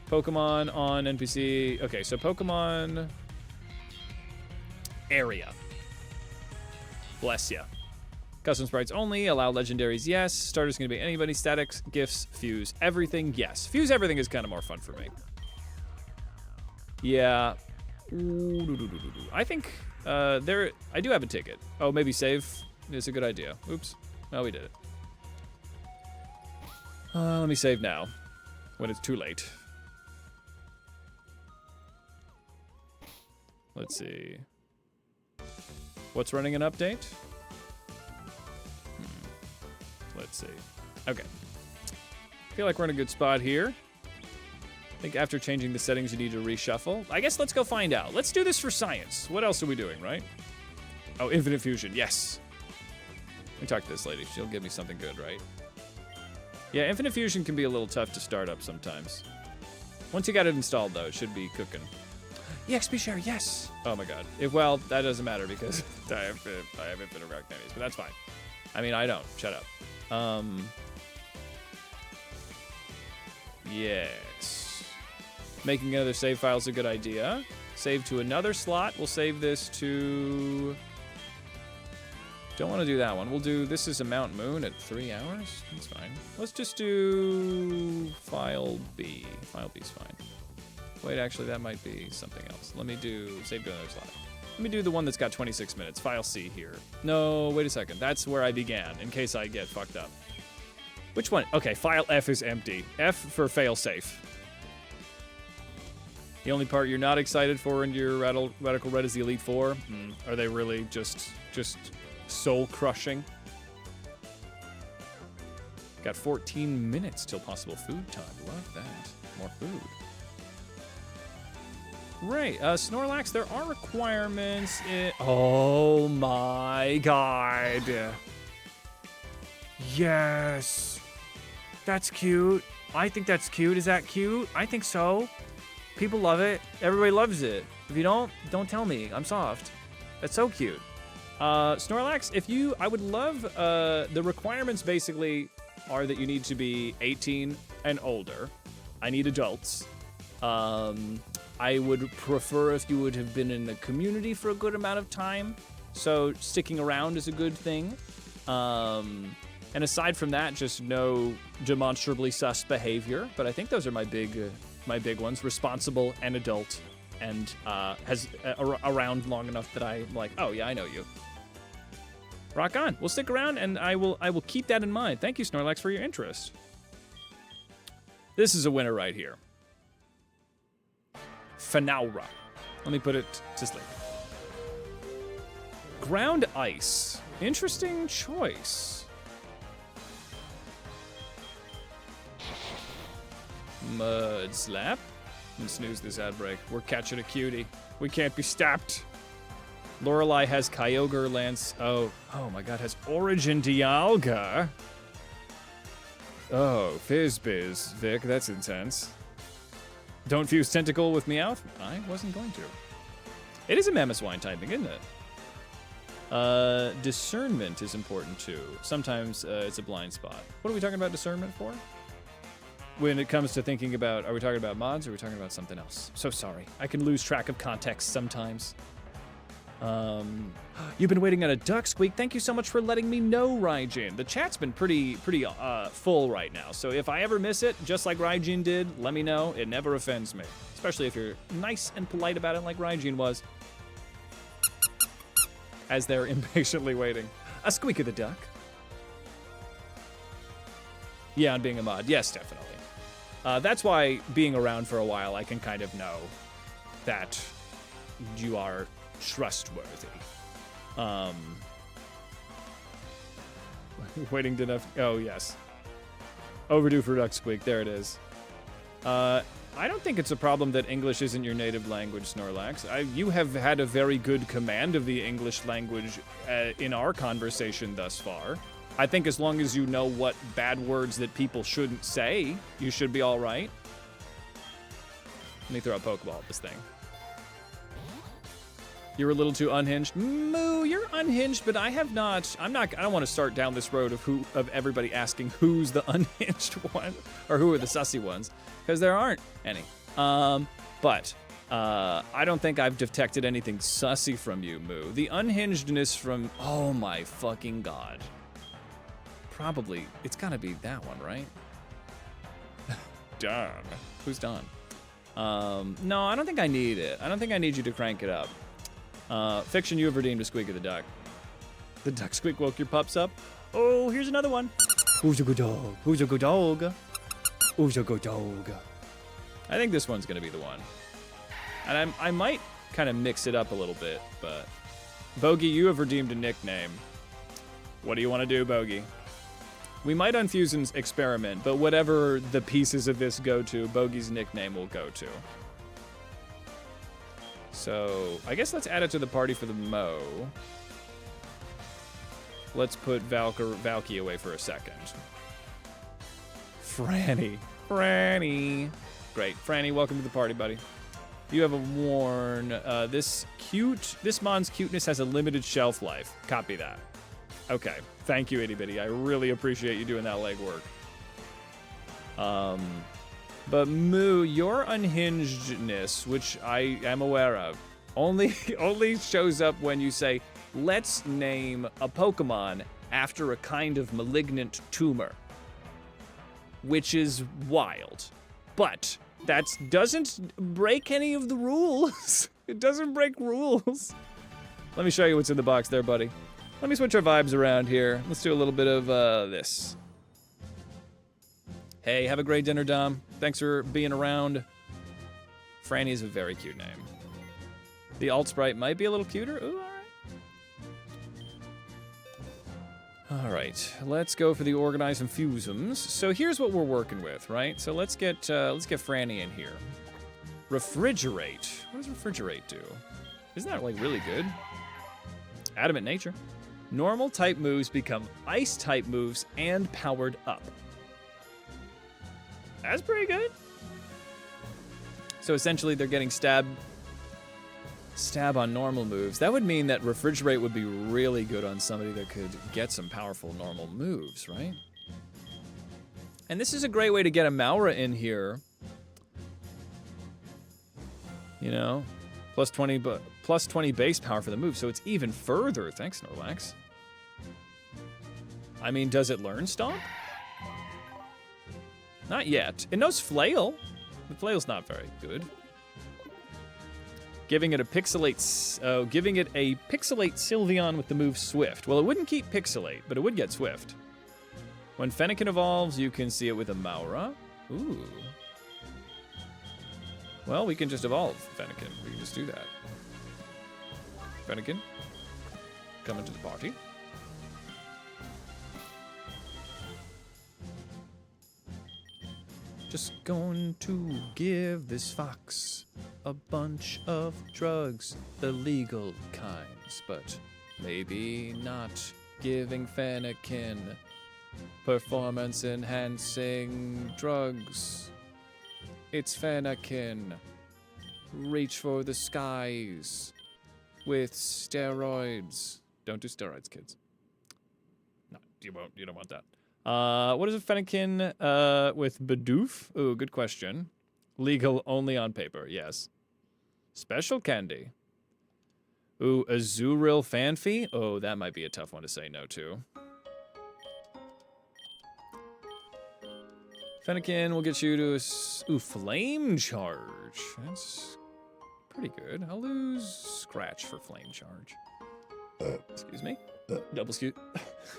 Pokemon on NPC. Okay, so Pokemon area. Bless ya. Custom sprites only. Allow legendaries, yes. Starters can be anybody. Statics, gifts, fuse everything, yes. Fuse everything is kind of more fun for me. Yeah. I think I do have a ticket. Oh, maybe save is a good idea. Oops. No, we did it. Let me save now, when it's too late. Let's see. What's running an update? Let's see. Okay. Feel like we're in a good spot here. I think after changing the settings, you need to reshuffle. I guess let's go find out. Let's do this for science. What else are we doing, right? Oh, Infinite Fusion. Yes. Let me talk to this lady. She'll give me something good, right? Yeah, Infinite Fusion can be a little tough to start up sometimes. Once you got it installed, though, it should be cooking. EXP share, yes! Oh my god. Well, that doesn't matter because I have Infinite Rock Candies, but that's fine. I mean, I don't. Shut up. Yes. Making another save file is a good idea. Save to another slot. We'll save this to... Don't want to do that one. We'll do, this is a Mount Moon at 3 hours. That's fine. Let's just do file B. File B's fine. Wait, actually, that might be something else. Let me do, save to another slot. Let me do the one that's got 26 minutes. File C here. No, wait a second. That's where I began, in case I get fucked up. Which one? Okay, file F is empty. F for failsafe. The only part you're not excited for in your Radical Red is the Elite Four. Are they really just soul-crushing? Got 14 minutes till possible food time. Love that. More food. Right, Snorlax, there are requirements in... Oh my god. Yes. That's cute. I think that's cute. Is that cute? I think so. People love it. Everybody loves it. If you don't tell me. I'm soft. That's so cute. Snorlax, I would love, the requirements basically are that you need to be 18 and older. I need adults. I would prefer if you would have been in the community for a good amount of time. So sticking around is a good thing. And aside from that, just no demonstrably sus behavior. But I think those are my big ones: responsible and adult, and has around long enough that I'm like, oh yeah, I know you. Rock on. We'll stick around, and I will keep that in mind. Thank you, Snorlax, for your interest. This is a winner right here. Fanaura. Let me put it to sleep. Ground Ice. Interesting choice. Mud Slap. And snooze this ad break. We're catching a cutie. We can't be stopped. Lorelei has Kyogre, Lance. Oh my god, has Origin Dialga. Oh, Fizzbiz, Vic, that's intense. Don't fuse Tentacle with Meowth? I wasn't going to. It is a Mamoswine typing, isn't it? Discernment is important too. Sometimes it's a blind spot. What are we talking about discernment for? When it comes to thinking about, are we talking about mods or are we talking about something else? So sorry. I can lose track of context sometimes. You've been waiting on a duck squeak. Thank you so much for letting me know, Raijin. The chat's been pretty full right now. So if I ever miss it, just like Raijin did, let me know. It never offends me. Especially if you're nice and polite about it like Raijin was. As they're impatiently waiting. A squeak of the duck. Yeah, on being a mod. Yes, definitely. That's why being around for a while, I can kind of know that you are trustworthy. Waiting to enough. Oh, yes. Overdue for duck squeak. There it is. I don't think it's a problem that English isn't your native language, Snorlax. You have had a very good command of the English language in our conversation thus far. I think as long as you know what bad words that people shouldn't say, you should be all right. Let me throw a Pokeball at this thing. You're a little too unhinged. Moo, you're unhinged, but I don't want to start down this road of everybody asking who's the unhinged one or who are the sussy ones, because there aren't any. But I don't think I've detected anything sussy from you, Moo. The unhingedness from, oh my fucking god. Probably, it's gotta be that one, right? Don. Who's Don? No, I don't think I need it. I don't think I need you to crank it up. Fiction, you have redeemed a squeak of the duck. The duck squeak woke your pups up. Oh, here's another one. Who's a good dog? Who's a good dog? Who's a good dog? I think this one's gonna be the one. And I might kind of mix it up a little bit, but... Bogey, you have redeemed a nickname. What do you want to do, Bogey? We might unfuse and experiment, but whatever the pieces of this go to, Bogey's nickname will go to. So, I guess let's add it to the party for the Mo. Let's put Valky away for a second. Franny. Great. Franny, welcome to the party, buddy. You have a warn. This Mon's cuteness has a limited shelf life. Copy that. Okay. Thank you, Itty Bitty. I really appreciate you doing that legwork. But Moo, your unhingedness, which I am aware of, only shows up when you say, let's name a Pokemon after a kind of malignant tumor. Which is wild. But that doesn't break any of the rules. It doesn't break rules. Let me show you what's in the box there, buddy. Let me switch our vibes around here. Let's do a little bit of this. Hey, have a great dinner, Dom. Thanks for being around. Franny is a very cute name. The alt sprite might be a little cuter. Ooh, all right. Let's go for the organize and fuseums. So here's what we're working with, right? So let's get Franny in here. Refrigerate. What does refrigerate do? Isn't that like really good? Adamant nature. Normal type moves become ice type moves and powered up. That's pretty good. So essentially they're getting stab on normal moves. That would mean that refrigerate would be really good on somebody that could get some powerful normal moves, right? And this is a great way to get a Maura in here. You know, plus 20 base power for the move, so it's even further. Thanks, Snorlax. I mean, does it learn Stomp? Not yet. It knows Flail. The Flail's not very good. Giving it a Pixelate Sylveon with the move Swift. Well, it wouldn't keep Pixelate, but it would get Swift. When Fennekin evolves, you can see it with a Maura. Ooh. Well, we can just evolve Fennekin. We can just do that. Fennekin, come into the party. Just going to give this fox a bunch of drugs, the legal kinds, but maybe not giving Fennekin performance-enhancing drugs. It's Fennekin. Reach for the skies with steroids. Don't do steroids, kids. No, you won't. You don't want that. What is a Fennekin with Bidoof? Ooh, good question. Legal only on paper, yes. Special candy. Ooh, Azuril Fanfi? Oh, that might be a tough one to say no to. Fennekin will get you to a Flame Charge. That's pretty good. I'll lose Scratch for Flame Charge. Excuse me. Double excuse.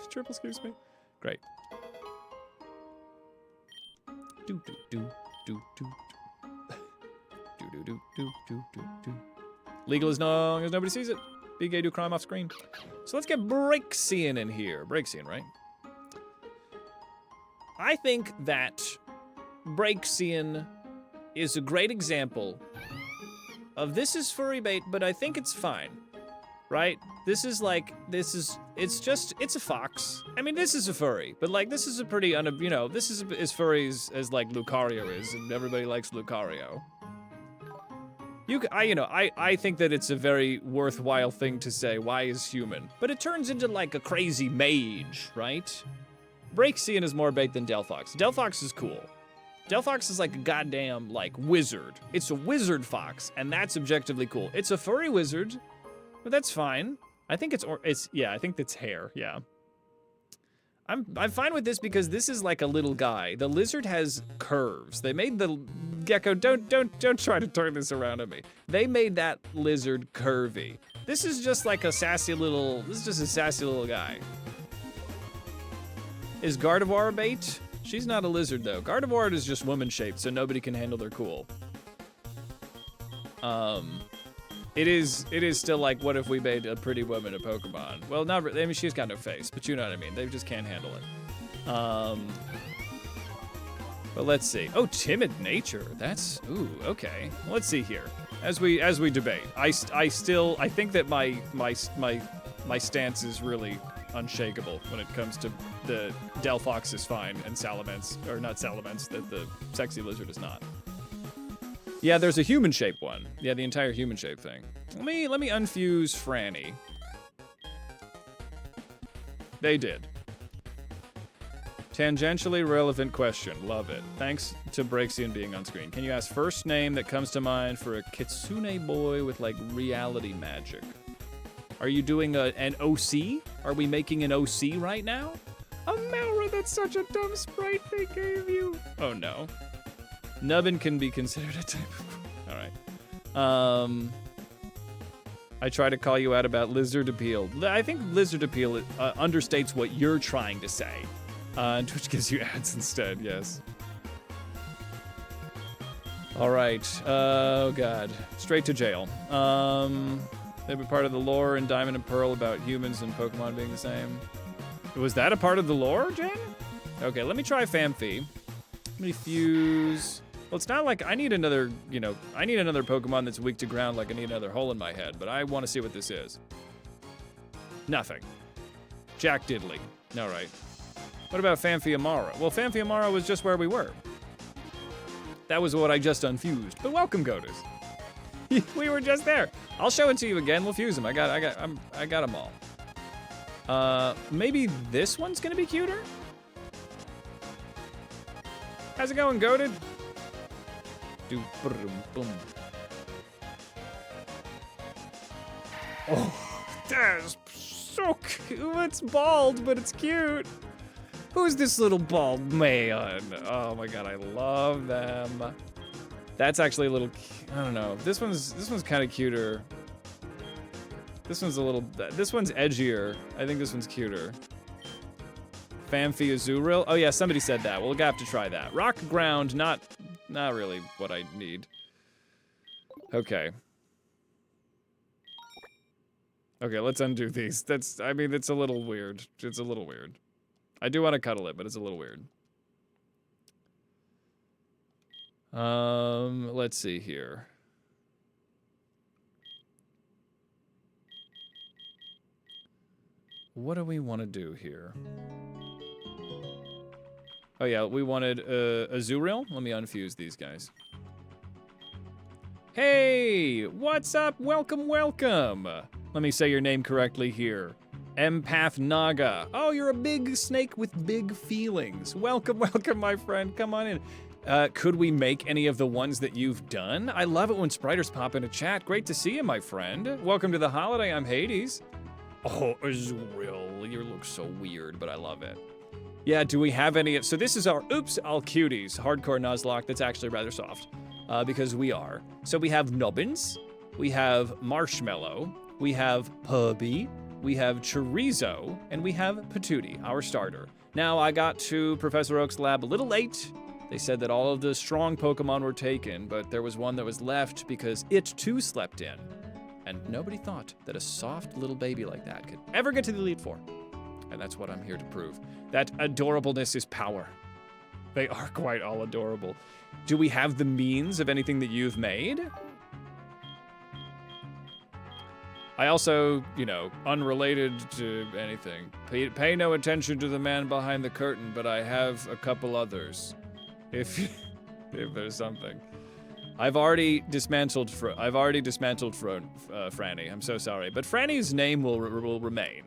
Triple excuse me. Great. Do do do do do do do do do do do do. Legal as long as nobody sees it. Be gay, do crime off screen. So let's get Braixen in here. Braixen, right? I think that Braixen is a great example of this is furry bait, but I think it's fine, right? It's a fox. I mean, this is a furry, but like, this is a pretty, this is as furry as like Lucario is, and everybody likes Lucario. I think that it's a very worthwhile thing to say, why is human? But it turns into like a crazy mage, right? Braixen is more bait than Delphox. Delphox is cool. Delphox is like a goddamn, like, wizard. It's a wizard fox, and that's objectively cool. It's a furry wizard, but that's fine. I think I think it's hair, yeah. I'm fine with this because this is like a little guy. The lizard has curves. They made the gecko, don't try to turn this around at me. They made that lizard curvy. This is just like a sassy little guy. Is Gardevoir a bait? She's not a lizard though. Gardevoir is just woman shaped, so nobody can handle their cool. It is still like, what if we made a pretty woman a Pokemon? Well, not really. I mean, she's got no face, but you know what I mean. They just can't handle it. But let's see. Oh, timid nature. That's, ooh, okay. Let's see here. As we debate, I think that my stance is really unshakable when it comes to the Delphox is fine and Salamence, or not Salamence, that the sexy lizard is not. Yeah, there's a human-shaped one. Yeah, the entire human-shaped thing. Let me unfuse Franny. They did. Tangentially relevant question. Love it. Thanks to Braixen being on screen. Can you ask first name that comes to mind for a kitsune boy with, like, reality magic? Are you doing an OC? Are we making an OC right now? A Maura, that's such a dumb sprite they gave you. Oh, no. Nubbin can be considered a type of... All right. I try to call you out about lizard appeal. I think lizard appeal understates what you're trying to say. And Twitch gives you ads instead, yes. All right. Oh, God. Straight to jail. They've been part of the lore in Diamond and Pearl about humans and Pokemon being the same. Was that a part of the lore, Jen? Okay, let me try Famfi. Let me fuse... Well, it's not like I need another, I need another Pokemon that's weak to ground, like I need another hole in my head, but I want to see what this is. Nothing. Jack Diddley. All right. What about Fanfiamara? Well, Fanfiamara was just where we were. That was what I just unfused. But welcome, Godus. We were just there. I'll show it to you again. We'll fuse them. I got them all. Maybe this one's gonna be cuter? How's it going, Goated? Do boom boom. Oh, that's so cute. It's bald, but it's cute. Who's this little bald man? Oh my god, I love them. That's actually a little, I don't know. This one's kind of cuter. This one's edgier. I think this one's cuter. Famfi Azuril. Oh yeah, somebody said that. We'll have to try that. Rock ground, not really what I need. Okay. Okay, let's undo these. I mean, it's a little weird. It's a little weird. I do want to cuddle it, but it's a little weird. Let's see here. What do we want to do here? Oh yeah, we wanted Azuril. Let me unfuse these guys. Hey, what's up? Welcome, welcome. Let me say your name correctly here. Empath Naga. Oh, you're a big snake with big feelings. Welcome, welcome, my friend. Come on in. Could we make any of the ones that you've done? I love it when spriters pop into chat. Great to see you, my friend. Welcome to the holiday. I'm Hades. Oh, Azuril, you look so weird, but I love it. Yeah, do we have any? So this is our Oops All Cuties hardcore Nuzlocke. That's actually rather soft, because we are. So we have Nubbins, we have Marshmallow, we have Puppy, we have Chorizo, and we have Patootie, our starter. Now, I got to Professor Oak's lab a little late. They said that all of the strong Pokemon were taken, but there was one that was left because it too slept in. And nobody thought that a soft little baby like that could ever get to the Elite Four. And that's what I'm here to prove. That adorableness is power. They are quite all adorable. Do we have the means of anything that you've made? I also, you know, unrelated to anything, pay no attention to the man behind the curtain, but I have a couple others. If there's something. I've already dismantled Franny. I'm so sorry, but Franny's name will remain.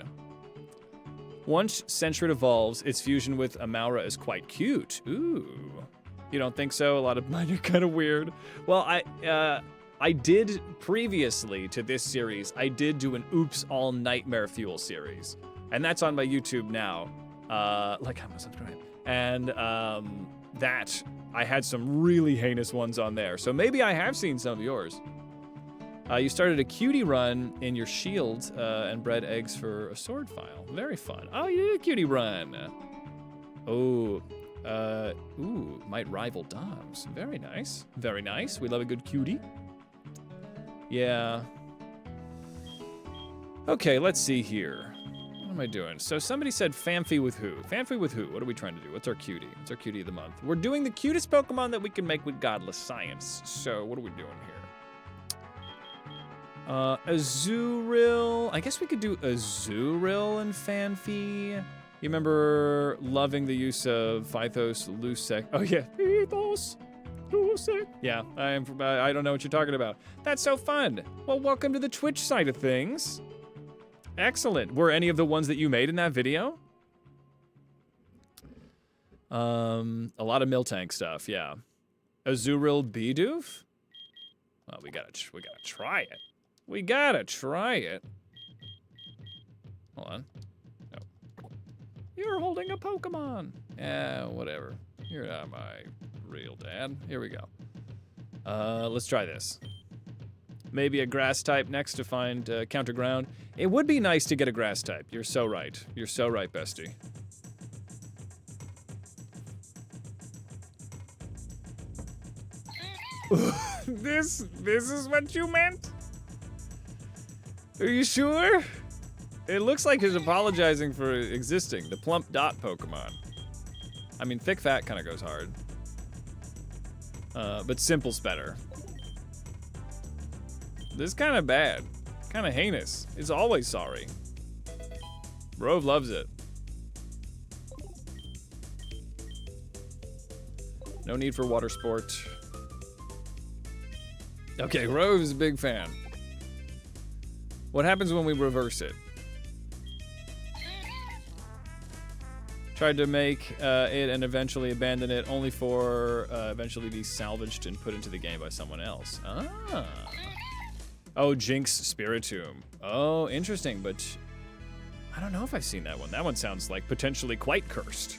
Once Sentret evolves, its fusion with Amaura is quite cute. Ooh, you don't think so? A lot of mine are kind of weird. Well, I did previously to this series. I did do an Oops All Nightmare Fuel series, and that's on my YouTube now. Like, comment, subscribe, and that. I had some really heinous ones on there, so maybe I have seen some of yours. You started a cutie run in your shield and bred eggs for a sword file. Very fun. Oh, you did a cutie run. Oh, ooh, might rival Doms. Very nice. Very nice. We love a good cutie. Yeah. Okay, let's see here. What am I doing? So somebody said Famfi with who? Famfi with who? What are we trying to do? What's our cutie? What's our cutie of the month? We're doing the cutest Pokemon that we can make with Godless science. So what are we doing here? Azuril. I guess we could do Azuril and Famfi. You remember loving the use of Phythos Lusec? Oh yeah, Phythos Lusec. Yeah, I don't know what you're talking about. That's so fun. Well, welcome to the Twitch side of things. Excellent. Were any of the ones that you made in that video? A lot of Miltank stuff, yeah. Azuril Bidoof? Well, we gotta try it. We gotta try it. Hold on. No. You're holding a Pokemon. Yeah, whatever. You're not my real dad. Here we go. Let's try this. Maybe a grass type next to find counter ground. It would be nice to get a grass type. You're so right. You're so right, bestie. This is what you meant? Are you sure? It looks like he's apologizing for existing. The plump dot Pokemon. I mean, thick fat kind of goes hard. But simple's better. This is kind of bad. Kind of heinous. It's always sorry. Rove loves it. No need for water sport. Okay, Rove's a big fan. What happens when we reverse it? Tried to make it and eventually abandon it, only for eventually be salvaged and put into the game by someone else. Ah. Oh, Jinx Spiritomb. Oh, interesting, but I don't know if I've seen that one. That one sounds like potentially quite cursed.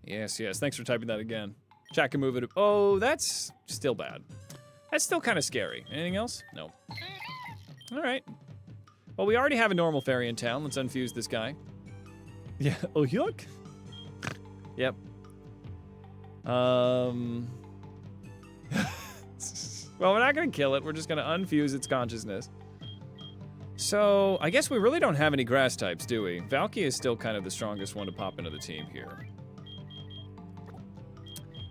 Yes, yes. Thanks for typing that again. Chat can move it. Oh, that's still bad. That's still kind of scary. Anything else? No. All right. Well, we already have a normal fairy in town. Let's unfuse this guy. Yeah. Oh, yuck. Yep. Well, we're not gonna kill it. We're just gonna unfuse its consciousness. So, I guess we really don't have any grass types, do we? Valky is still kind of the strongest one to pop into the team here.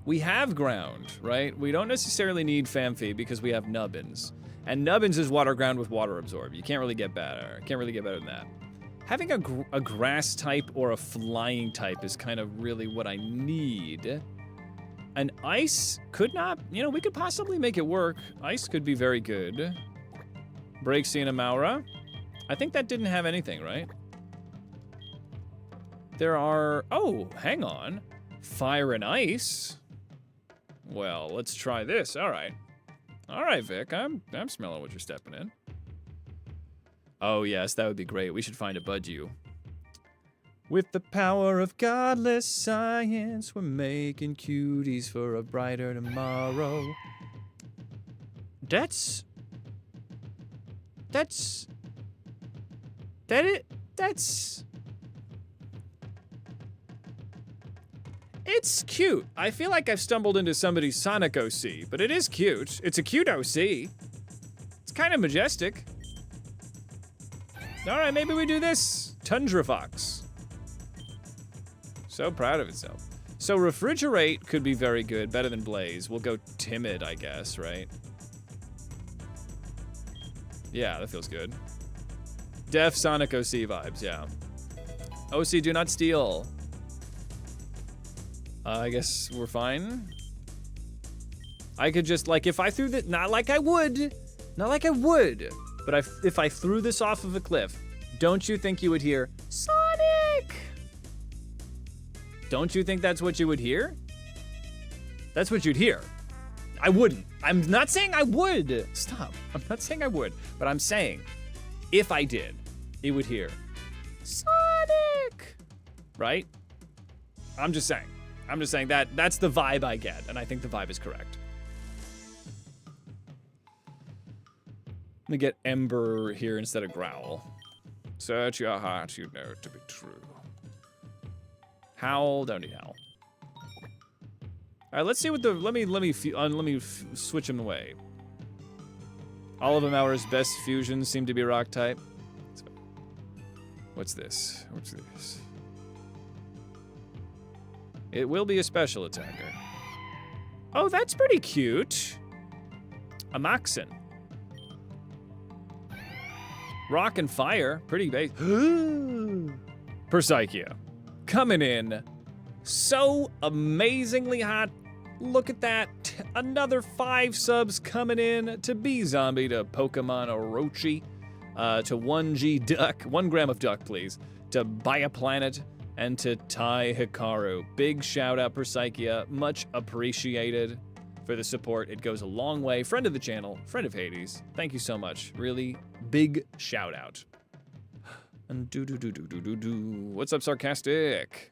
We have ground, right? We don't necessarily need Famfi because we have Nubbins. And Nubbins is water ground with water absorb. You can't really get better. Can't really get better than that. Having a grass type or a flying type is kind of really what I need. And ice could not, you know, we could possibly make it work. Ice could be very good. Breaksea and Amaura. I think that didn't have anything, right? There are, oh, hang on. Fire and ice. Well, let's try this. All right. All right, Vic. I'm smelling what you're stepping in. Oh, yes, that would be great. We should find a Budju. With the power of godless science, we're making cuties for a brighter tomorrow. That's it's cute. I feel like I've stumbled into somebody's Sonic OC, but it is cute. It's a cute OC. It's kind of majestic. All right, maybe we do this. Tundra Fox. So proud of itself. So Refrigerate could be very good, better than Blaze. We'll go Timid, I guess, right? Yeah, that feels good. Def Sonic OC vibes, yeah. OC, do not steal. I guess we're fine. I could just, like, if I threw that, not like I would, but if I threw this off of a cliff, don't you think you would hear, Sonic? Don't you think that's what you would hear? That's what you'd hear. I wouldn't. I'm not saying I would. Stop. I'm not saying I would, but I'm saying if I did, it would hear, Sonic, right? I'm just saying that that's the vibe I get, and I think the vibe is correct. Let me get Ember here instead of Growl. Search your heart, you know it to be true. Howl, don't need Howl. All right, let's see what the, let me switch them away. All of Amaura's best fusions seem to be rock type. What's this? What's this? It will be a special attacker. Oh, that's pretty cute. Amaxin. Rock and Fire, pretty base. Persaikia, coming in so amazingly hot. Look at that. Another 5 subs coming in to B Zombie, to Pokemon Orochi, to 1G Duck, 1 gram of duck, please, to Bioplanet, and to Tai Hikaru. Big shout out, Persaikia. Much appreciated for the support. It goes a long way. Friend of the channel, friend of Hades. Thank you so much. Really big shout out. And what's up, Sarcastic?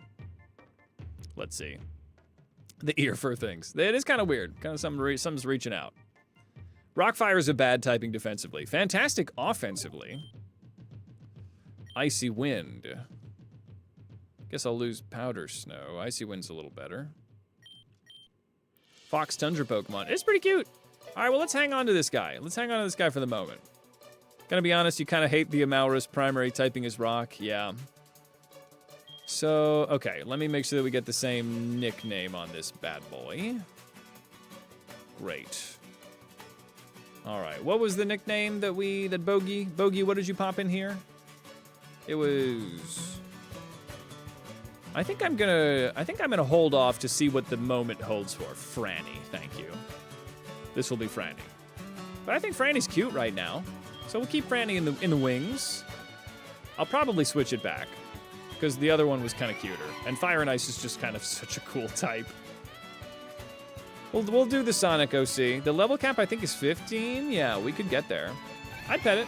Let's see. The ear fur things. It is kind of weird. Kind of something's reaching out. Rockfire is a bad typing defensively. Fantastic offensively. Icy Wind. Guess I'll lose Powder Snow. Icy Wind's a little better. Fox Tundra Pokemon. It's pretty cute. All right, well, let's hang on to this guy. Let's hang on to this guy for the moment. Gonna be honest, you kind of hate the Amaura's primary typing is rock. Yeah. So, okay, let me make sure that we get the same nickname on this bad boy. Great. All right, what was the nickname that Bogey, what did you pop in here? It was... I think I'm gonna hold off to see what the moment holds for. Franny, thank you. This will be Franny. But I think Franny's cute right now. So we'll keep Franny in the wings. I'll probably switch it back, because the other one was kind of cuter. And Fire and Ice is just kind of such a cool type. We'll do the Sonic OC. The level cap, I think, is 15. Yeah, we could get there. I'd pet it.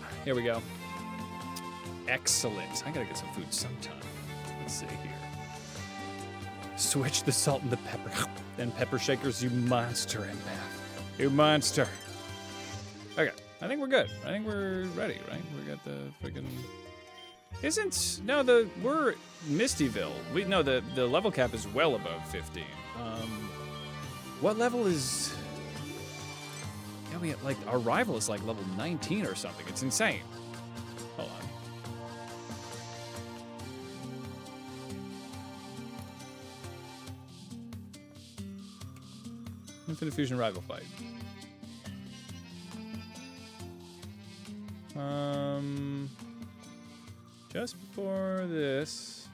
Here we go. Excellent. I gotta get some food sometime. Let's see here. Switch the salt and the pepper. Then pepper shakers, you monster in math. You monster. Okay, I think we're good. I think we're ready, right? We got the freaking... we're Mistyville. The level cap is well above 15. What level is... Yeah, our rival is like level 19 or something. It's insane. Hold on. Infinite Fusion rival fight. Just before this,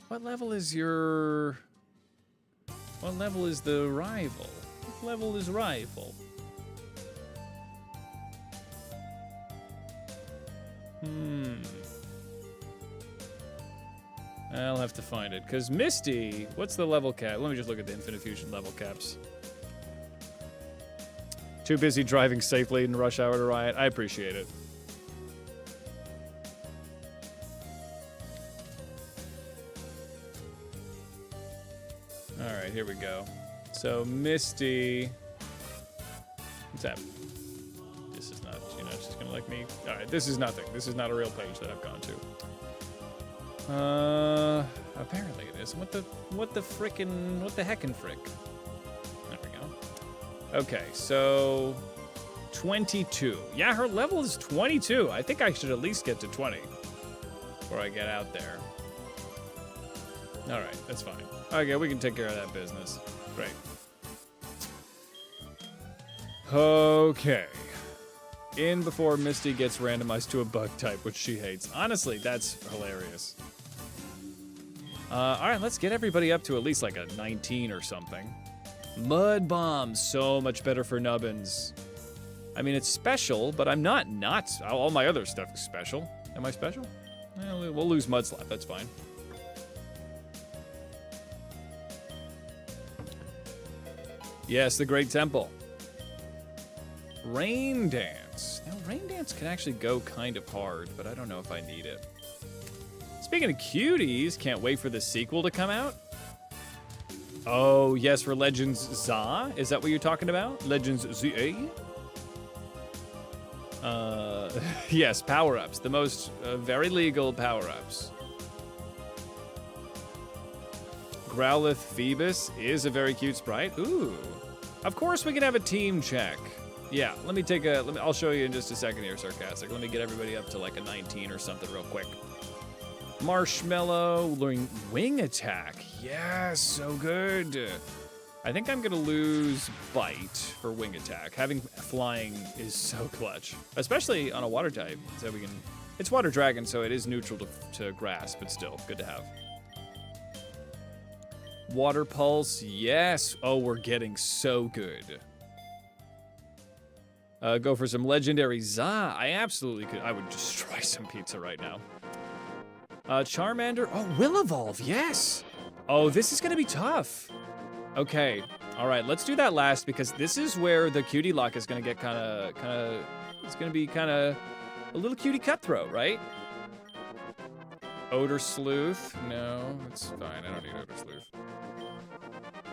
what level is the rival? What level is rival? I'll have to find it, because Misty, what's the level cap? Let me just look at the Infinite Fusion level caps. Too busy driving safely in rush hour to riot. I appreciate it. All right, here we go. So Misty, what's that? This is not, it's just gonna like me. All right, this is nothing. This is not a real page that I've gone to. Apparently it is. What the heckin' frick? There we go. Okay, so 22. Yeah, her level is 22. I think I should at least get to 20 before I get out there. All right, that's fine. Okay, we can take care of that business. Great. Okay. In before Misty gets randomized to a bug type, which she hates. Honestly, that's hilarious. All right, let's get everybody up to at least like a 19 or something. Mud Bomb, so much better for nubbins. I mean, it's special, but I'm not. All my other stuff is special. Am I special? Well, we'll lose Mud Slap, that's fine. Yes, the Great Temple. Rain Dance. Now, Rain Dance can actually go kind of hard, but I don't know if I need it. Speaking of cuties, can't wait for the sequel to come out. Oh, yes, for Legends ZA? Is that what you're talking about? Legends ZA? Yes, power-ups. The most very legal power-ups. Growlithe Phoebus is a very cute sprite. Ooh. Of course we can have a team check. Yeah, I'll show you in just a second here, Sarcastic. Let me get everybody up to like a 19 or something real quick. Marshmallow, wing attack. Yes, so good. I think I'm gonna lose bite for wing attack. Having flying is so clutch, especially on a water type. So it's water dragon, so it is neutral to grass, but still good to have. Water pulse, yes. Oh, we're getting so good. Go for some legendary ZA. I absolutely could. I would destroy some pizza right now. Charmander. Oh, will evolve. Yes. Oh, this is gonna be tough. Okay. All right. Let's do that last because this is where the cutie lock is gonna get kind of. It's gonna be kind of a little cutie cutthroat, right? Odor Sleuth. No, it's fine. I don't need Odor Sleuth.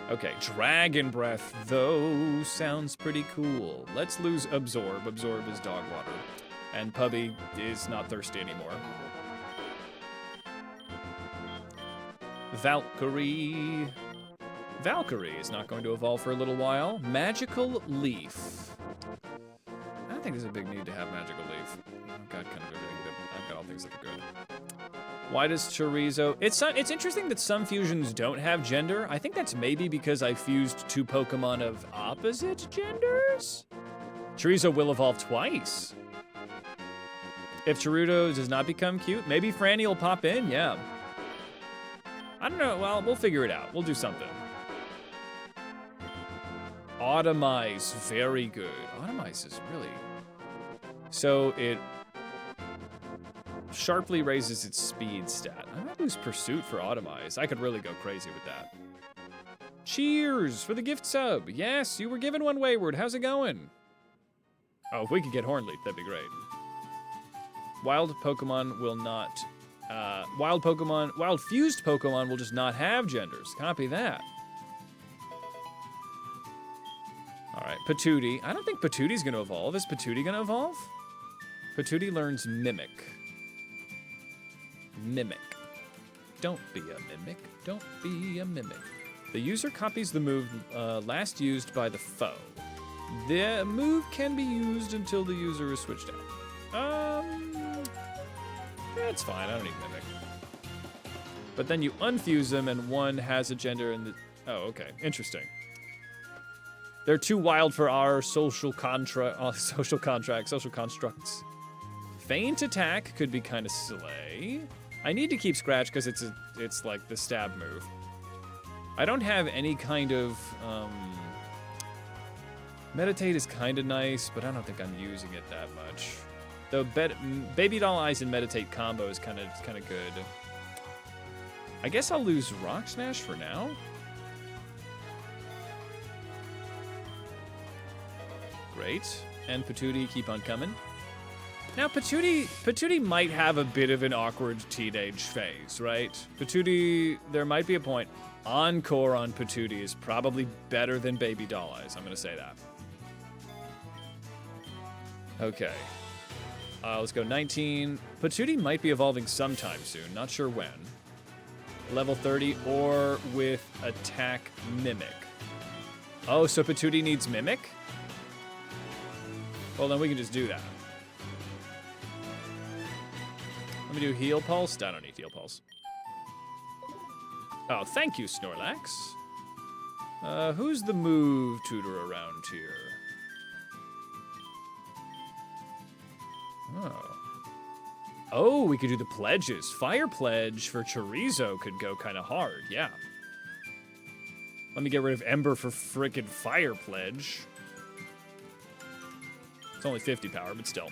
Okay, Dragon Breath, though, sounds pretty cool. Let's lose Absorb. Absorb is dog water. And Pubby is not thirsty anymore. Valkyrie. Valkyrie is not going to evolve for a little while. Magical Leaf. I don't think there's a big need to have Magical Leaf. I've got kind of everything that I've got all things that are good. Why does Chorizo... It's interesting that some fusions don't have gender. I think that's maybe because I fused two Pokemon of opposite genders? Chorizo will evolve twice. If Gerudo does not become cute, maybe Franny will pop in, yeah. I don't know, well, we'll figure it out. We'll do something. Automize, very good. Automize is really... So it... sharply raises its speed stat. I might lose Pursuit for Automize. I could really go crazy with that. Cheers for the gift sub. Yes, you were given one, Wayward. How's it going? Oh, if we could get Hornleaf, that'd be great. Wild Pokemon will not. Wild fused Pokemon will just not have genders. Copy that. All right, Patootie. I don't think Patootie's gonna evolve. Is Patootie gonna evolve? Patootie learns Mimic. Mimic. Don't be a mimic. Don't be a mimic. The user copies the move last used by the foe. The move can be used until the user is switched out. That's fine. I don't need Mimic. But then you unfuse them, and one has a gender in the... Oh, okay. Interesting. They're too wild for our social constructs. Feint attack could be kind of slay. I need to keep Scratch because it's like the stab move. I don't have any kind of... Meditate is kind of nice, but I don't think I'm using it that much. Though Baby Doll Eyes and Meditate combo is kind of good. I guess I'll lose Rock Smash for now. Great. And Patootie keep on coming. Now Patootie might have a bit of an awkward teenage phase, right? Patootie, there might be a point. Encore on Patootie is probably better than Baby Doll Eyes. I'm gonna say that. Okay. Let's go 19. Patootie might be evolving sometime soon. Not sure when. Level 30 or with attack Mimic. Oh, so Patootie needs Mimic? Well, then we can just do that. Let me do Heal Pulse. I don't need Heal Pulse. Oh, thank you, Snorlax. Who's the move tutor around here? Oh. Oh, we could do the pledges. Fire Pledge for Chorizo could go kind of hard, yeah. Let me get rid of Ember for frickin' Fire Pledge. It's only 50 power, but still.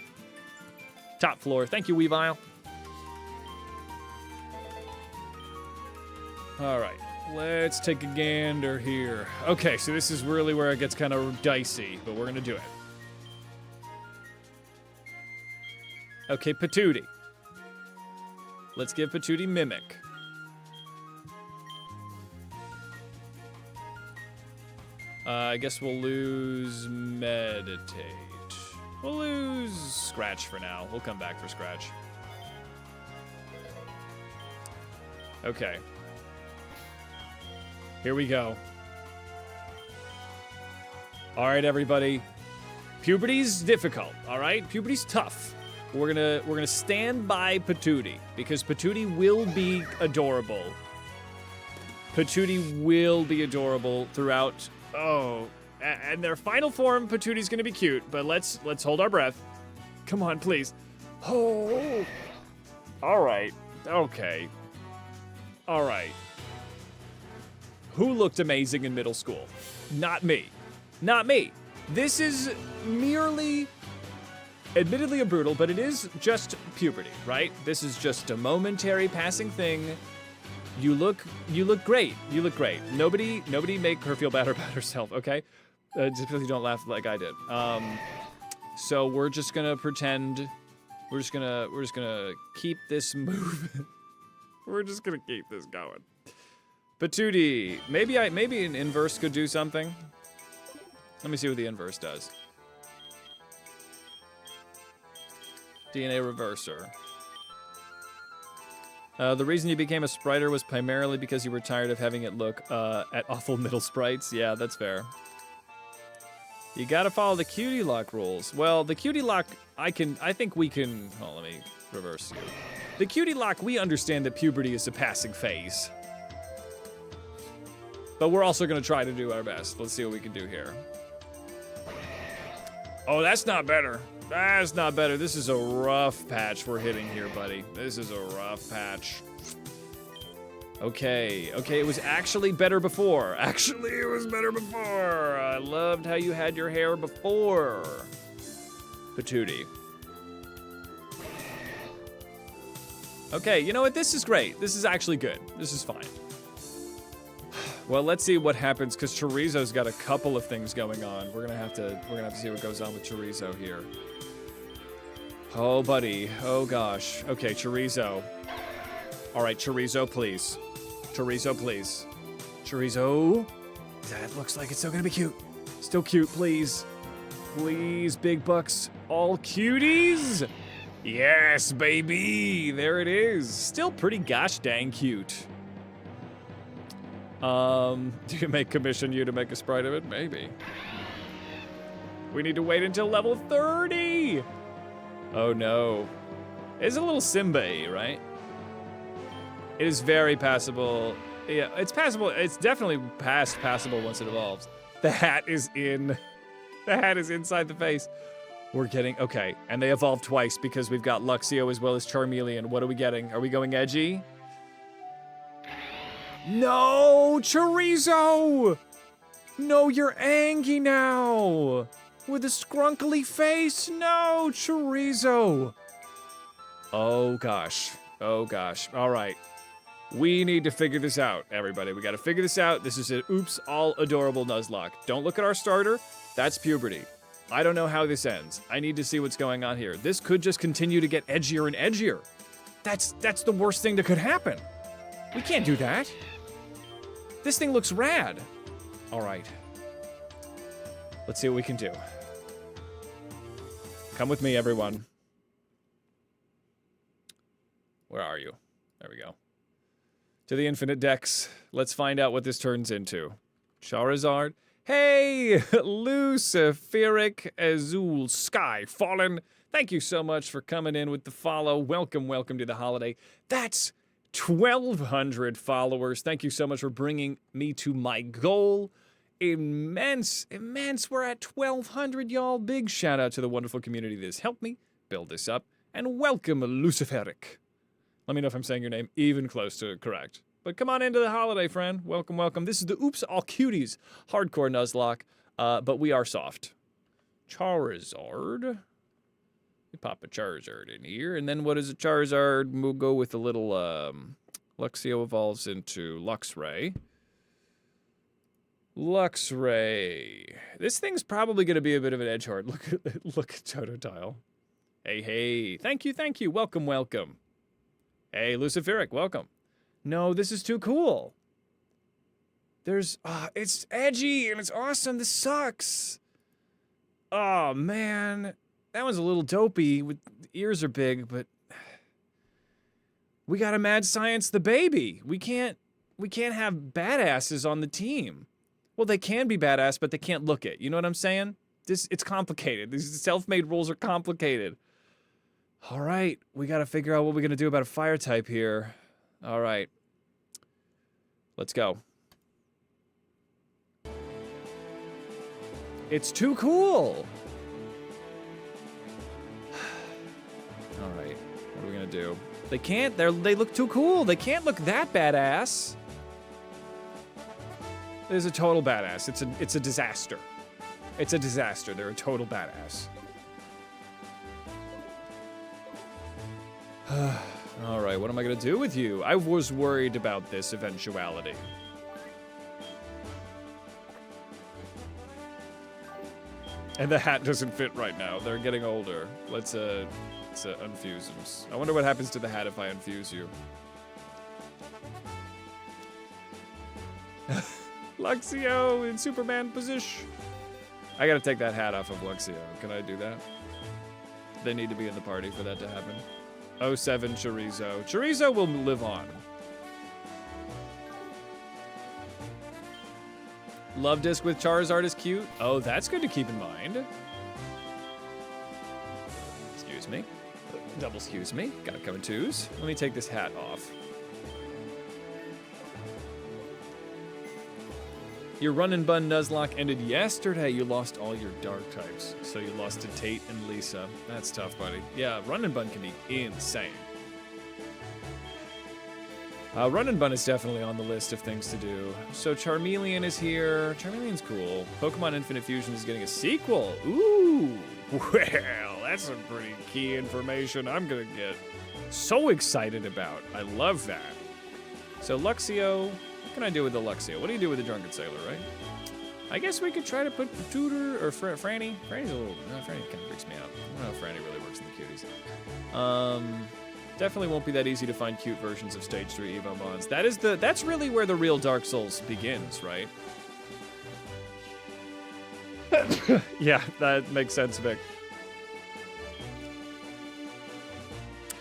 Top floor. Thank you, Weavile. All right, let's take a gander here. Okay, so this is really where it gets kind of dicey, but we're gonna do it. Okay, Patootie. Let's give Patootie Mimic. I guess we'll lose Meditate. We'll lose Scratch for now. We'll come back for Scratch. Okay. Here we go. All right, everybody. Puberty's difficult, all right? Puberty's tough. We're gonna stand by Patootie because Patootie will be adorable. Patootie will be adorable throughout. Oh, and their final form, Patootie's gonna be cute, but let's hold our breath. Come on, please. Oh. All right. Okay. All right. Who looked amazing in middle school? Not me. Not me. This is merely, admittedly a brutal, but it is just puberty, right? This is just a momentary passing thing. You look great. You look great. Nobody make her feel bad about herself, okay? Just because you don't laugh like I did. So we're just gonna pretend. We're just gonna keep this moving. We're just gonna keep this going. Patootie, maybe an inverse could do something. Let me see what the inverse does. DNA reverser. The reason you became a spriter was primarily because you were tired of having it look at awful middle sprites. Yeah, that's fair. You gotta follow the cutie lock rules. Well, the cutie lock, I think we can, let me reverse you. The cutie lock, we understand that puberty is a passing phase. But we're also gonna try to do our best. Let's see what we can do here. Oh, that's not better. That's not better. This is a rough patch we're hitting here, buddy. This is a rough patch. Okay, it was actually better before. Actually, it was better before. I loved how you had your hair before. Patootie. Okay, you know what? This is great. This is actually good. This is fine. Well, let's see what happens, because Chorizo's got a couple of things going on. We're gonna have to see what goes on with Chorizo here. Oh, buddy. Oh, gosh. Okay, chorizo. All right, chorizo, please. Chorizo, please. Chorizo. That looks like it's still gonna be cute. Still cute, please. Please, big bucks. All cuties? Yes, baby. There it is. Still pretty gosh dang cute. Do you make commission you to make a sprite of it? Maybe. We need to wait until level 30. Oh no. It's a little Simba-y, right? It is very passable. Yeah, it's passable. It's definitely past passable once it evolves. The hat is in. The hat is inside the face. We're getting, okay. And they evolved twice because we've got Luxio as well as Charmeleon. What are we getting? Are we going edgy? No, Chorizo! No, you're Angie now! With a scrunkly face? No, Chorizo! Oh gosh. Oh gosh. All right. We need to figure this out, everybody. We gotta figure this out. This is an oops, all adorable Nuzlocke. Don't look at our starter. That's Puberty. I don't know how this ends. I need to see what's going on here. This could just continue to get edgier and edgier. That's the worst thing that could happen. We can't do that. This thing looks rad. All right. Let's see what we can do. Come with me, everyone. Where are you? There we go. To the infinite decks. Let's find out what this turns into. Charizard. Hey, Luciferic Azul Sky Fallen. Thank you so much for coming in with the follow. Welcome, welcome to the holiday. That's 1,200 followers. Thank you so much for bringing me to my goal. Immense, immense. We're at 1,200, y'all. Big shout out to the wonderful community that has helped me build this up. And welcome, Luciferic. Let me know if I'm saying your name even close to correct. But come on into the holiday, friend. Welcome, welcome. This is the Oops All Cuties hardcore Nuzlocke, but we are soft. Charizard. We pop a Charizard in here, and then what is a Charizard? We'll go with a little Luxio evolves into Luxray. Luxray. This thing's probably going to be a bit of an edgelord. Look at Totodile. Hey, hey. Thank you, thank you. Welcome, welcome. Hey, Luciferic, welcome. No, this is too cool. There's, it's edgy and it's awesome. This sucks. Oh, man. That one's a little dopey. The ears are big, but we gotta Mad Science the baby. We can't have badasses on the team. Well, they can be badass, but they can't look it. You know what I'm saying? It's complicated. These self-made rules are complicated. All right, we gotta figure out what we're gonna do about a fire type here. All right. Let's go. It's too cool. All right. What are we gonna do? They can't. They look too cool. They can't look that badass. It is a total badass. It's a disaster. It's a disaster. They're a total badass. All right, what am I gonna do with you? I was worried about this eventuality. And the hat doesn't fit right now. They're getting older. Let's unfuse them. I wonder what happens to the hat if I unfuse you. Luxio in Superman position. I gotta take that hat off of Luxio. Can I do that? They need to be in the party for that to happen. 07 Chorizo. Chorizo will live on. Love disc with Charizard is cute. Oh, that's good to keep in mind. Excuse me. Double excuse me. Gotta come in twos. Let me take this hat off. Your Run and Bun Nuzlocke ended yesterday. You lost all your dark types. So you lost to Tate and Lisa. That's tough, buddy. Yeah, Run and Bun can be insane. Run and Bun is definitely on the list of things to do. So Charmeleon is here. Charmeleon's cool. Pokemon Infinite Fusion is getting a sequel. Ooh. Well, that's some pretty key information I'm gonna get so excited about. I love that. So Luxio. What can I do with the Luxio? What do you do with the Drunken Sailor, right? I guess we could try to put Tutor or Franny. Franny's a little. No, Franny kind of freaks me out. I don't know if Franny really works in the cuties. Definitely won't be that easy to find cute versions of Stage 3 Evo mods. That's really where the real Dark Souls begins, right? Yeah, that makes sense, Vic.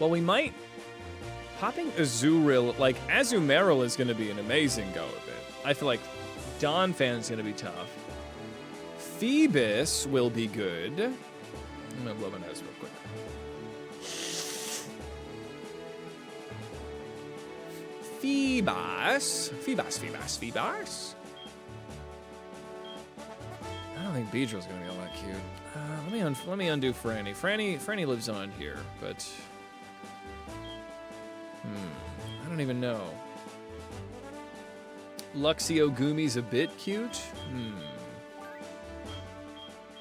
Well, we might... Popping Azurill, like, Azumarill is going to be an amazing go of it. I feel like Donphan's going to be tough. Phoebus will be good. I'm going to blow my nose real quick. Phoebus. I don't think Beedrill's gonna be all that cute. Let me undo Franny. Franny lives on here, but I don't even know. Luxio Gumi's a bit cute.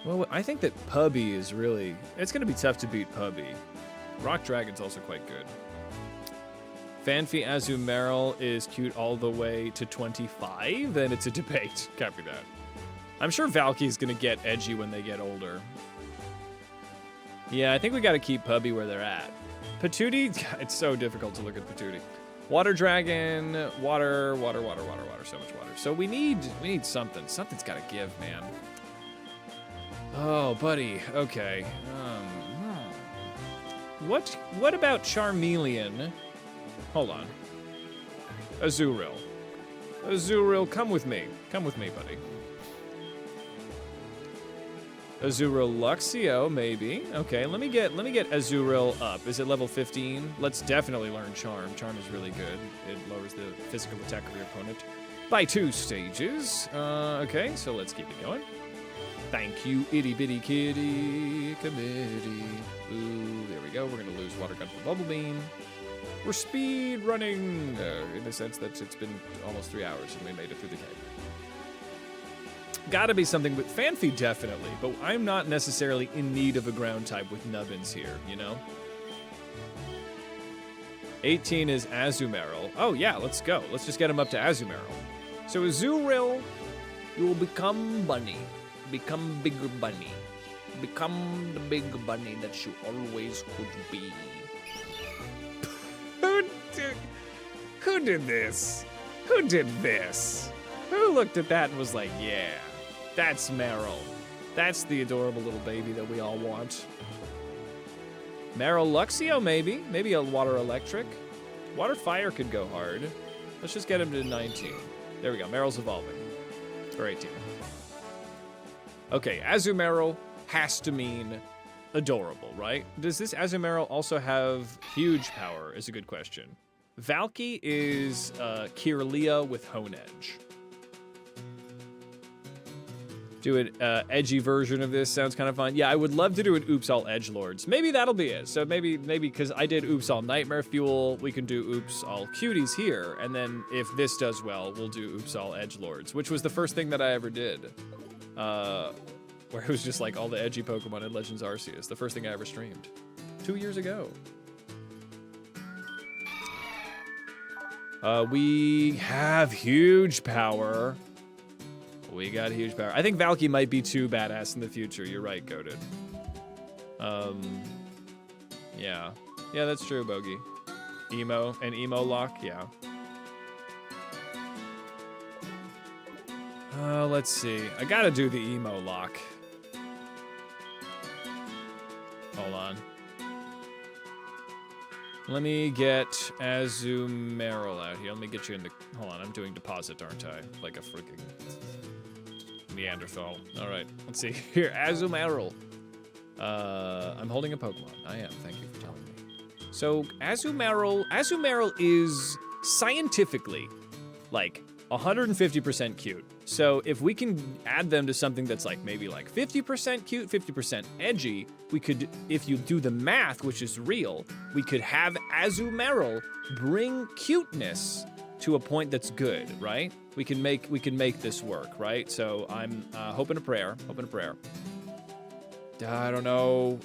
Well, I think that Pubby is really. It's gonna be tough to beat Pubby. Rock Dragon's also quite good. Fanfi Azumarill is cute all the way to 25, then it's a debate. Copy that. I'm sure Valky's gonna get edgy when they get older. Yeah, I think we gotta keep Pubby where they're at. Patootie, it's so difficult to look at Patootie. Water Dragon, water, so much water. So we need something. Something's gotta give, man. Oh, buddy, okay. What about Charmeleon? Hold on. Azurill. Azurill, come with me. Come with me, buddy. Azurill Luxio, maybe. Okay, let me get Azurill up. Is it level 15? Let's definitely learn Charm. Charm is really good. It lowers the physical attack of your opponent by 2 stages. Okay, so let's keep it going. Thank you, itty bitty kitty committee. Ooh, there we go. We're gonna lose Water Gun for Bubble Beam. We're speed running, in the sense that it's been almost 3 hours and we made it through the cave. Gotta be something with Fanfi, definitely, but I'm not necessarily in need of a ground type with Nubbins here, you know? 18 is Azumarill. Oh yeah, let's go. Let's just get him up to Azumarill. So Azurill, you will become bunny. Become bigger bunny. Become the big bunny that you always could be. Who did this? Who did this? Who looked at that and was like, yeah, that's Meryl. That's the adorable little baby that we all want. Meryl Luxio, maybe. Maybe a Water Electric. Water Fire could go hard. Let's just get him to 19. There we go. Meryl's evolving. Or 18. Okay, Azumarill has to mean adorable, right? Does this Azumarill also have huge power is a good question. Valky is Kirlia with Hone Edge. Do an edgy version of this. Sounds kind of fun. Yeah, I would love to do an Oops All Edgelords. Maybe that'll be it. So maybe because I did Oops All Nightmare Fuel, we can do Oops All Cuties here. And then if this does well, we'll do Oops All Edgelords, which was the first thing that I ever did. Where it was just like all the edgy Pokemon in Legends Arceus. The first thing I ever streamed. 2 years ago. We have huge power. We got huge power. I think Valky might be too badass in the future. You're right, Goated. Yeah. Yeah, that's true, Bogey. Emo and Emo Lock, yeah. Let's see. I gotta do the Emo Lock. Hold on. Let me get Azumarill out here. Let me get you in the... Hold on, I'm doing deposit, aren't I? Like a freaking Neanderthal. All right, let's see. Here, Azumarill. I'm holding a Pokemon. I am, thank you for telling me. So, Azumarill is scientifically, like, 150% cute. So if we can add them to something that's like maybe like 50% cute, 50% edgy, we could, if you do the math, which is real, we could have Azumarill bring cuteness to a point that's good, right? We can make this work, right? So I'm hoping a prayer. I don't know,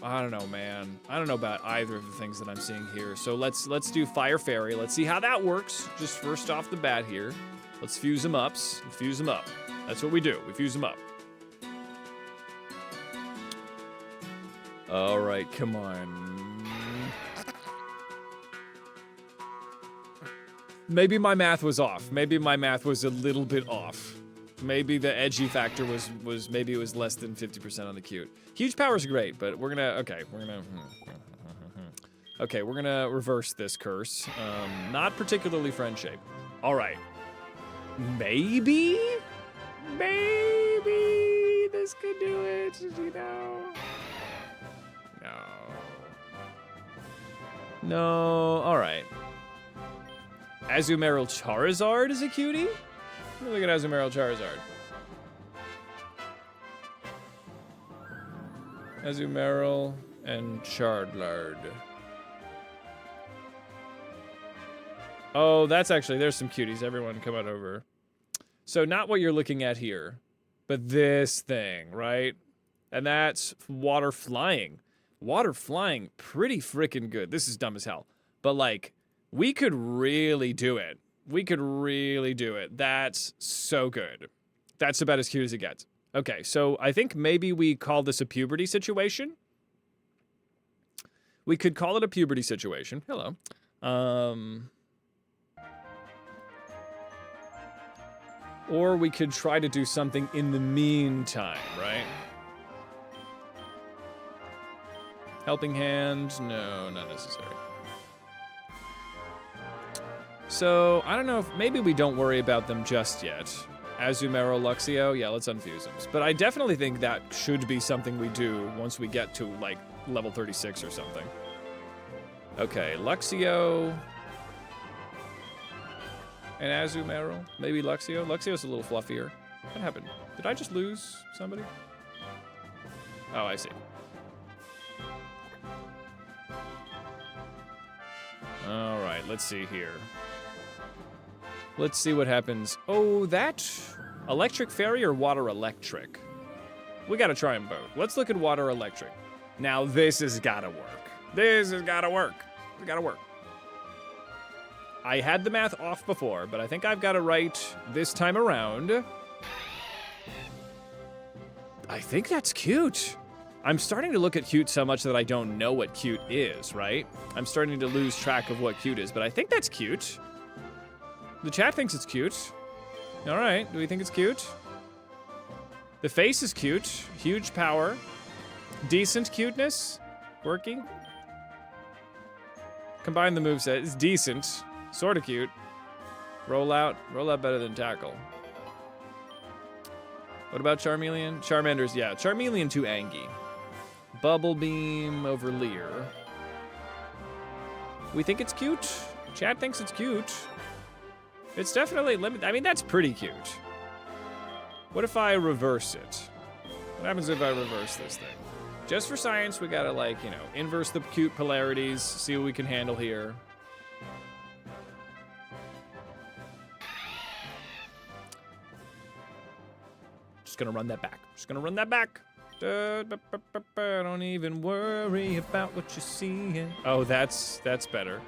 man. I don't know about either of the things that I'm seeing here. So let's do Fire Fairy. Let's see how that works. Just first off the bat here. Let's fuse them up. Fuse them up. That's what we do. We fuse them up. All right, come on. Maybe my math was off. Maybe my math was a little bit off. Maybe the edgy factor was maybe it was less than 50% on the cute. Huge power's great, but we're gonna, okay, we're gonna reverse this curse. Not particularly friend shape. All right. Maybe this could do it, you know? No, all right. Azumarill Charizard is a cutie? Look at Azumarill Charizard. Azumarill and Charizard. Oh, that's actually, there's some cuties. Everyone come on over. So not what you're looking at here, but this thing, right? And that's water flying. Water flying, pretty freaking good. This is dumb as hell. But like, we could really do it. We could really do it. That's so good. That's about as cute as it gets. Okay, so I think maybe we call this a puberty situation. We could call it a puberty situation. Hello. Or we could try to do something in the meantime, right? Helping hand? No, not necessary. So, I don't know if maybe we don't worry about them just yet. Azumarill, Luxio, yeah, let's unfuse them. But I definitely think that should be something we do once we get to, like, level 36 or something. Okay, Luxio. And Azumarill. Maybe Luxio. Luxio's a little fluffier. What happened? Did I just lose somebody? Oh, I see. All right, let's see here. Let's see what happens. Oh, that electric fairy or water electric? We gotta try them both. Let's look at water electric. Now this has gotta work. This has gotta work. It's gotta work. I had the math off before, but I think I've got it right this time around. I think that's cute. I'm starting to look at cute so much that I don't know what cute is, right? I'm starting to lose track of what cute is, but I think that's cute. The chat thinks it's cute. All right, do we think it's cute? The face is cute. Huge power. Decent cuteness. Quirky. Combine the moveset. It's decent. Sort of cute. Roll out. Roll out better than tackle. What about Charmeleon? Charmander's, yeah. Charmeleon too Angie. Bubble Beam over Leer. We think it's cute. Chat thinks it's cute. It's definitely limited. I mean, that's pretty cute. What if I reverse it? What happens if I reverse this thing? Just for science, we gotta, like, you know, inverse the cute polarities, see what we can handle here. Just gonna run that back. Just gonna run that back. Don't even worry about what you're seeing. Oh, that's better.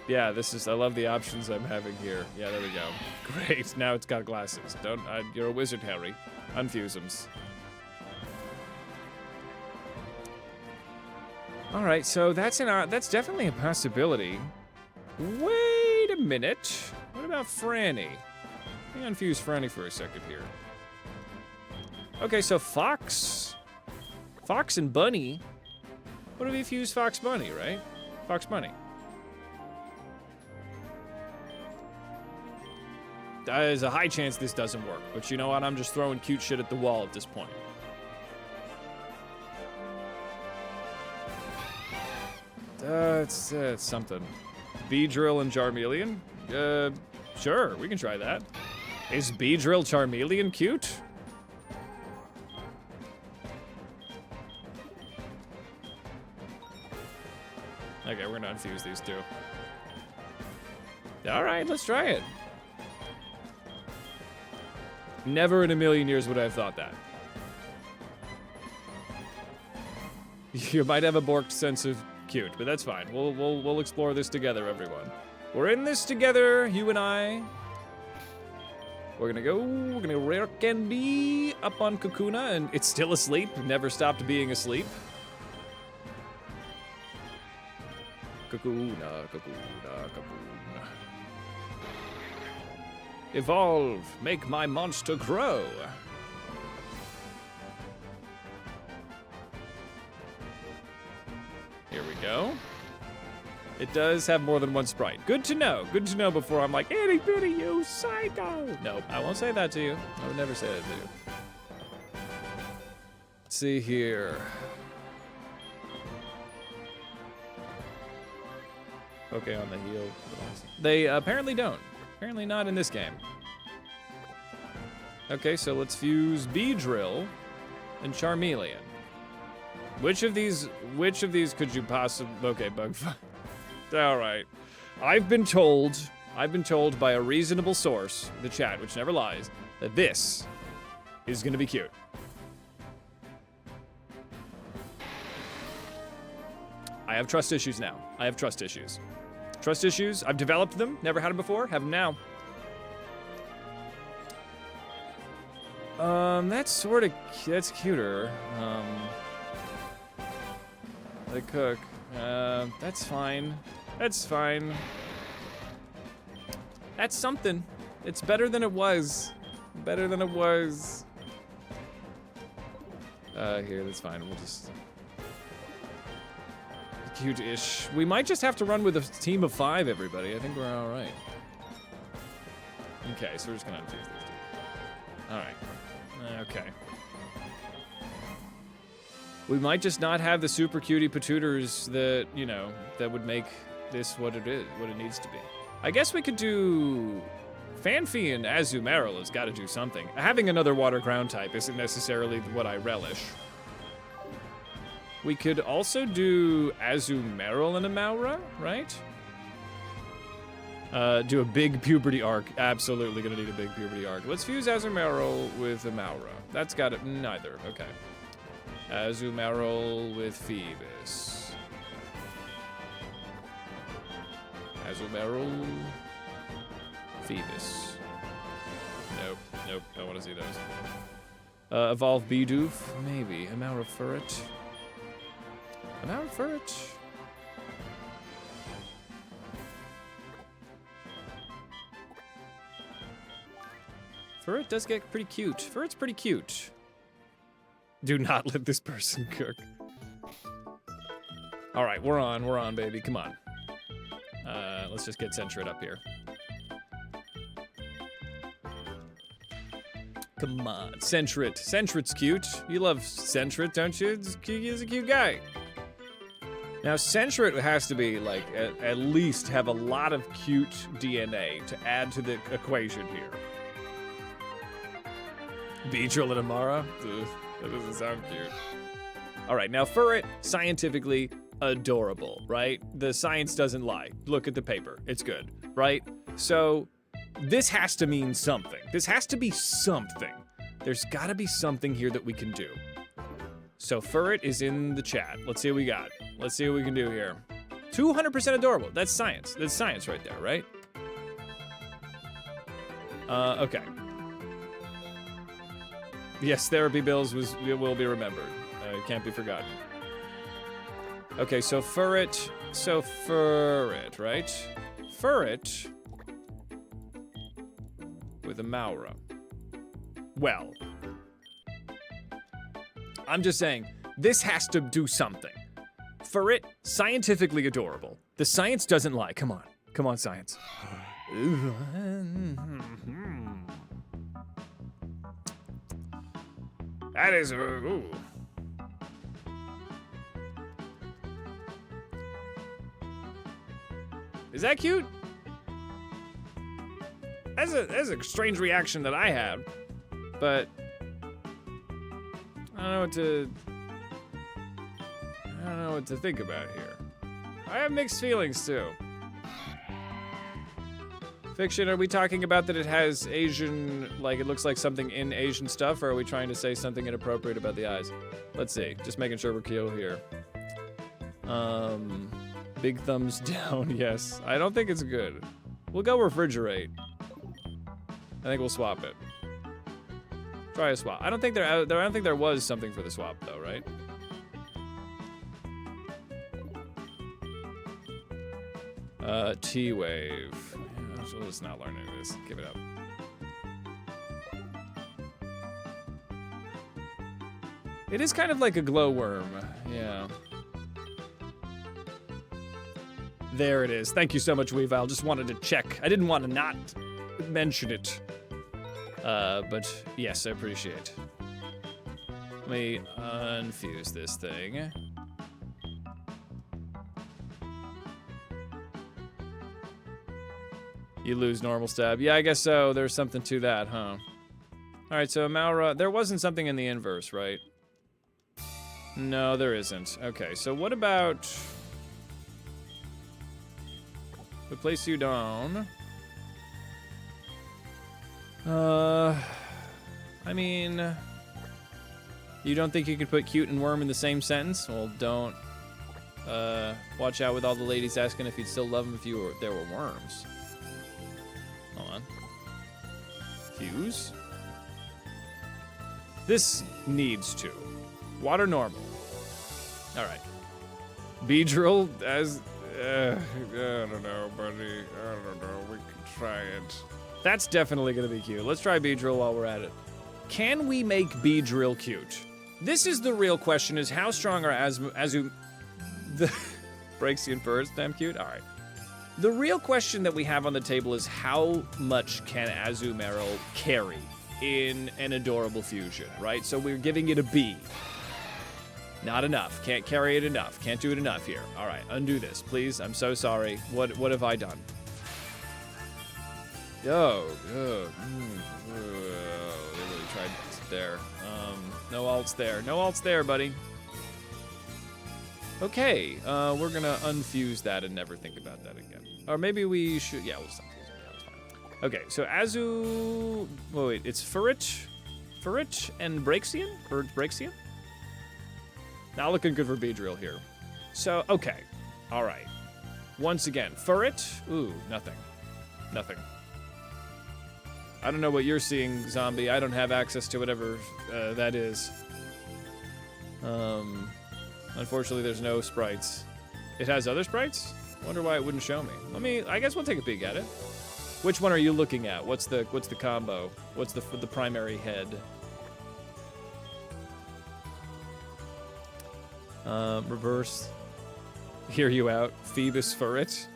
Yeah, this is, I love the options I'm having here. Yeah, there we go. Great, now it's got glasses. Don't, you're a wizard, Harry. Unfuse them. All right, so that's definitely a possibility. Wait a minute. What about Franny? Let me unfuse Franny for a second here. Okay, so Fox and Bunny. What if we fuse Fox Bunny, right? Fox Bunny. There's a high chance this doesn't work, but you know what? I'm just throwing cute shit at the wall at this point. It's something. Beedrill and Charmeleon? Sure, we can try that. Is Beedrill Charmeleon cute? Okay, we're gonna unfuse these two. All right, let's try it. Never in a million years would I have thought that. You might have a borked sense of cute, but that's fine. We'll explore this together, everyone. We're in this together, you and I. We're gonna rare candy up on Kakuna, and it's still asleep. Never stopped being asleep. Kakuna, Kakuna, Kakuna. Evolve, make my monster grow. Here we go. It does have more than one sprite. Good to know. Good to know before I'm like, itty bitty, you psycho. Nope, I won't say that to you. I would never say that to you. Let's see here. Okay, on the heel. They apparently don't. Apparently not in this game. Okay, so let's fuse Beedrill and Charmeleon. Which of these could you possibly... Okay, Bugfire. All right. I've been told by a reasonable source, the chat, which never lies, that this is gonna be cute. I have trust issues now. I have trust issues. Trust issues, I've developed them, never had them before, have them now. That's cuter. The cook. That's fine. That's fine. That's something. It's better than it was. Better than it was. Here, that's fine. We'll just... Cute-ish. We might just have to run with a team of 5, everybody. I think we're all right. Okay, so we're just gonna choose these two. All right. Okay. We might just not have the super cutie patutors that, you know, that would make this what it is, what it needs to be. I guess we could do... Fanfi and Azumarill has got to do something. Having another water ground type isn't necessarily what I relish. We could also do Azumarill and Amaura, right? Do a big puberty arc. Absolutely gonna need a big puberty arc. Let's fuse Azumarill with Amaura. That's got it. Neither. Okay. Azumarill with Phoebus. Azumarill. Phoebus. Nope. Nope. Don't want to see those. Evolve Bidoof. Maybe. Amaura Furret. Amaura Furret. Furret does get pretty cute. Furret's pretty cute. Do not let this person cook. All right, we're on, baby. Come on. Let's just get Sentret up here. Come on, Sentret. Sentret's cute. You love Sentret, don't you? He's a cute guy. Now, Sentret has to be, like, at least have a lot of cute DNA to add to the equation here. Beedrill and Amaura? Ugh, that doesn't sound cute. All right, now Furret, scientifically adorable, right? The science doesn't lie. Look at the paper. It's good, right? So this has to mean something. This has to be something. There's gotta be something here that we can do. So Furret is in the chat. Let's see what we got. Let's see what we can do here. 200% adorable. That's science. That's science right there, right? Okay. Yes, therapy bills will be remembered. It can't be forgotten. Okay, so Furret, right? Furret with Amaura. Well, I'm just saying, this has to do something. Furret, scientifically adorable. The science doesn't lie. Come on. Come on, science. That is, ooh. Is that cute? That's a strange reaction that I have, but I don't know what to think about here. I have mixed feelings too. Fiction, are we talking about that it has Asian, like it looks like something in Asian stuff, or are we trying to say something inappropriate about the eyes? Let's see, just making sure we're cool here. Big thumbs down, yes. I don't think it's good. We'll go refrigerate. I think we'll swap it. Try a swap. I don't think there was something for the swap though, right? T-Wave. Yeah, so let's not learn any of this. Give it up. It is kind of like a glowworm. Yeah. There it is. Thank you so much, Weavile. Just wanted to check. I didn't want to not mention it. But yes, I appreciate. Let me unfuse this thing. You lose normal stab. Yeah, I guess so. There's something to that, huh? All right, so Maura, there wasn't something in the inverse, right? No, there isn't. Okay, so what about... we place you down. I mean... you don't think you could put cute and worm in the same sentence? Well, don't. Watch out with all the ladies asking if you'd still love them if there were worms. Hold on. Fuse? This needs to. Water normal. Alright. Beedrill as... I don't know, buddy. I don't know. We can try it. That's definitely gonna be cute. Let's try Beedrill while we're at it. Can we make Beedrill cute? This is the real question, is how strong are Azu... the... Braxian first, damn cute? Alright. The real question that we have on the table is how much can Azumarill carry in an adorable fusion, right? So we're giving it a B. Not enough. Can't carry it enough. Can't do it enough here. All right, undo this, please. I'm so sorry. What have I done? Oh, they really tried there. No alts there. No alts there, buddy. Okay, we're gonna unfuse that and never think about that again. Or maybe we should, yeah, we'll just unfuse it, yeah, that's fine. Okay, so Azu, wait, it's Furit and Braxian? Or Braxian? Not looking good for Beedrill here. So, okay, all right. Once again, Furit, ooh, nothing. Nothing. I don't know what you're seeing, Zombie. I don't have access to whatever that is. Unfortunately, there's no sprites. It has other sprites? Wonder why it wouldn't show me. I guess we'll take a peek at it. Which one are you looking at? What's the combo? What's the primary head? Reverse. Hear you out. Phoebus Furit.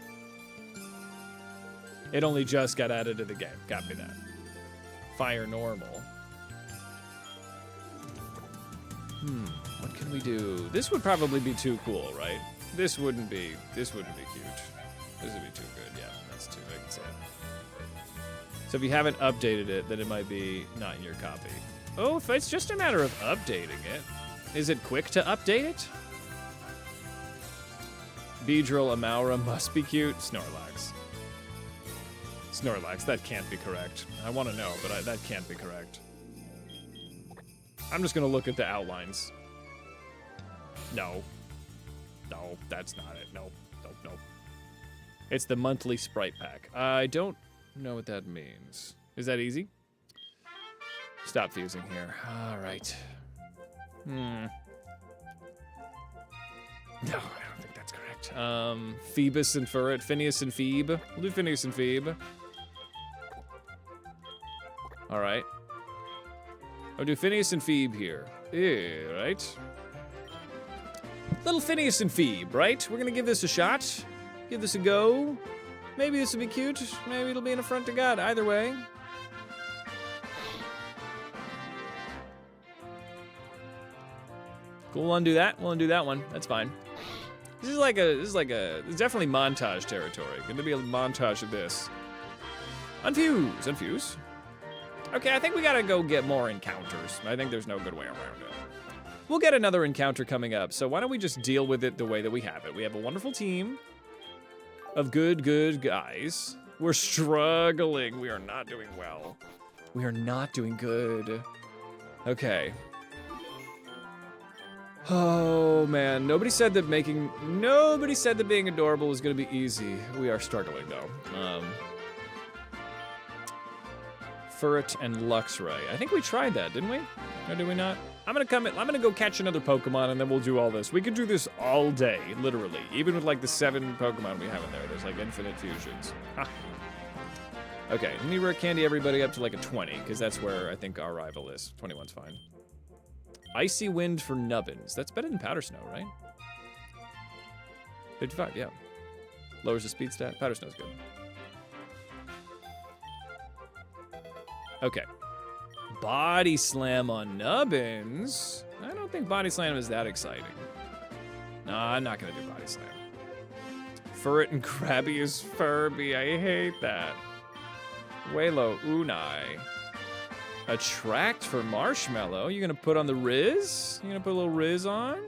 It only just got added to the game. Copy that. Fire normal. What can we do? This would probably be too cool, right? This wouldn't be cute. This would be too good. Yeah, that's too big to say. So if you haven't updated it, then it might be not in your copy. Oh, if it's just a matter of updating it. Is it quick to update it? Beedrill Amaura must be cute. Snorlax. Snorlax, that can't be correct. I want to know, but that can't be correct. I'm just going to look at the outlines. No. No, that's not it. Nope. Nope, nope. It's the monthly sprite pack. I don't know what that means. Is that easy? Stop fusing here. All right. No, I don't think that's correct. Phoebus and Furit. Phineas and Phoebe. We'll do Phineas and Phoebe. All right. I'll do Phineas and Phoebe here. Yeah, right? Little Phineas and Phoebe, right? We're gonna give this a shot. Give this a go. Maybe this will be cute. Maybe it'll be an affront to God. Either way. Cool, we'll undo that. We'll undo that one. That's fine. This is definitely montage territory. Gonna be a montage of this. Unfuse. Unfuse. Okay, I think we gotta go get more encounters. I think there's no good way around it. We'll get another encounter coming up, so why don't we just deal with it the way that we have it. We have a wonderful team of good guys. We're struggling. We are not doing well. We are not doing good. Okay. Oh, man. Nobody said that being adorable was gonna be easy. We are struggling, though. Furret and Luxray. I think we tried that, didn't we? Or did we not? I'm gonna go catch another Pokemon and then we'll do all this. We could do this all day, literally. Even with like the 7 Pokemon we have in there. There's like infinite fusions. Ha. Okay, let me rare candy everybody up to like a 20, because that's where I think our rival is. 21's fine. Icy Wind for Nubbins. That's better than Powder Snow, right? 55, yeah. Lowers the speed stat. Powder Snow's good. Okay. Body Slam on Nubbins. I don't think Body Slam is that exciting. No, I'm not gonna do Body Slam. Furret and Krabby is Furby. I hate that. Waylo Unai. Attract for Marshmallow. You gonna put on the Riz? You gonna put a little Riz on?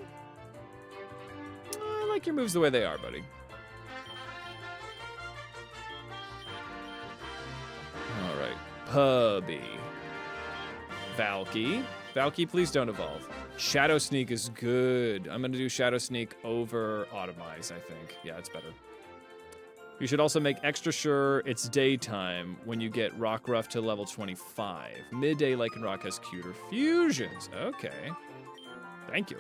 I like your moves the way they are, buddy. All right. Pubby. Valky. Valky, please don't evolve. Shadow Sneak is good. I'm gonna do Shadow Sneak over Automize, I think. Yeah, it's better. You should also make extra sure it's daytime when you get Rockruff to level 25. Midday Lycanroc has cuter fusions. Okay. Thank you.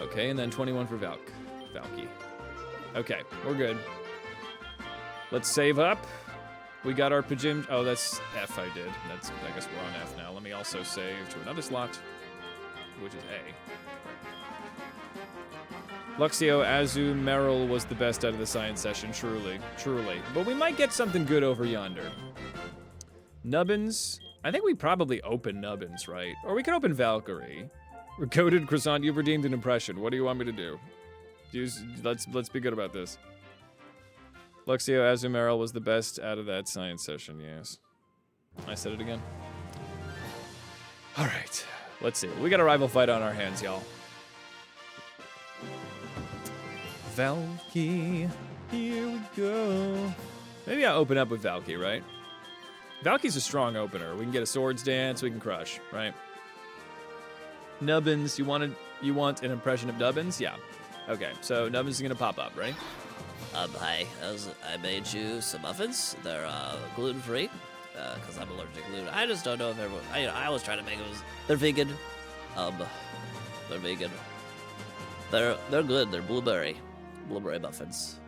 Okay, and then 21 for Valky. Okay, we're good. Let's save up. We got our Pajim. Oh, that's F I did. I guess we're on F now. Let me also save to another slot, which is A. Luxio, Azu, Meryl was the best out of the science session, truly. But we might get something good over yonder. Nubbins. I think we probably open Nubbins, right? Or we could open Valkyrie. Recoded Croissant, you've redeemed an impression. What do you want me to do? Let's be good about this. Luxio, Azu, Meryl was the best out of that science session, yes. I said it again. All right, let's see. We got a rival fight on our hands, y'all. Valky, here we go. Maybe I'll open up with Valky, right? Valky's a strong opener. We can get a Swords Dance, we can crush, right? Nubbins, you want an impression of Nubbins? Yeah. Okay, so Nubbins is gonna pop up, right? Hi, I made you some muffins. They're gluten-free, because I'm allergic to gluten. I just don't know if everyone, I was trying to make them, they're vegan. They're vegan. They're good, they're blueberry muffins.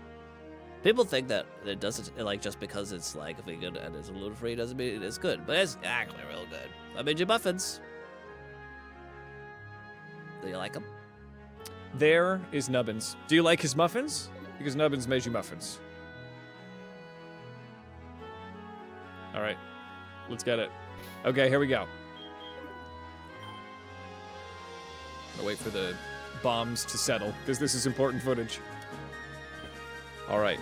People think that it doesn't, like, just because it's, like, vegan and it's gluten-free doesn't mean it's good, but it's actually real good. I made you muffins. Do you like them? There is Nubbins. Do you like his muffins? Because Nubbins made you muffins. All right, let's get it. Okay, here we go. I'll wait for the bombs to settle, because this is important footage. All right.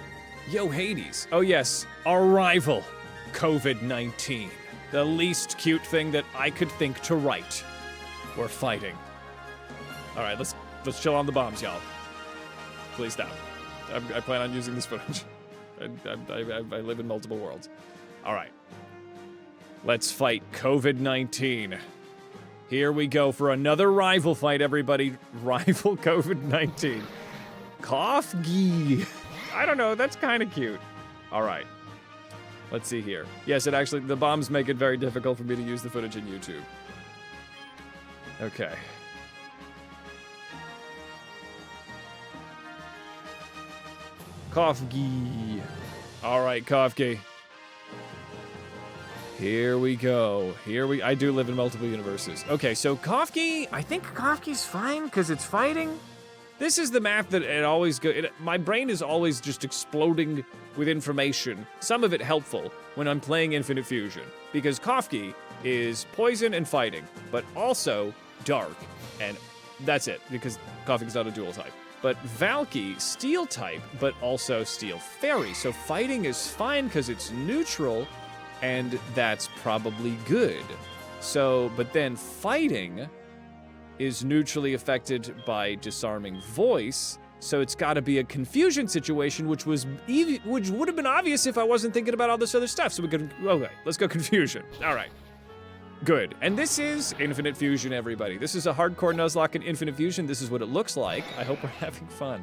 Yo, Hades. Oh, yes, our rival, COVID-19. The least cute thing that I could think to write. We're fighting. All right, let's chill on the bombs, y'all. Please stop. I plan on using this footage. I live in multiple worlds. All right. Let's fight COVID-19. Here we go for another rival fight, everybody. Rival COVID-19. Kofgi. I don't know, that's kind of cute. All right. Let's see here. Yes, the bombs make it very difficult for me to use the footage in YouTube. Okay. Kofgi. All right, Kofgi. Here we go. I do live in multiple universes. Okay, so Kofgi, I think Kofgi's fine because it's fighting. This is the map that it always my brain is always just exploding with information. Some of it helpful when I'm playing Infinite Fusion because Kofgi is poison and fighting, but also dark, and that's it because Kofgi's not a dual type. But Valky, steel type, but also steel fairy. So fighting is fine because it's neutral, and that's probably good. So, but then fighting is neutrally affected by disarming voice, so it's got to be a confusion situation, which would have been obvious if I wasn't thinking about all this other stuff. So okay, let's go confusion. All right. Good. And this is Infinite Fusion, everybody. This is a hardcore Nuzlocke in Infinite Fusion. This is what it looks like. I hope we're having fun,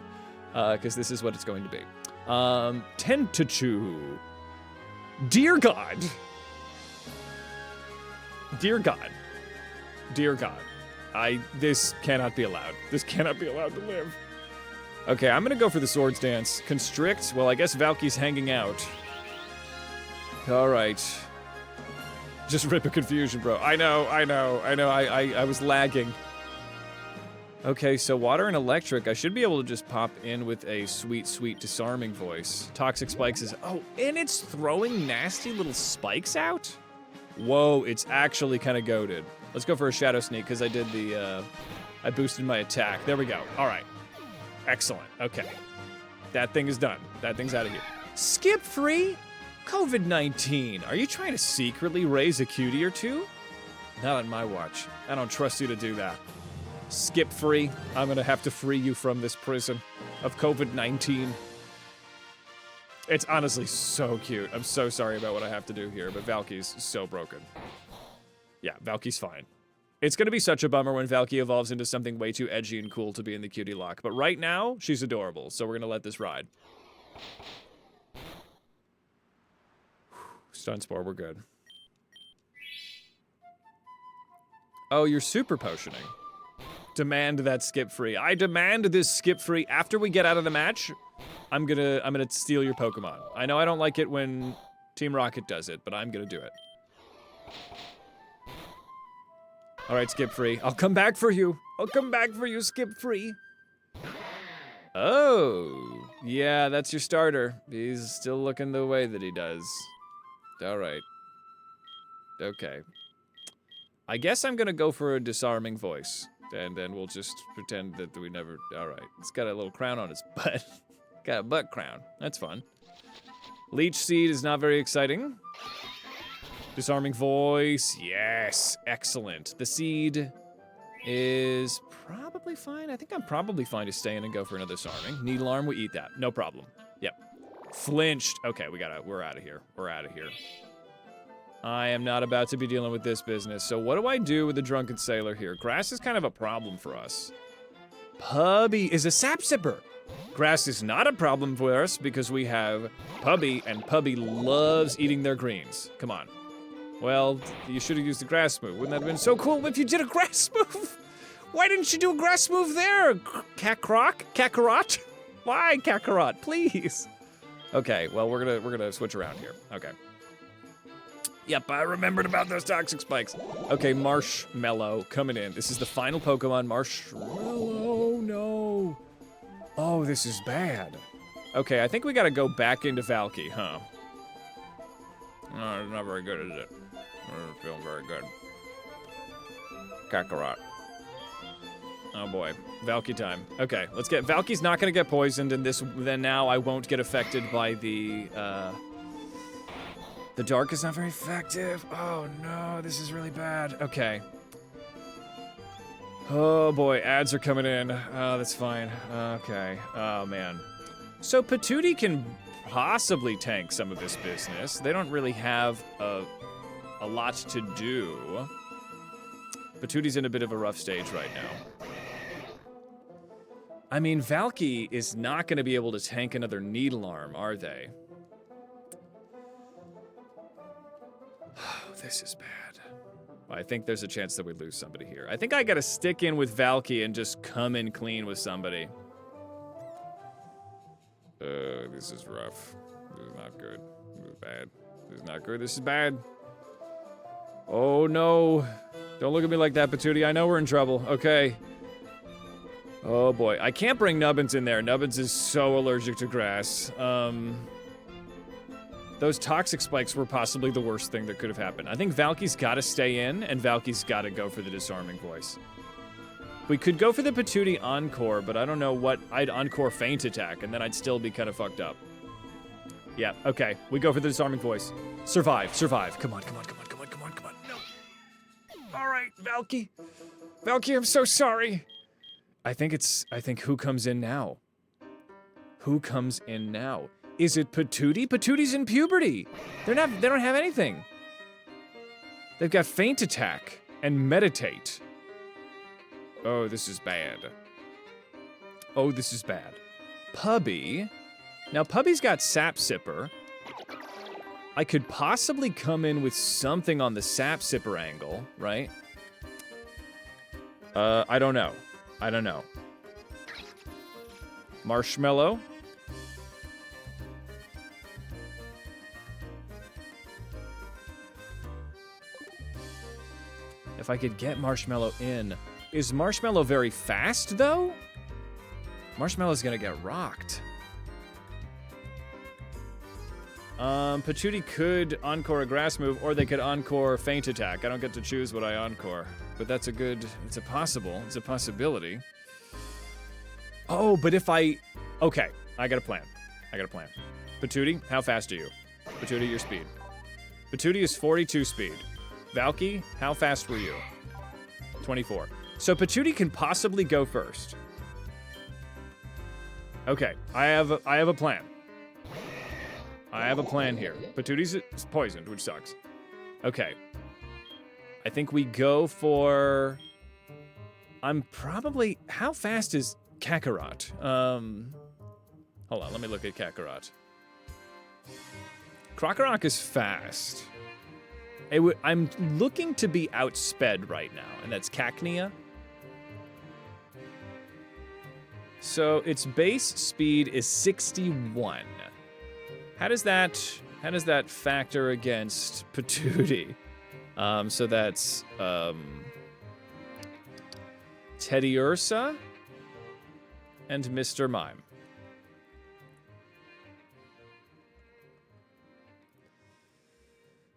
because this is what it's going to be. Tentachu. Dear God. Dear God. Dear God. This cannot be allowed. This cannot be allowed to live. Okay, I'm gonna go for the swords dance. Constrict, well, I guess Valky's hanging out. Alright. Just rip a confusion, bro. I know, I was lagging. Okay, so water and electric, I should be able to just pop in with a sweet, sweet disarming voice. Toxic spikes is, oh, and it's throwing nasty little spikes out? Whoa, it's actually kind of goated. Let's go for a shadow sneak, because I did the, I boosted my attack. There we go, all right. Excellent, okay. That thing is done. That thing's out of here. Skip free? COVID-19, are you trying to secretly raise a cutie or two? Not on my watch. I don't trust you to do that. Skip free. I'm gonna have to free you from this prison of COVID-19. It's honestly so cute. I'm so sorry about what I have to do here, but Valky's so broken. Yeah, Valky's fine. It's gonna be such a bummer when Valky evolves into something way too edgy and cool to be in the cutie lock, but right now, she's adorable, so we're gonna let this ride. Stun Spore, we're good. Oh, you're super potioning. Demand that skip free. I demand this skip free. After we get out of the match, I'm gonna steal your Pokemon. I know I don't like it when Team Rocket does it, but I'm gonna do it. All right, skip free. I'll come back for you. I'll come back for you, skip free. Oh, yeah, that's your starter. He's still looking the way that he does. All right. Okay. I guess I'm gonna go for a disarming voice. And then we'll just pretend that we never... Alright, it's got a little crown on its butt. Got a butt crown. That's fun. Leech Seed is not very exciting. Disarming voice. Yes, excellent. The seed is probably fine. I think I'm probably fine to stay in and go for another disarming. Needle arm, we eat that. No problem. Yep. Flinched. Okay, we're out of here. We're out of here. I am not about to be dealing with this business. So what do I do with the drunken sailor here? Grass is kind of a problem for us. Puppy is a sap sipper. Grass is not a problem for us because we have Puppy, and Puppy loves eating their greens. Come on. Well, you should have used the grass move. Wouldn't that have been so cool if you did a grass move? Why didn't you do a grass move there? Kakarot? Kakarot? Why Kakarot? Please. Okay, well we're gonna switch around here. Okay. Yep, I remembered about those toxic spikes. Okay, Marshmallow coming in. This is the final Pokemon, Marshmallow. No. Oh, this is bad. Okay, I think we gotta go back into Valky, huh? No, it's not very good, is it? Not feeling very good. Kakarot. Oh boy, Valky time. Okay, let's get, Valky's not gonna get poisoned, and then now I won't get affected by the dark is not very effective. Oh no, this is really bad. Okay. Oh boy, ads are coming in. Oh, that's fine. Okay. Oh man. So Puberty can possibly tank some of this business. They don't really have a lot to do. Puberty's in a bit of a rough stage right now. I mean, Valky is not gonna be able to tank another Needle Arm, are they? This is bad. I think there's a chance that we lose somebody here. I think I gotta stick in with Valky and just come in clean with somebody. This is rough. This is not good. This is bad. This is not good. This is bad. Oh no. Don't look at me like that, Puberty. I know we're in trouble. Okay. Oh boy. I can't bring Nubbins in there. Nubbins is so allergic to grass. Those toxic spikes were possibly the worst thing that could have happened. I think Valky's gotta stay in, and Valky's gotta go for the disarming voice. We could go for the Puberty Encore, but I don't know what... I'd Encore Feint Attack, and then I'd still be kind of fucked up. Yeah, okay. We go for the disarming voice. Survive, survive. Come on, come on, come on, come on, come on, come on. No. All right, Valky. Valky, I'm so sorry. I think who comes in now? Who comes in now? Is it Puberty? Puberty's in puberty. They don't have anything. They've got Feint Attack and Meditate. Oh, this is bad. Oh, this is bad. Puppy. Now, Puppy's got Sap Sipper. I could possibly come in with something on the sap sipper angle, right? I don't know. I don't know. Marshmallow. If I could get Marshmallow in. Is Marshmallow very fast, though? Marshmallow's gonna get rocked. Patootie could encore a grass move, or they could encore feint attack. I don't get to choose what I encore. But that's a good... It's a possibility. Oh, but if I... Okay, I got a plan. Patootie, how fast are you? Patootie, your speed. Patootie is 42 speed. Valky, how fast were you? 24. So Patootie can possibly go first. Okay, I have a plan. I have a plan here. Patootie's poisoned, which sucks. Okay. I think we go for... I'm probably... How fast is Kakarot? Hold on, let me look at Kakarot. Krokorok is fast. I'm looking to be outsped right now, and that's Cacnea. So its base speed is 61. How does that factor against Patootie? So that's Teddy Ursa and Mr. Mime.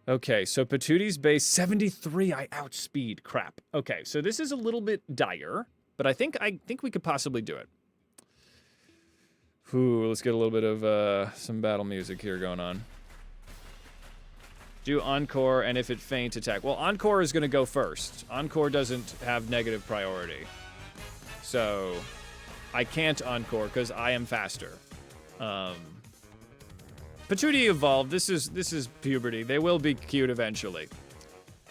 Okay, so Patootie's base 73. I outspeed. Crap. Okay, so this is a little bit dire, but I think we could possibly do it. Ooh, let's get a little bit of some battle music here going on. Do Encore, and if it feint attack. Well, Encore is going to go first. Encore doesn't have negative priority. So, I can't Encore because I am faster. Patootie evolved. This is puberty. They will be cute eventually.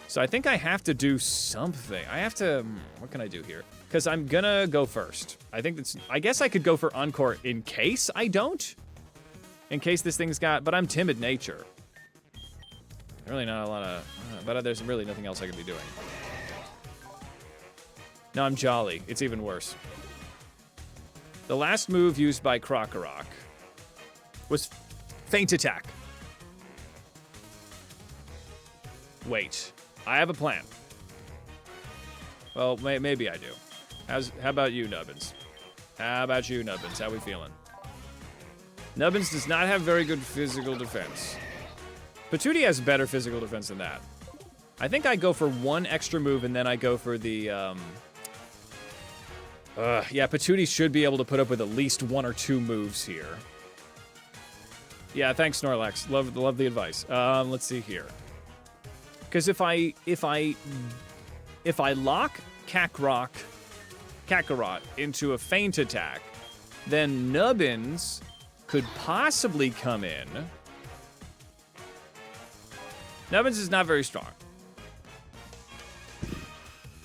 So I think I have to do something. I have to... What can I do here? Because I'm gonna go first. I guess I could go for Encore in case I don't. In case this thing's got... But I'm timid nature. Really not a lot of... but there's really nothing else I could be doing. No, I'm jolly. It's even worse. The last move used by Krokorok was feint attack. Wait. I have a plan. Well, maybe I do. How about you, Nubbins? How we feeling? Nubbins does not have very good physical defense. Patootie has better physical defense than that. I think I go for one extra move and then I go for the, yeah, Patootie should be able to put up with at least one or two moves here. Yeah, thanks, Snorlax. Love the advice. Let's see here. Because if I lock Kakarot into a feint attack, then Nubbins could possibly come in. Nubbins is not very strong.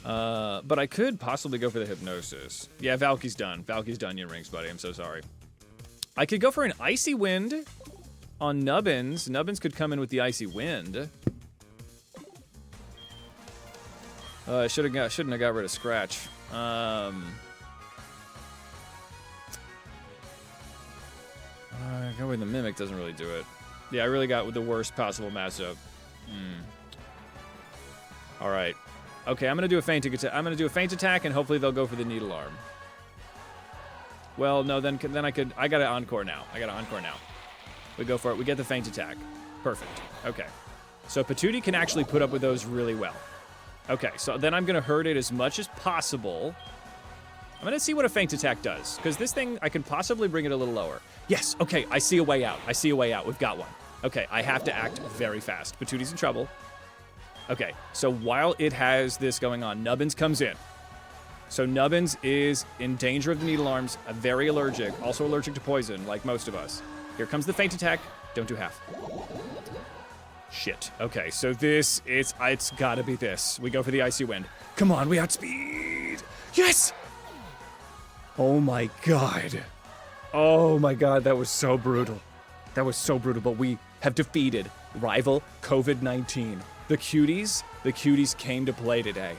But I could possibly go for the Hypnosis. Yeah, Valky's done. Valky's done your rings, buddy. I'm so sorry. I could go for an Icy Wind on Nubbins. Nubbins could come in with the Icy Wind. I shouldn't have got rid of Scratch. Going with the Mimic doesn't really do it. Yeah, I really got with the worst possible matchup. All right. Okay, I'm gonna do a feint attack. I'm gonna do a feint attack, and hopefully they'll go for the Needle Arm. Well, no, then I gotta Encore now. We go for it. We get the feint attack. Perfect. Okay. So Patootie can actually put up with those really well. Okay, so then I'm gonna hurt it as much as possible. I'm gonna see what a feint attack does, because this thing, I can possibly bring it a little lower. Yes, okay, I see a way out. We've got one. Okay, I have to act very fast. Patootie's in trouble. Okay, so while it has this going on, Nubbins comes in. So Nubbins is in danger of the Needle Arms, very allergic, also allergic to poison, like most of us. Here comes the feint attack. Don't do half. Shit. Okay, so it's gotta be this. We go for the Icy Wind. Come on, we outspeed. Yes! Oh my god. Oh my god, that was so brutal. But we have defeated Rival COVID-19. The cuties came to play today.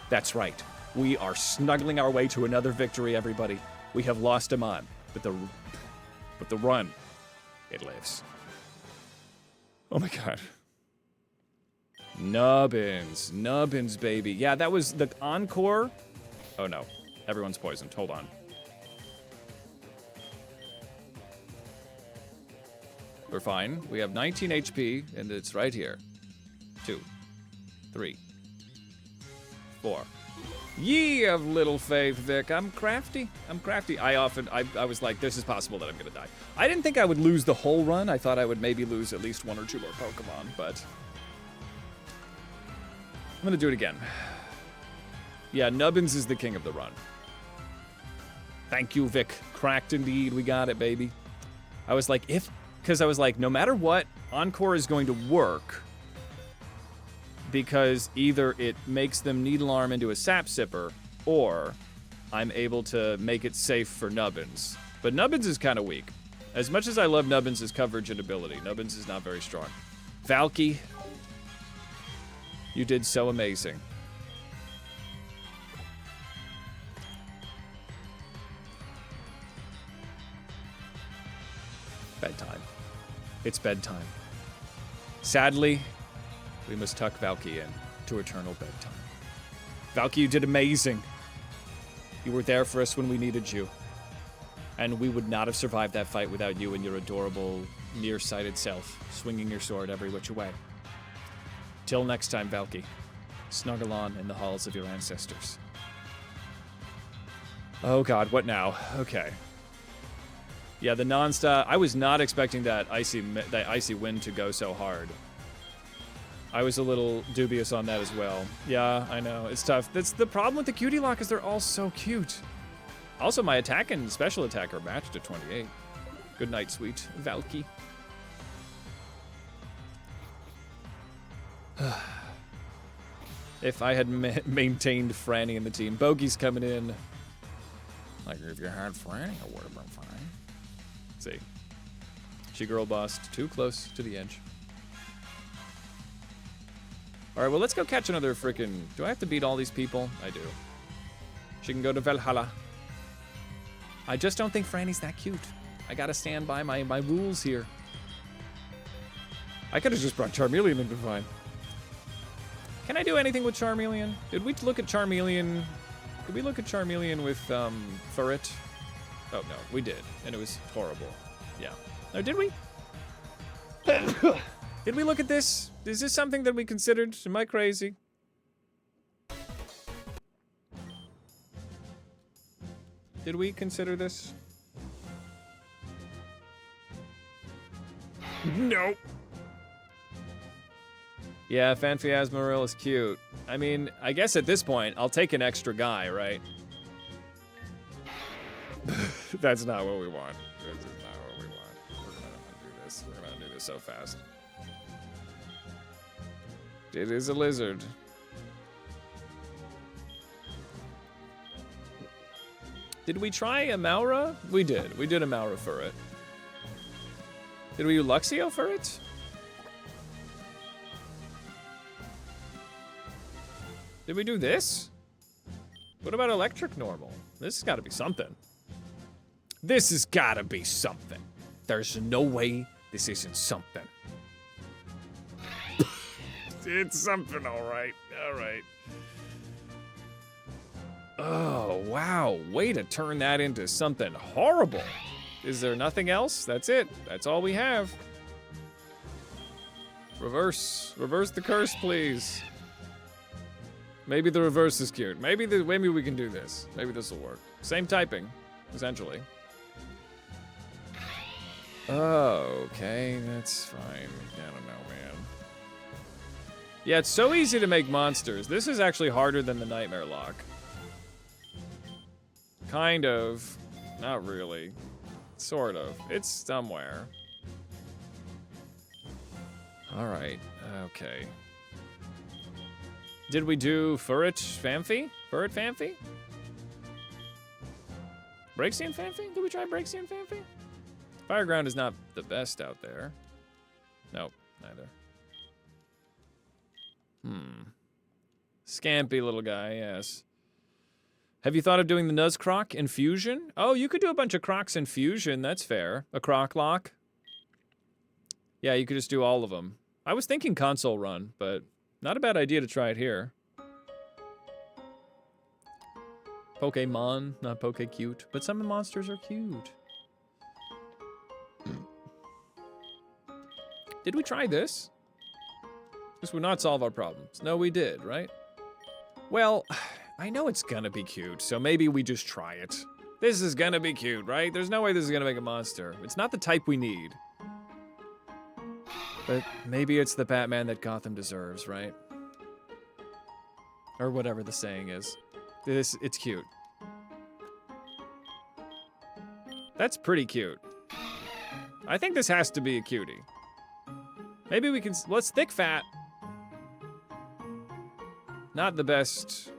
That's right. We are snuggling our way to another victory, everybody. We have lost Amon, but the run, it lives. Oh my god. Nubbins, baby. Yeah, that was the encore. Oh no, everyone's poisoned. Hold on. We're fine. We have 19 HP, and it's right here. 2, 3, 4. Ye of little faith, Vic. I'm crafty. I was like, this is possible that I'm gonna die. I didn't think I would lose the whole run. I thought I would maybe lose at least 1 or 2 more Pokemon, but I'm gonna do it again. Yeah, Nubbins is the king of the run. Thank you, Vic. Cracked indeed. We got it, baby. I was like, because I was like, no matter what, Encore is going to work because either it makes them Needle Arm into a Sap Sipper, or I'm able to make it safe for Nubbins. But Nubbins is kind of weak. As much as I love Nubbins' coverage and ability, Nubbins is not very strong. Valky, you did so amazing. Bedtime. It's bedtime. Sadly, we must tuck Valky in to eternal bedtime. Valky, you did amazing. You were there for us when we needed you. And we would not have survived that fight without you and your adorable, nearsighted self, swinging your sword every which way. Till next time, Valky. Snuggle on in the halls of your ancestors. Oh god, what now? Okay. Yeah, the non-stop. I was not expecting that icy wind to go so hard. I was a little dubious on that as well. Yeah, I know. It's tough. That's the problem with the cutie lock, is they're all so cute. Also, my attack and special attack are matched at 28. Good night, sweet Valky. If I had maintained Franny in the team. Bogey's coming in. Like, if you had Franny, I would have been fine. See. She girl bossed too close to the edge. Alright, well, let's go catch another freaking... Do I have to beat all these people? I do. She can go to Valhalla. I just don't think Franny's that cute. I gotta stand by my rules here. I could've just brought Charmeleon and been fine. Can I do anything with Charmeleon? Did we look at Charmeleon... Did we look at Charmeleon with, Furret? Oh, no, we did. And it was horrible. Yeah. No, did we? Did we look at this? Is this something that we considered? Am I crazy? Did we consider this? Nope. Yeah, Phanphiasmaril is cute. I mean, I guess at this point, I'll take an extra guy, right? That's not what we want. This is not what we want. We're gonna do this. We're gonna do this so fast. It is a lizard. Did we try a Maura? We did. We did a Maura for it. Did we do Luxio for it? Did we do this? What about electric normal? This has got to be something. This has got to be something. There's no way this isn't something. It's something, all right. All right. Oh, wow. Way to turn that into something horrible. Is there nothing else? That's it. That's all we have. Reverse. Reverse the curse, please. Maybe the reverse is cute. Maybe we can do this. Maybe this will work. Same typing, essentially. Oh, okay. That's fine. I don't know, man. Yeah, it's so easy to make monsters. This is actually harder than the Nightmare Lock. Kind of. Not really. Sort of. It's somewhere. Alright. Okay. Did we do Furret Phanpy? Furret Phanpy? Braixen Phanpy? Did we try Braixen Phanpy? Fireground is not the best out there. Nope, neither. Scampy little guy, yes. Have you thought of doing the Nuzlocke infusion? Oh, you could do a bunch of crocs in fusion. That's fair. A croc lock. Yeah, you could just do all of them. I was thinking console run, but not a bad idea to try it here. Pokemon, not Poke-cute, but some monsters are cute. Did we try this? This would not solve our problems. No, we did, right? Well, I know it's gonna be cute, so maybe we just try it. This is gonna be cute, right? There's no way this is gonna make a monster. It's not the type we need. But maybe it's the Batman that Gotham deserves, right? Or whatever the saying is. It's cute. That's pretty cute. I think this has to be a cutie. Maybe we can, let's thick fat. Not the best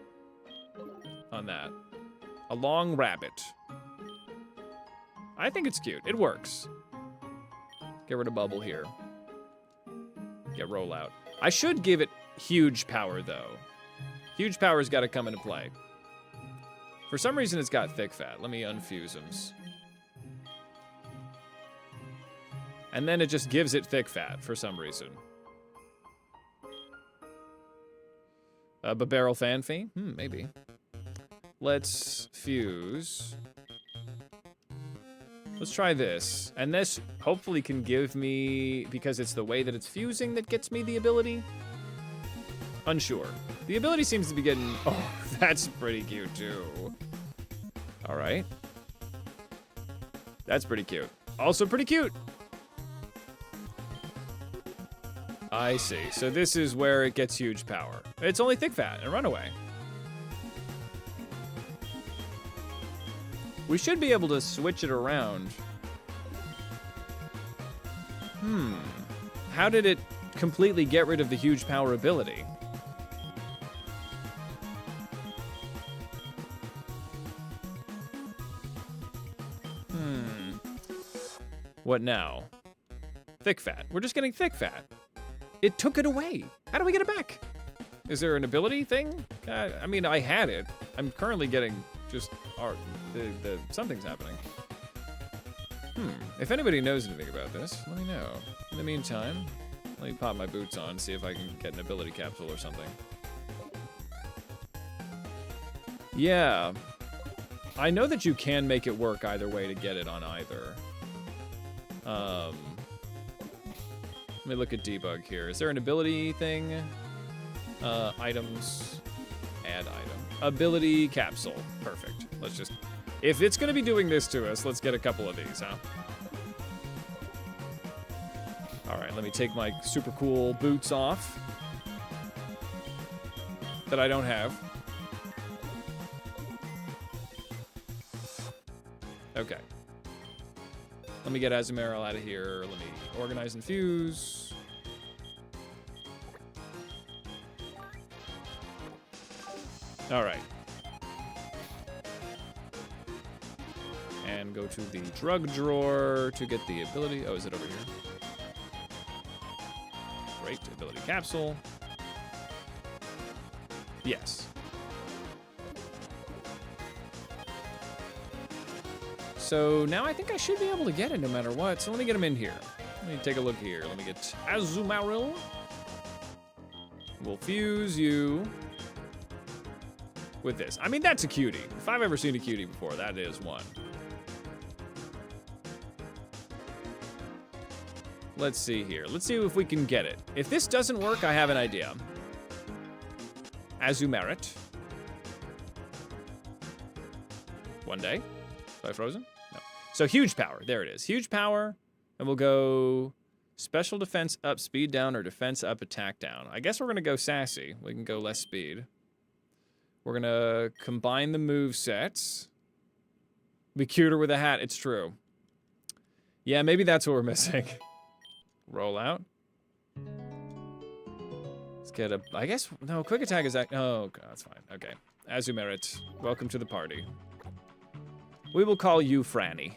on that. A long rabbit. I think it's cute. It works. Get rid of bubble here. Get roll out. I should give it huge power though. Huge power's got to come into play. For some reason it's got thick fat. Let me unfuse them. And then it just gives it thick fat for some reason. But barrel fanfy? Maybe. Let's fuse. Let's try this. And this hopefully can give me, because it's the way that it's fusing that gets me the ability. Unsure. The ability seems to be getting, oh, that's pretty cute too. All right. That's pretty cute. Also pretty cute. I see. So this is where it gets huge power. It's only thick fat and runaway. We should be able to switch it around. How did it completely get rid of the huge power ability? What now? Thick fat. We're just getting thick fat. It took it away. How do we get it back? Is there an ability thing? I mean, I had it. I'm currently getting just art. Something's happening. If anybody knows anything about this, let me know. In the meantime, let me pop my boots on, see if I can get an ability capsule or something. Yeah. I know that you can make it work either way to get it on either. Let me look at debug here. Is there an ability thing? Items. Add item. Ability capsule. Perfect. Let's just... If it's going to be doing this to us, let's get a couple of these, huh? Alright, let me take my super cool boots off. That I don't have. Okay. Let me get Azumarill out of here. Let me organize and fuse. All right. And go to the drug drawer to get the ability. Oh, is it over here? Great, ability capsule. Yes. So now I think I should be able to get it no matter what. So let me get him in here. Let me take a look here. Let me get Azumarill. We'll fuse you with this. I mean, that's a cutie. If I've ever seen a cutie before, that is one. Let's see here. Let's see if we can get it. If this doesn't work, I have an idea. Azumarill. One day. Am I frozen? No. So huge power. There it is. Huge power. And we'll go special defense up, speed down, or defense up, attack down. I guess we're going to go sassy. We can go less speed. We're going to combine the move sets. Be cuter with a hat. It's true. Yeah, maybe that's what we're missing. Roll out. Let's get a... I guess... No, quick attack is... Oh, God, that's fine. Okay. Azumarill, welcome to the party. We will call you Franny.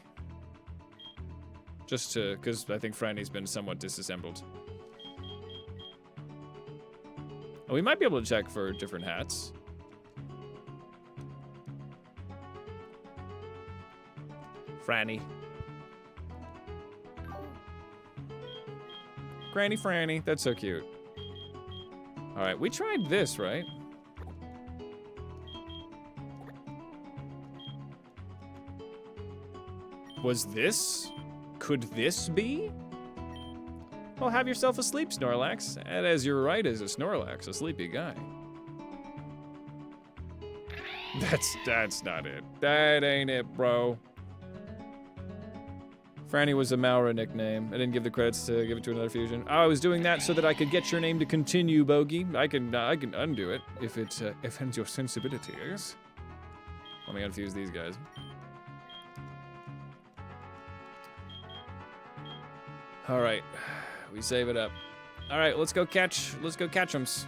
Just to... Because I think Franny's been somewhat disassembled. We might be able to check for different hats. Franny. Granny Franny. That's so cute. All right, we tried this, right? Was this? Could this be? Well, have yourself a sleep, Snorlax. And as you're right, as a Snorlax, a sleepy guy. That's not it. That ain't it, bro. Franny was a Maura nickname. I didn't give the credits to give it to another fusion. I was doing that so that I could get your name to continue, Bogey. I can undo it if it offends your sensibilities. Let me unfuse these guys. All right, we save it up. All right, let's go catch 'ems.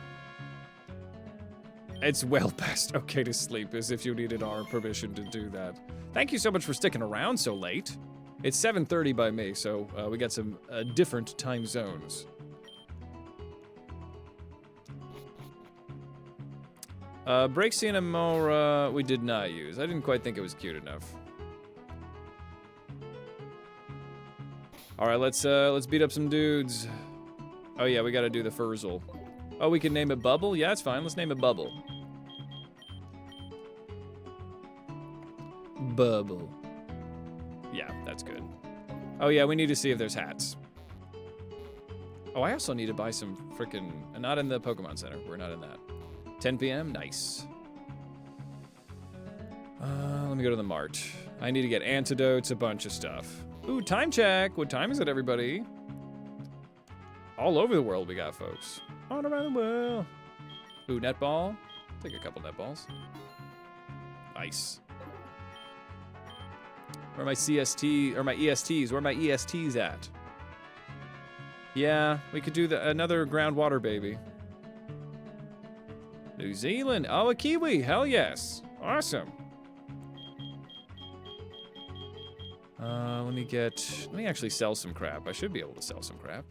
It's well past okay to sleep, as if you needed our permission to do that. Thank you so much for sticking around so late. It's 7:30 by me, so we got some different time zones. Braixen and Mora, we did not use. I didn't quite think it was cute enough. All right, let's beat up some dudes. Oh yeah, we gotta do the Furzel. Oh, we can name it Bubble? Yeah, it's fine. Let's name it Bubble. Bubble. Yeah, that's good. Oh yeah, we need to see if there's hats. Oh, I also need to buy some frickin'... Not in the Pokemon Center. We're not in that. 10 p.m.? Nice. Let me go to the Mart. I need to get antidotes, a bunch of stuff. Ooh, time check. What time is it, everybody? All over the world we got, folks. All around the world. Ooh, netball. Take a couple netballs. Nice. Where are my CST, or my ESTs? Where are my ESTs at? Yeah, we could do another groundwater baby. New Zealand. Oh, a Kiwi. Hell yes. Awesome. Let me actually sell some crap. I should be able to sell some crap.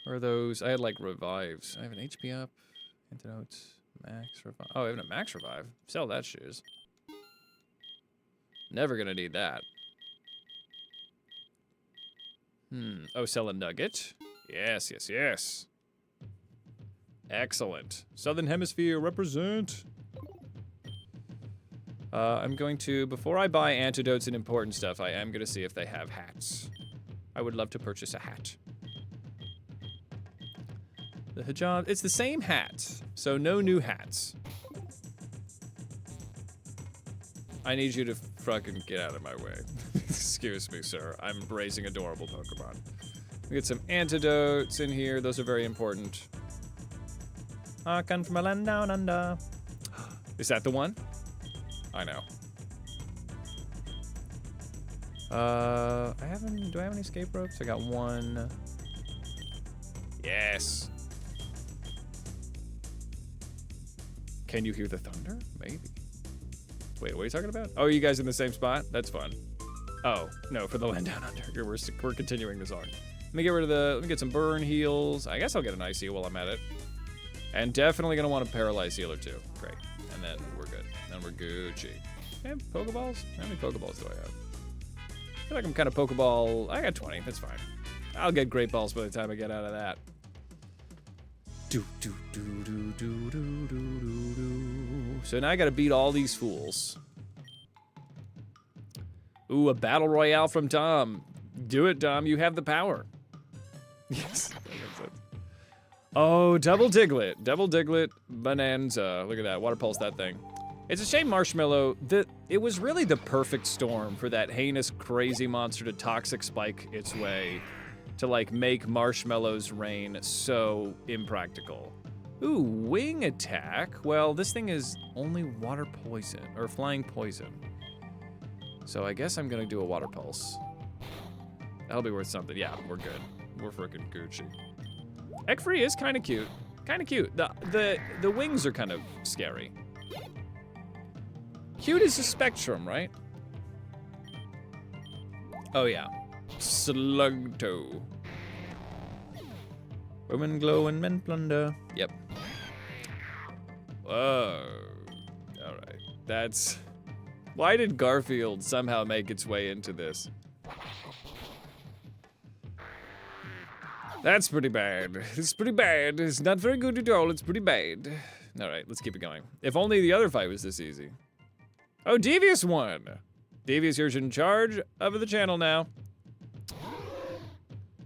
Where are those? I had like revives. I have an HP up, antidotes, max revive. Oh, I have a max revive. Sell that shoes. Never gonna need that. Oh, sell a nugget. Yes, yes, yes. Excellent. Southern Hemisphere represent. I'm going to, before I buy antidotes and important stuff, I am gonna see if they have hats. I would love to purchase a hat. The hijab, it's the same hat, so no new hats. I need you to fucking get out of my way. Excuse me, sir. I'm raising adorable Pokemon. We get some antidotes in here. Those are very important. I come from a land down under. Is that the one? I know. Do I have any escape ropes? I got one. Yes. Can you hear the thunder? Maybe. Wait, what are you talking about? Oh, are you guys in the same spot? That's fun. Oh, no, for the land down under. We're continuing the song. Let me get rid of let me get some burn heals. I guess I'll get an ice heal while I'm at it. And definitely gonna want a paralyzed healer too. Great. And then we're good. Then we're Gucci. And Pokeballs? How many Pokeballs do I have? I feel like I'm kind of Pokeball. I got 20. That's fine. I'll get Great Balls by the time I get out of that. So now I gotta beat all these fools. Ooh, a battle royale from Tom. Do it, Tom. You have the power. Yes. That makes sense. Oh, double Diglett. Double Diglett Bonanza. Look at that. Water pulse that thing. It's a shame Marshmallow, it was really the perfect storm for that heinous, crazy monster to toxic spike its way to, like, make Marshmallow's reign so impractical. Ooh, wing attack. Well, this thing is only water poison, or flying poison. So I guess I'm gonna do a water pulse. That'll be worth something. Yeah, we're good. We're frickin' Gucci. Ekfree is kind of cute. Kind of cute. The wings are kind of scary. Cute is a spectrum, right? Oh yeah. Slugto. Women glow and men plunder. Yep. Whoa. All right. That's... Why did Garfield somehow make its way into this? That's pretty bad. It's pretty bad. It's not very good at all. It's pretty bad. All right, let's keep it going. If only the other fight was this easy. Oh, Devious won. Devious, you're in charge of the channel now.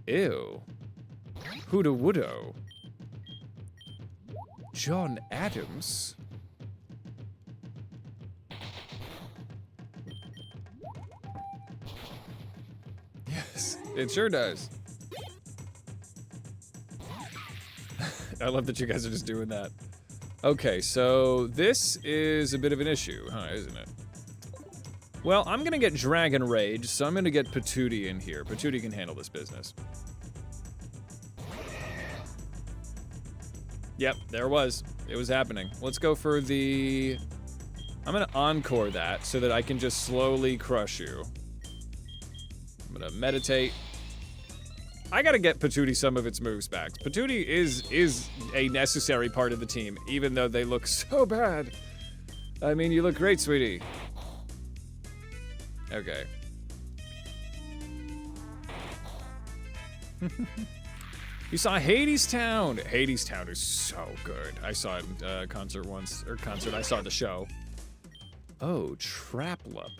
Ew. Huda Woodo. John Adams. Yes, it sure does. I love that you guys are just doing that. Okay, so this is a bit of an issue, huh, isn't it? Well, I'm gonna get Dragon Rage, so I'm gonna get Patootie in here. Patootie can handle this business. Yep, there it was. It was happening. Let's go for the... I'm gonna Encore that so that I can just slowly crush you. I'm gonna meditate. I gotta get Patootie some of its moves back. Patootie is a necessary part of the team, even though they look so bad. I mean, you look great, sweetie. Okay. You saw Hades Town. Hades Town is so good. I saw it in concert once, I saw the show. Oh, Traplup.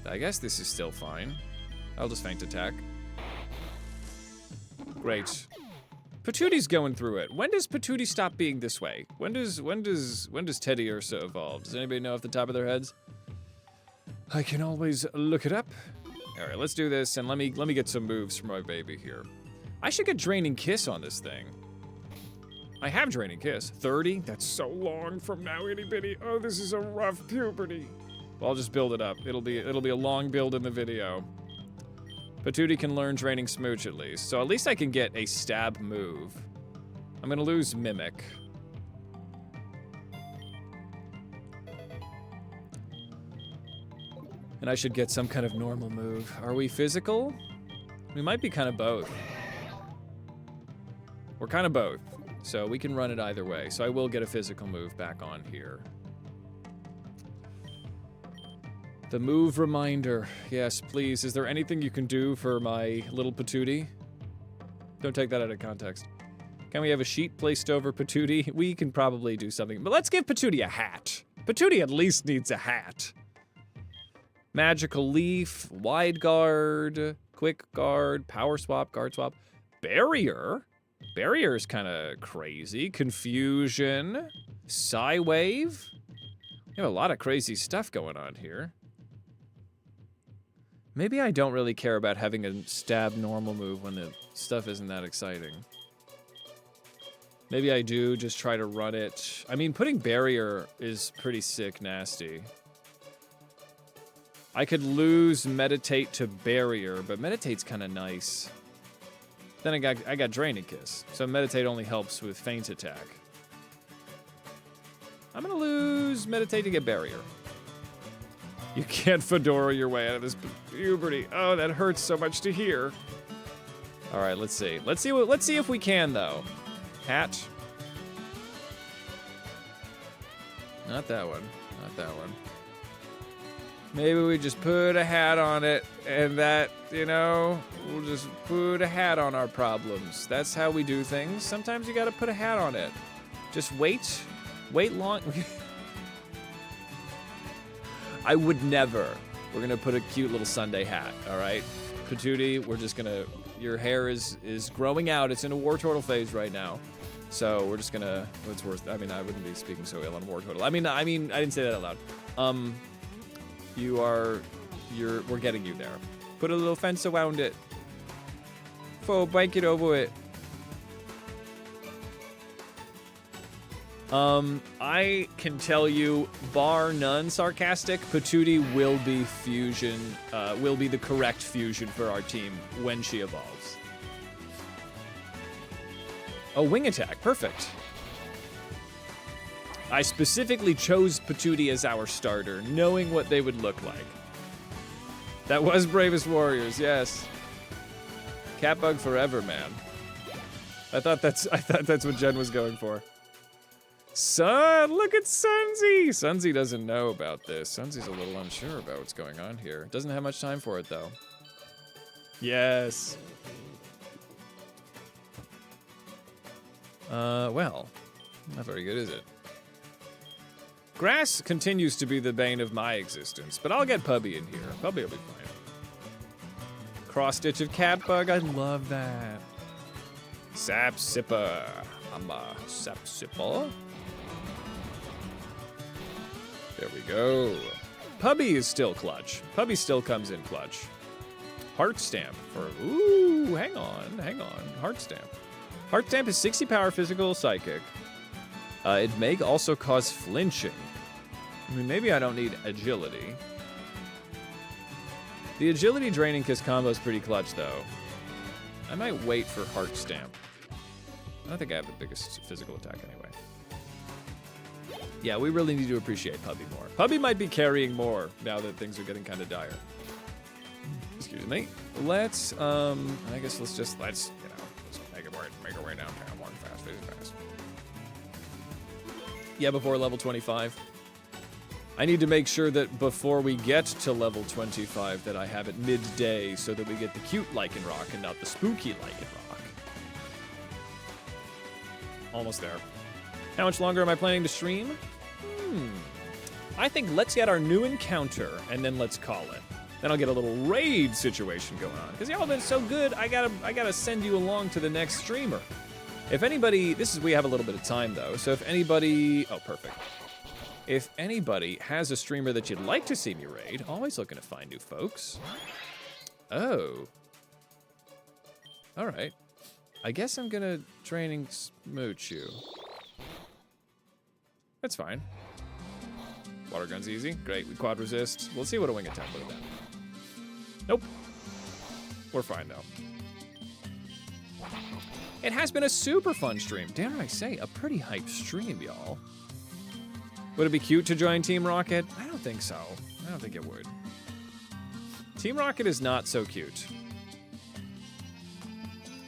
I guess this is still fine. I'll just feint attack. Great. Patootie's going through it. When does Patootie stop being this way? When does Teddy Ursa evolve? Does anybody know off the top of their heads? I can always look it up. All right, let's do this, and let me get some moves from my baby here. I should get Draining Kiss on this thing. I have Draining Kiss. 30? That's so long from now, itty bitty. Oh, this is a rough puberty. Well, I'll just build it up. It'll be a long build in the video. Patootie can learn Draining Smooch at least. So at least I can get a stab move. I'm gonna lose Mimic. And I should get some kind of normal move. Are we physical? We might be kind of both. We're kind of both. So we can run it either way. So I will get a physical move back on here. The move reminder. Yes, please. Is there anything you can do for my little Patootie? Don't take that out of context. Can we have a sheet placed over Patootie? We can probably do something. But let's give Patootie a hat. Patootie at least needs a hat. Magical Leaf, Wide Guard, Quick Guard, Power Swap, Guard Swap. Barrier? Barrier is kind of crazy. Confusion. Psy Wave. We have a lot of crazy stuff going on here. Maybe I don't really care about having a stab normal move when the stuff isn't that exciting. Maybe I do just try to run it. I mean, putting Barrier is pretty sick nasty. I could lose Meditate to Barrier, but Meditate's kind of nice. Then I got Draining Kiss, so Meditate only helps with Feint Attack. I'm gonna lose Meditate to get Barrier. You can't Fedora your way out of this puberty. Oh, that hurts so much to hear. All right, let's see. Let's see if we can though. Hat. Not that one. Not that one. Maybe we just put a hat on it, and that, you know, we'll just put a hat on our problems. That's how we do things. Sometimes you gotta put a hat on it. Just wait. Wait long. I would never. We're gonna put a cute little Sunday hat, all right? Patootie, we're just gonna, your hair is growing out. It's in a War Turtle phase right now. So we're just gonna, what's worth, I mean, I wouldn't be speaking so ill on War Turtle. I mean, I didn't say that out loud. We're getting you there. Put a little fence around it. Blanket over it. I can tell you, bar none sarcastic, Patootie will be fusion, will be the correct fusion for our team when she evolves. Oh, Wing Attack, perfect. I specifically chose Patootie as our starter, knowing what they would look like. That was Bravest Warriors, yes. Catbug forever, man. I thought that's what Jen was going for. Son, look at Sunzy! Sunzy doesn't know about this. Sunzy's a little unsure about what's going on here. Doesn't have much time for it, though. Yes. Well, not very good, is it? Grass continues to be the bane of my existence, but I'll get Pubby in here. Pubby will be fine. Cross-stitch of Catbug, I love that. Sap Sipper. I'm a Sap Sipper. There we go. Pubby is still clutch. Pubby still comes in clutch. Heart Stamp for, ooh, hang on. Heart Stamp. Heart Stamp is 60 power, physical, psychic. It may also cause flinching. I mean, maybe I don't need agility. The agility draining kiss combo is pretty clutch, though. I might wait for Heart Stamp. I don't think I have the biggest physical attack anyway. Yeah, we really need to appreciate Pubby more. Pubby might be carrying more now that things are getting kind of dire. Excuse me. Let's, I guess let's just make our way downtown more fast. Yeah, before level 25. I need to make sure that before we get to level 25 that I have it midday so that we get the cute Lycanroc and not the spooky Lycanroc. Almost there. How much longer am I planning to stream? I think let's get our new encounter and then let's call it. Then I'll get a little raid situation going on. Because y'all have been so good, I gotta send you along to the next streamer. If anybody, we have a little bit of time though, so if anybody, oh perfect. If anybody has a streamer that you'd like to see me raid, always looking to find new folks. Oh. All right. I guess I'm gonna training smooch you. That's fine. Water gun's easy. Great, we quad resist. We'll see what a wing attack would have done. Nope. We're fine though. It has been a super fun stream. Dare I say, a pretty hype stream, y'all. Would it be cute to join Team Rocket? I don't think so. I don't think it would. Team Rocket is not so cute.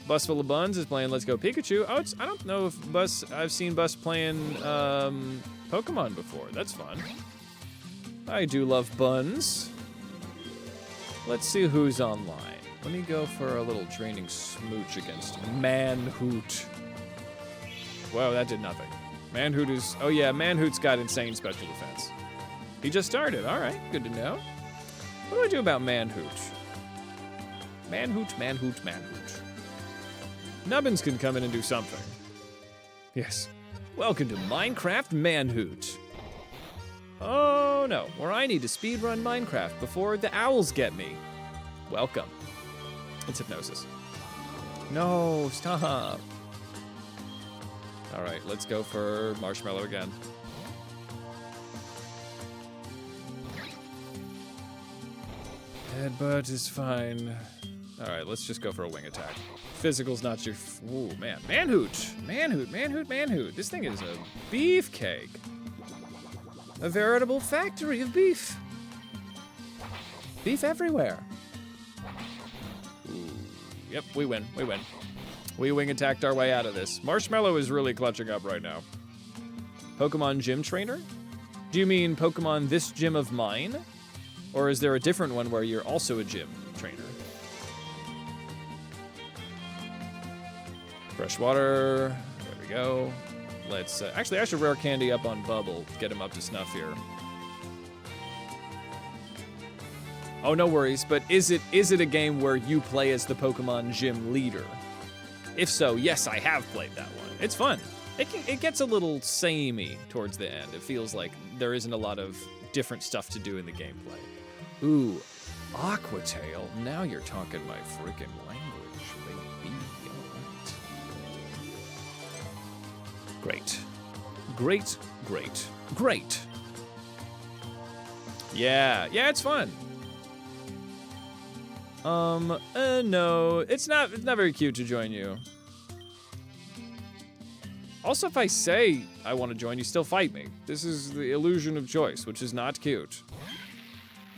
Bus Full of Buns is playing Let's Go Pikachu. Oh, I don't know if I've seen Bus playing Pokemon before. That's fun. I do love buns. Let's see who's online. Let me go for a little training smooch against Manhoot. Whoa, that did nothing. Manhoot is, oh yeah, Manhoot's got insane special defense. He just started, all right, good to know. What do I do about Manhoot? Manhoot. Nubbins can come in and do something. Yes. Welcome to Minecraft Manhoot. Oh no, where I need to speedrun Minecraft before the owls get me. Welcome. It's hypnosis. No, stop. All right, let's go for Marshmallow again. Headbutt is fine. All right, let's just go for a wing attack. Physical's not your, ooh, man. Manhoot. This thing is a beefcake. A veritable factory of beef. Beef everywhere. Ooh, yep, we win. We wing attacked our way out of this. Marshmallow is really clutching up right now. Pokemon Gym Trainer? Do you mean Pokemon This Gym of Mine? Or is there a different one where you're also a gym trainer? Fresh water. There we go. Let's, actually, I should rare candy up on Bubble to get him up to snuff here. Oh, no worries, but is it a game where you play as the Pokemon Gym leader? If so, yes, I have played that one. It's fun. It gets a little samey towards the end. It feels like there isn't a lot of different stuff to do in the gameplay. Ooh, Aqua Tail. Now you're talking my freaking language, baby. Great. Yeah, it's fun. No, it's not very cute to join you. Also, if I say I want to join, you still fight me. This is the illusion of choice, which is not cute.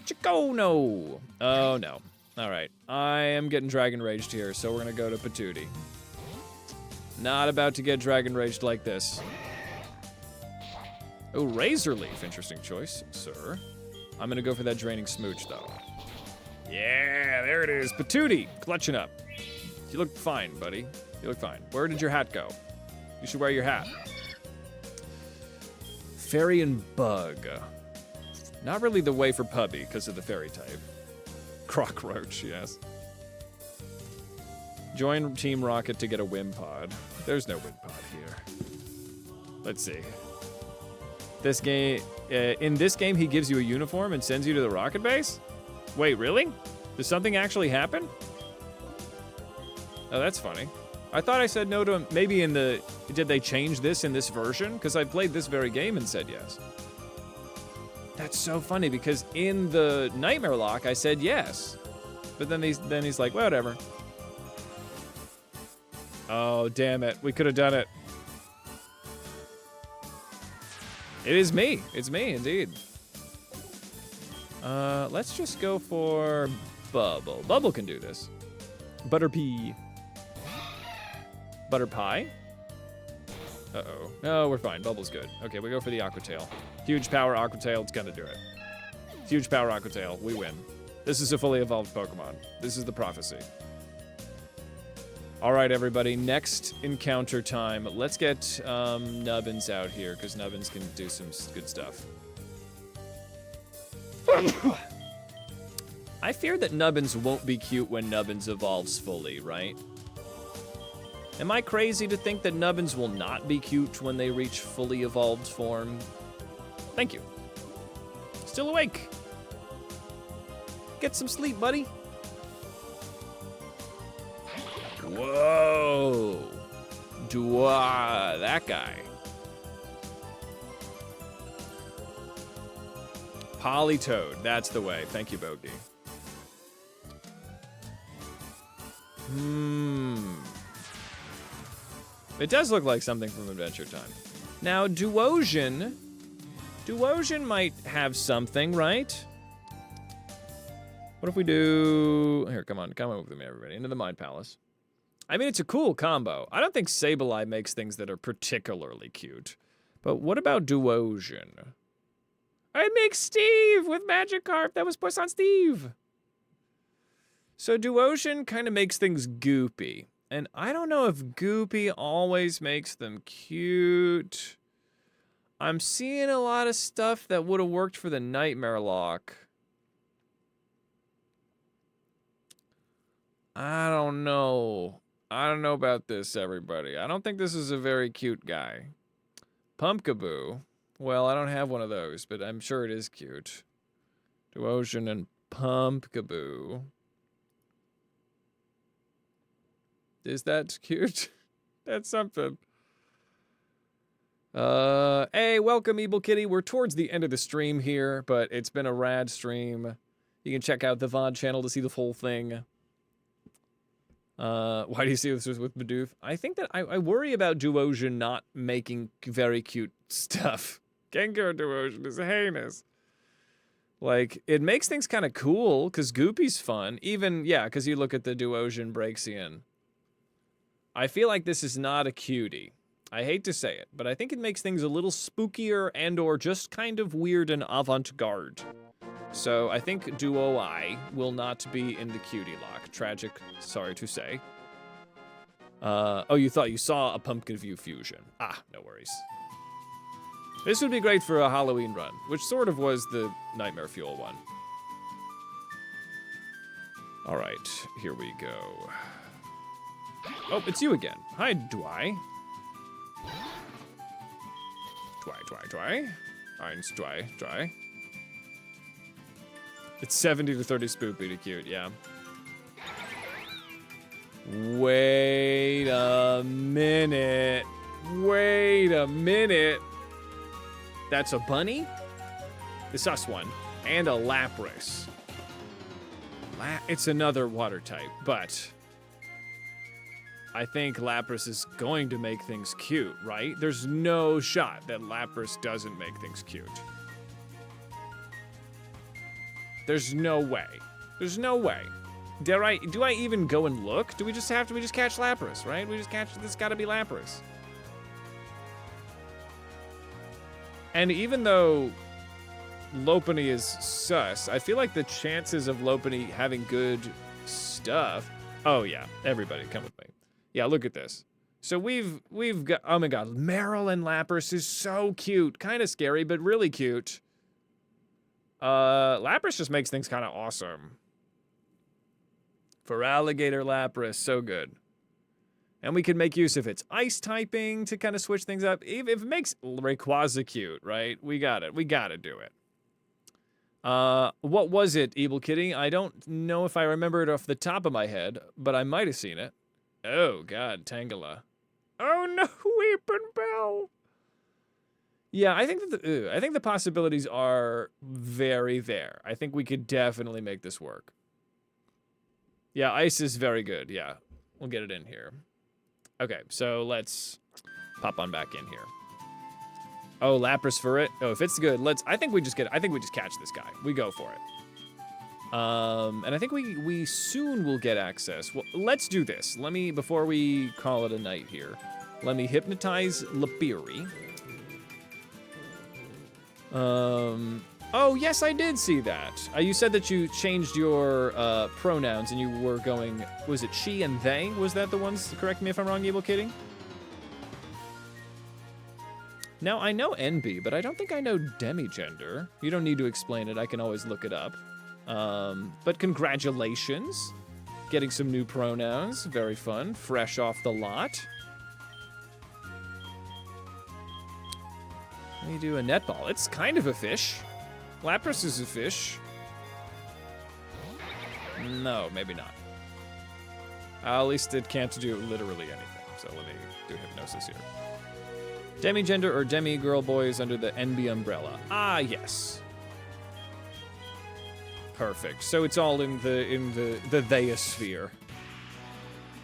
Chico, no. Oh, no. All right. I am getting Dragon Raged here, so we're going to go to Puberty. Not about to get Dragon Raged like this. Oh, Razor Leaf. Interesting choice, sir. I'm gonna go for that Draining Smooch, though. Yeah, there it is. Patootie, clutching up. You look fine, buddy. You look fine. Where did your hat go? You should wear your hat. Fairy and Bug. Not really the way for Puppy because of the fairy type. Crockroach, yes. Join Team Rocket to get a Wimpod. There's no Wimpod here. Let's see. This game, in this game, he gives you a uniform and sends you to the rocket base? Wait, really? Does something actually happen? Oh, that's funny. I thought I said no to him. Maybe in the... Did they change this in this version? Because I played this very game and said yes. That's so funny because in the Nightmare Lock, I said yes. But then he's like, whatever. Oh, damn it. We could have done it. It is me. It's me, indeed. Let's just go for Bubble. Bubble can do this. Butterpea. Butter Pie? Uh-oh. No, we're fine. Bubble's good. Okay, we go for the Aqua Tail. Huge power Aqua Tail. It's gonna do it. Huge power Aqua Tail. We win. This is a fully evolved Pokemon. This is the prophecy. All right, everybody. Next encounter time. Let's get Nubbins out here, because Nubbins can do some good stuff. I fear that Nubbins won't be cute when Nubbins evolves fully, right? Am I crazy to think that Nubbins will not be cute when they reach fully evolved form? Thank you. Still awake. Get some sleep, buddy. Whoa. Dwa, that guy. Politoed, that's the way. Thank you, Bogey. It does look like something from Adventure Time. Now, Duosion might have something, right? What if we do... Here, come on with me, everybody. Into the Mind Palace. I mean, it's a cool combo. I don't think Sableye makes things that are particularly cute. But what about Duosion? I make Steve with Magikarp. That was Puss on Steve. So Duosion kind of makes things goopy. And I don't know if goopy always makes them cute. I'm seeing a lot of stuff that would have worked for the Nightmare Lock. I don't know. I don't know about this, everybody. I don't think this is a very cute guy. Pumpkaboo. Well, I don't have one of those, but I'm sure it is cute. Duosion and Pumpkaboo. Is that cute? That's something. Hey, welcome, Evil Kitty. We're towards the end of the stream here, but it's been a rad stream. You can check out the VOD channel to see the full thing. Why do you see this was with Bidoof? I think that I worry about Duosion not making very cute stuff. Gengar Duosion is heinous. Like, it makes things kind of cool, because Goopy's fun. Even, yeah, because you look at the Duosion Braixen. I feel like this is not a cutie. I hate to say it, but I think it makes things a little spookier and or just kind of weird and avant-garde. So I think Duo-I will not be in the cutie lock. Tragic, sorry to say. Oh, you thought you saw a Pumpkin View fusion. Ah, no worries. This would be great for a Halloween run, which sort of was the Nightmare Fuel one. All right, here we go. Oh, it's you again. Hi, Dwy. Dwy. Eins, Dwy. It's 70 to 30 spoopy to cute, yeah. Wait a minute. That's a bunny? The sus one. And a Lapras. It's another water type, but I think Lapras is going to make things cute, right? There's no shot that Lapras doesn't make things cute. There's no way. There's no way. Do I even go and look? Do we just catch Lapras, right? We just catch, this gotta be Lapras. And even though Lopunny is sus, I feel like the chances of Lopunny having good stuff. Oh yeah, everybody come with me. Yeah, look at this. So we've got, oh my god, Meryl and Lapras is so cute. Kind of scary, but really cute. Lapras just makes things kind of awesome. For alligator Lapras, so good. And we can make use of its ice typing to kind of switch things up. Even if it makes Rayquaza cute, right? We got it. We gotta do it. What was it, Evil Kitty? I don't know if I remember it off the top of my head, but I might have seen it. Oh god, Tangela. Oh no, Weeping Bell. Yeah, I think that I think the possibilities are very there. I think we could definitely make this work. Yeah, ice is very good. Yeah, we'll get it in here. Okay, so let's pop on back in here. Oh, Lapras for it. Oh, if it's good, I think we just catch this guy. We go for it. And I think we soon will get access. Well, let's do this. Before we call it a night here, let me hypnotize Lapiri. Oh, yes, I did see that. You said that you changed your pronouns and you were going, was it she and they? Was that the ones, correct me if I'm wrong, Evil Kitty? Now, I know NB, but I don't think I know demigender. You don't need to explain it. I can always look it up. But congratulations. Getting some new pronouns. Very fun. Fresh off the lot. Let me do a netball. It's kind of a fish. Lapras is a fish. No, maybe not. At least it can't do literally anything. So let me do hypnosis here. Demigender or demi-girl boys under the NB umbrella. Ah, yes. Perfect. So it's all in the theosphere.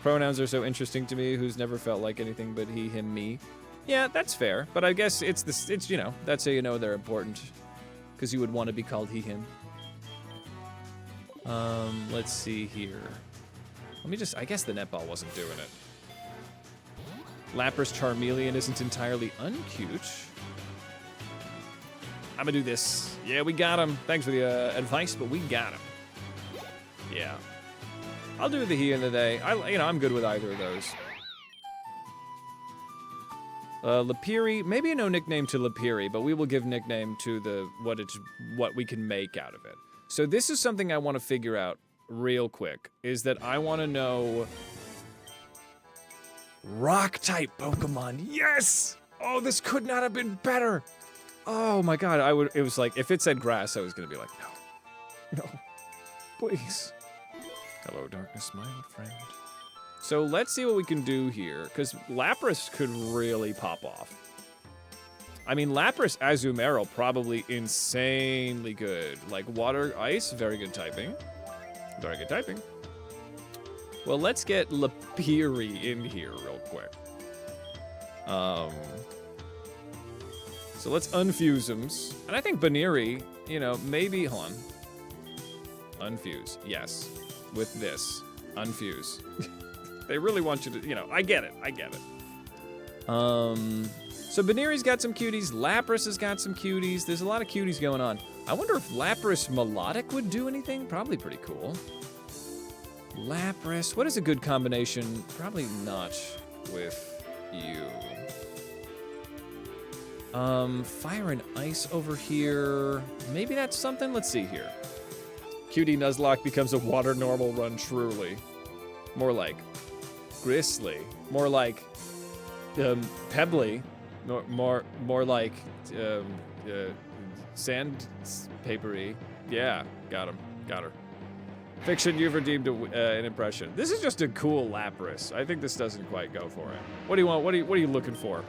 Pronouns are so interesting to me. Who's never felt like anything but he, him, me. Yeah, that's fair. But I guess it's you know, that's how you know they're important. Because you would want to be called he, him. Let's see here. I guess the netball wasn't doing it. Lapras Charmeleon isn't entirely uncute. I'm gonna do this. Yeah, we got him. Thanks for the advice, but we got him. Yeah. I'll do the he and the they. I'm good with either of those. Lapiri, maybe no nickname to Lapiri, but we will give nickname to what we can make out of it. So this is something I want to figure out real quick, is that I want to know Rock-type Pokemon. Yes! Oh, this could not have been better. Oh my god, it was like, if it said grass, I was gonna be like, no. No. Please. Hello, darkness, my old friend. So let's see what we can do here, because Lapras could really pop off. I mean, Lapras Azumarill, probably insanely good. Like water, ice, very good typing. Very good typing. Well, let's get Lapiri in here real quick. So let's unfuse him. And I think Baneri, maybe, hold on. Unfuse, yes. With this, unfuse. They really want you to, I get it. So Baneri's got some cuties, Lapras has got some cuties. There's a lot of cuties going on. I wonder if Lapras Melodic would do anything? Probably pretty cool. Lapras, what is a good combination? Probably not with you. Fire and ice over here. Maybe that's something? Let's see here. Cutie Nuzlocke becomes a water normal run truly. More like Gristly. More like Pebbly. More like sandpapery. Yeah, got him. Got her. Fiction, you've redeemed an impression. This is just a cool Lapras. I think this doesn't quite go for it. What do you want? What are you looking for?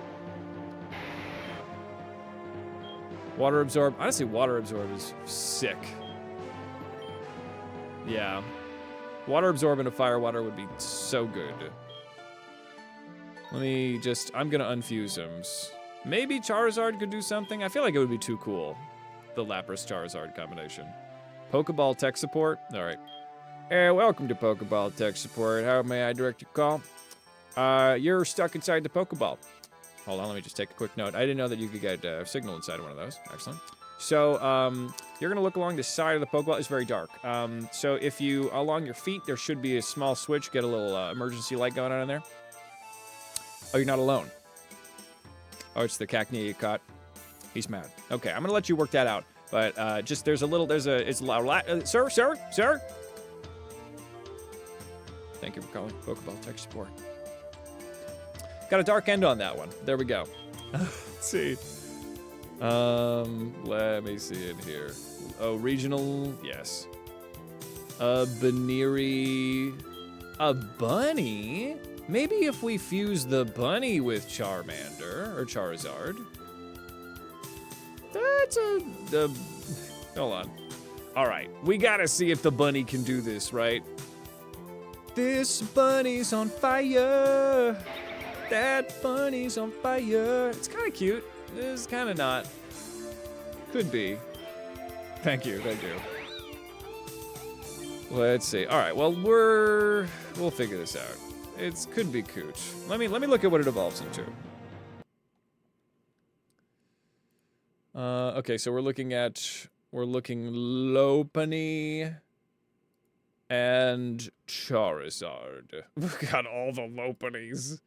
Water Absorb. Honestly, Water Absorb is sick. Yeah. Water Absorb into Fire Water would be so good. I'm gonna unfuse him. Maybe Charizard could do something? I feel like it would be too cool. The Lapras Charizard combination. Pokeball tech support? Alright. Welcome to Pokeball Tech Support. How may I direct your call? You're stuck inside the Pokeball. Hold on, let me just take a quick note. I didn't know that you could get a signal inside one of those. Excellent. So, you're gonna look along the side of the Pokeball. It's very dark. So if you, along your feet, there should be a small switch. Get a little emergency light going on in there. Oh, you're not alone. Oh, it's the Cacnea you caught. He's mad. Okay, I'm gonna let you work that out. But, just, sir? Thank you for calling Pokeball Tech Support. Got a dark end on that one. There we go. Let's see. Let me see in here. Oh, regional, yes. A Baneri. A bunny? Maybe if we fuse the bunny with Charmander, or Charizard. That's hold on. All right, we gotta see if the bunny can do this, right? This bunny's on fire. That bunny's on fire. It's kind of cute. It's kind of not. Could be. Thank you. Let's see. All right. Well, we'll figure this out. It could be Cooch. Let me look at what it evolves into. Okay. So we're looking Lopunny and Charizard. We've got all the Lopunnies.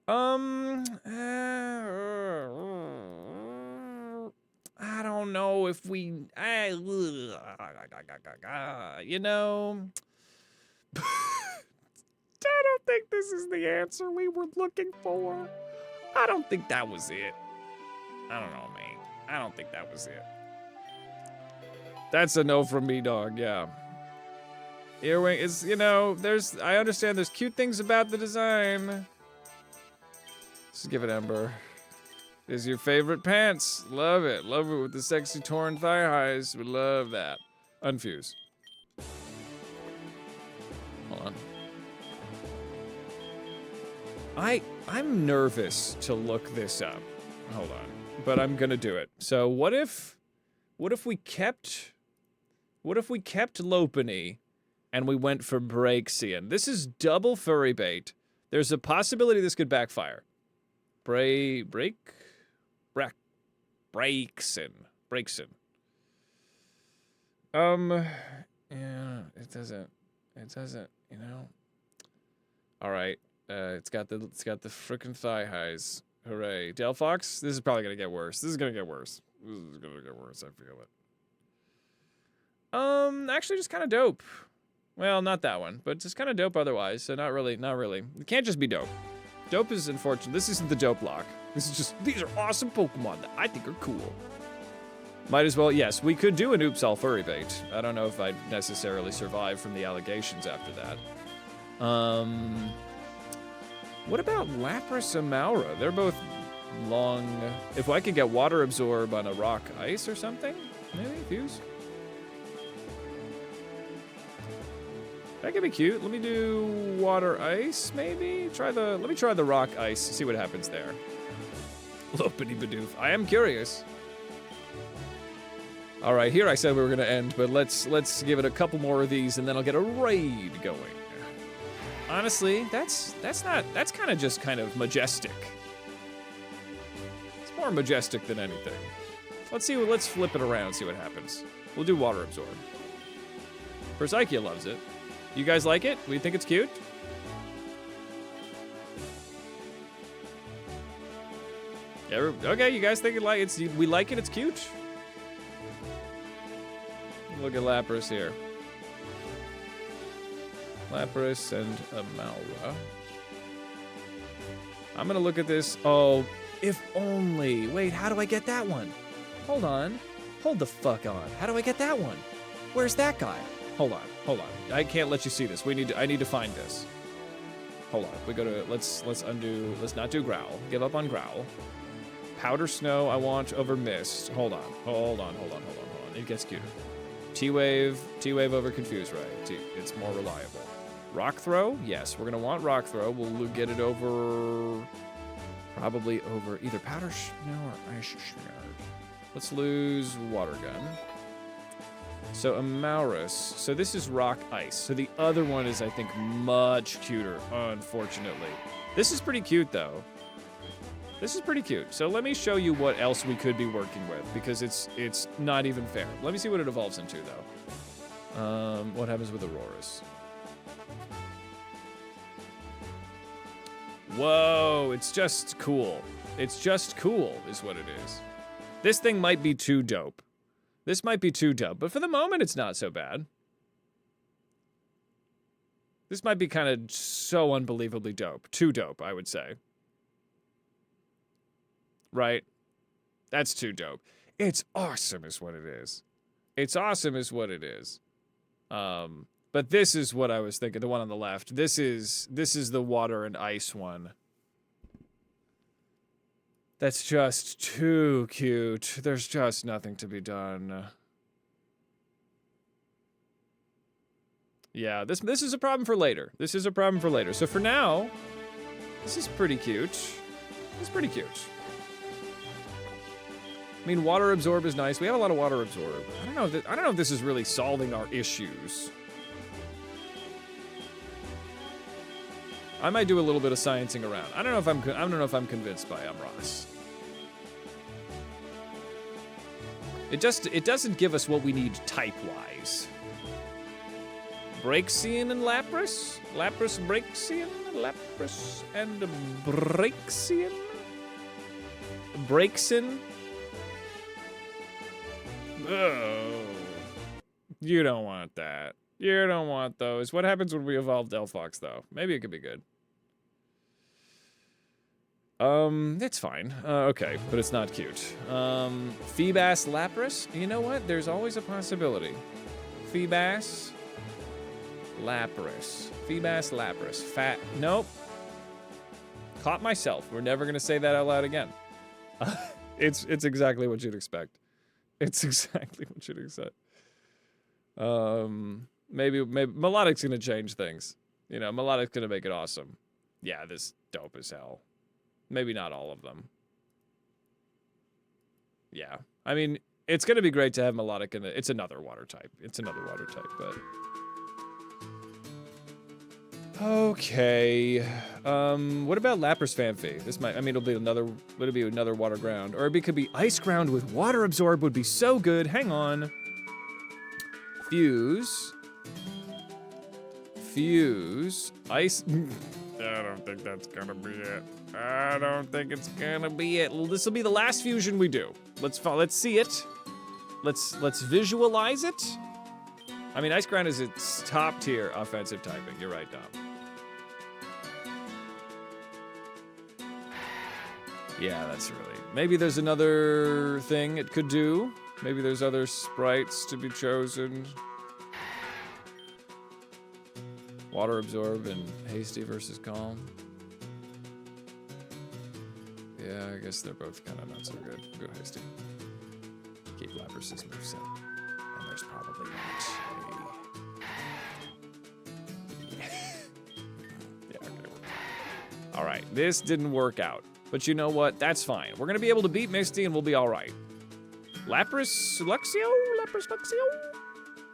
I don't know if we, you know, I don't think this is the answer we were looking for. I don't think that was it. I don't know, man. I don't think that was it. That's a no from me, dog, yeah. Earwing is, you know, I understand there's cute things about the design. Just give it Ember. Is your favorite pants. Love it. Love it with the sexy torn thigh highs. We love that. Unfuse. Hold on. I'm nervous to look this up. Hold on. But I'm gonna do it. So what if we kept Lopunny and we went for Braixen? This is double furry bait. There's a possibility this could backfire. Braixen. Yeah, it doesn't, you know. All right. It's got the frickin' thigh highs. Hooray. Delphox, this is probably gonna get worse. I feel it. Actually just kind of dope. Well, not that one, but just kind of dope otherwise, so not really. It can't just be dope. Dope is unfortunate. This isn't the dope lock. This is just, these are awesome Pokemon that I think are cool. Might as well, yes, we could do an Oops All Furry Bait. I don't know if I'd necessarily survive from the allegations after that. What about Lapras and Maura? They're both long. If I could get Water Absorb on a Rock Ice or something, maybe fuse. That could be cute. Let me do Water Ice, maybe? Let me try the Rock Ice, see what happens there. Lopunny Bidoof. I am curious. All right, here I said we were gonna end, but let's give it a couple more of these and then I'll get a raid going. Honestly, that's kind of majestic. It's more majestic than anything. Let's flip it around, see what happens. We'll do Water Absorb. Forsythia loves it. You guys like it? We think it's cute? Yeah, okay, you guys think we like it, it's cute? Look at Lapras here. Lapras and Maura. I'm gonna look at this. Oh, if only. Wait, how do I get that one? Hold on. Hold the fuck on. How do I get that one? Where's that guy? Hold on. I can't let you see this. I need to find this. Hold on. We go to, let's not do Growl. Give up on Growl. Powder Snow I want over Mist. Hold on. It gets cuter. T-Wave over Confuse Ray. It's more reliable. Rock Throw? Yes, we're gonna want Rock Throw. We'll get it over, probably over either Powder Snow or Ice Shard. Let's lose Water Gun. So Amaurus. So this is rock ice. So the other one is, I think, much cuter, unfortunately. This is pretty cute, though. This is pretty cute. So let me show you what else we could be working with, because it's not even fair. Let me see what it evolves into, though. What happens with Aurorus? Whoa, it's just cool. It's just cool, is what it is. This thing might be too dope. This might be too dope, but for the moment, it's not so bad. This might be kind of so unbelievably dope. Too dope, I would say. Right? That's too dope. It's awesome is what it is. It's awesome is what it is. But this is what I was thinking, the one on the left. This is the water and ice one. That's just too cute. There's just nothing to be done. Yeah, this is a problem for later. This is a problem for later. So for now, this is pretty cute. It's pretty cute. I mean, water absorb is nice. We have a lot of water absorb. I don't know if this is really solving our issues. I might do a little bit of sciencing around. I don't know if I'm convinced by Ross. It doesn't give us what we need type-wise. Braxian and Lapras? Lapras Braxian? Lapras and Braxian? Braixen? Oh. You don't want that. You don't want those. What happens when we evolve Delphox, though? Maybe it could be good. It's fine. Okay, but it's not cute. Feebas Lapras? You know what? There's always a possibility. Feebas Lapras. Feebas Lapras. Nope. Caught myself. We're never gonna say that out loud again. It's exactly what you'd expect. It's exactly what you'd expect. Maybe Melodic's gonna change things. You know, Melodic's gonna make it awesome. Yeah, this dope as hell. Maybe not all of them. Yeah. I mean, it's gonna be great to have Melodic in it. It's another water type. But... Okay. What about Lapras Fanfi? This might, I mean, it'll be another water ground. Or it could be ice ground with water absorb would be so good. Hang on. Fuse. Ice. I don't think that's gonna be it. I don't think it's gonna be it. This will be the last fusion we do. Let's see it. Let's visualize it. I mean, Ice Ground is its top tier offensive typing. You're right, Dom. Yeah, that's really... Maybe there's another thing it could do. Maybe there's other sprites to be chosen. Water Absorb and Hasty versus Calm. Yeah, I guess they're both kind of not so good. Go Hasty. Keep Labras's moveset. And there's probably not a... Yeah, okay. Alright, this didn't work out. But you know what? That's fine. We're going to be able to beat Misty and we'll be alright. Lapras Luxio? Lapras Luxio?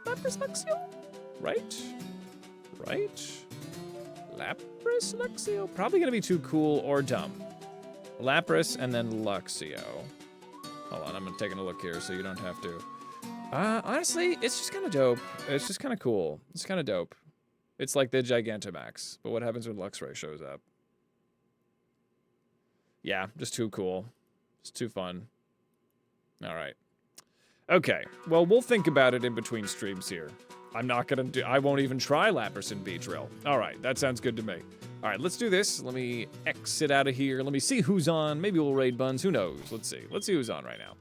Lapras Luxio? Right? Lapras Luxio? Probably going to be too cool or dumb. Lapras and then Luxio. Hold on, I'm taking a look here so you don't have to. Honestly, it's just kind of dope. It's just kind of cool. It's kind of dope. It's like the Gigantamax. But what happens when Luxray shows up? Yeah, just too cool. It's too fun. All right. Okay, well, we'll think about it in between streams here. I won't even try Lapras and Beedrill. All right, that sounds good to me. All right, let's do this. Let me exit out of here. Let me see who's on. Maybe we'll raid Buns. Who knows? Let's see. Let's see who's on right now.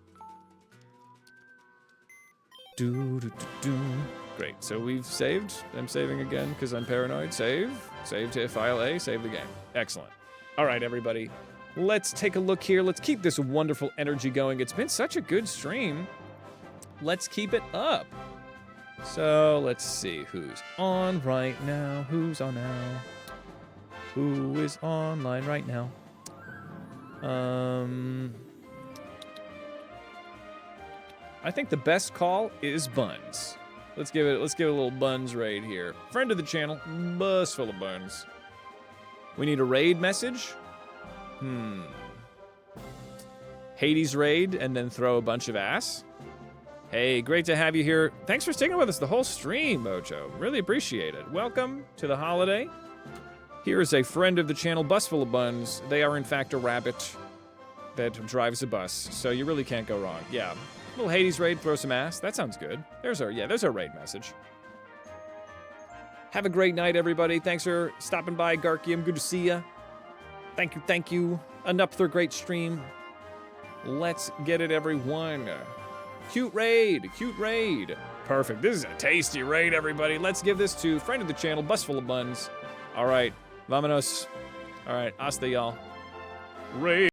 Great, so we've saved. I'm saving again because I'm paranoid. Save to file A, save the game. Excellent. All right, everybody. Let's take a look here. Let's keep this wonderful energy going. It's been such a good stream. Let's keep it up. So let's see who's on right now. Who's on now? Who is online right now? I think the best call is Buns. Let's give it a little buns raid here. Friend of the channel, bus full of buns. We need a raid message. Hades raid and then throw a bunch of ass. Hey, great to have you here. Thanks for sticking with us the whole stream, Mojo. Really appreciate it. Welcome to the holiday. Here is a friend of the channel, bus full of buns. They are in fact a rabbit that drives a bus, so you really can't go wrong. Yeah, little Hades raid, throw some ass. That sounds good. There's our raid message. Have a great night, everybody. Thanks for stopping by, Garkium. Good to see ya. Thank you. Another great stream. Let's get it, everyone. Cute raid. Perfect. This is a tasty raid, everybody. Let's give this to friend of the channel, bus full of buns. All right, vámonos. All right, hasta y'all. Raid.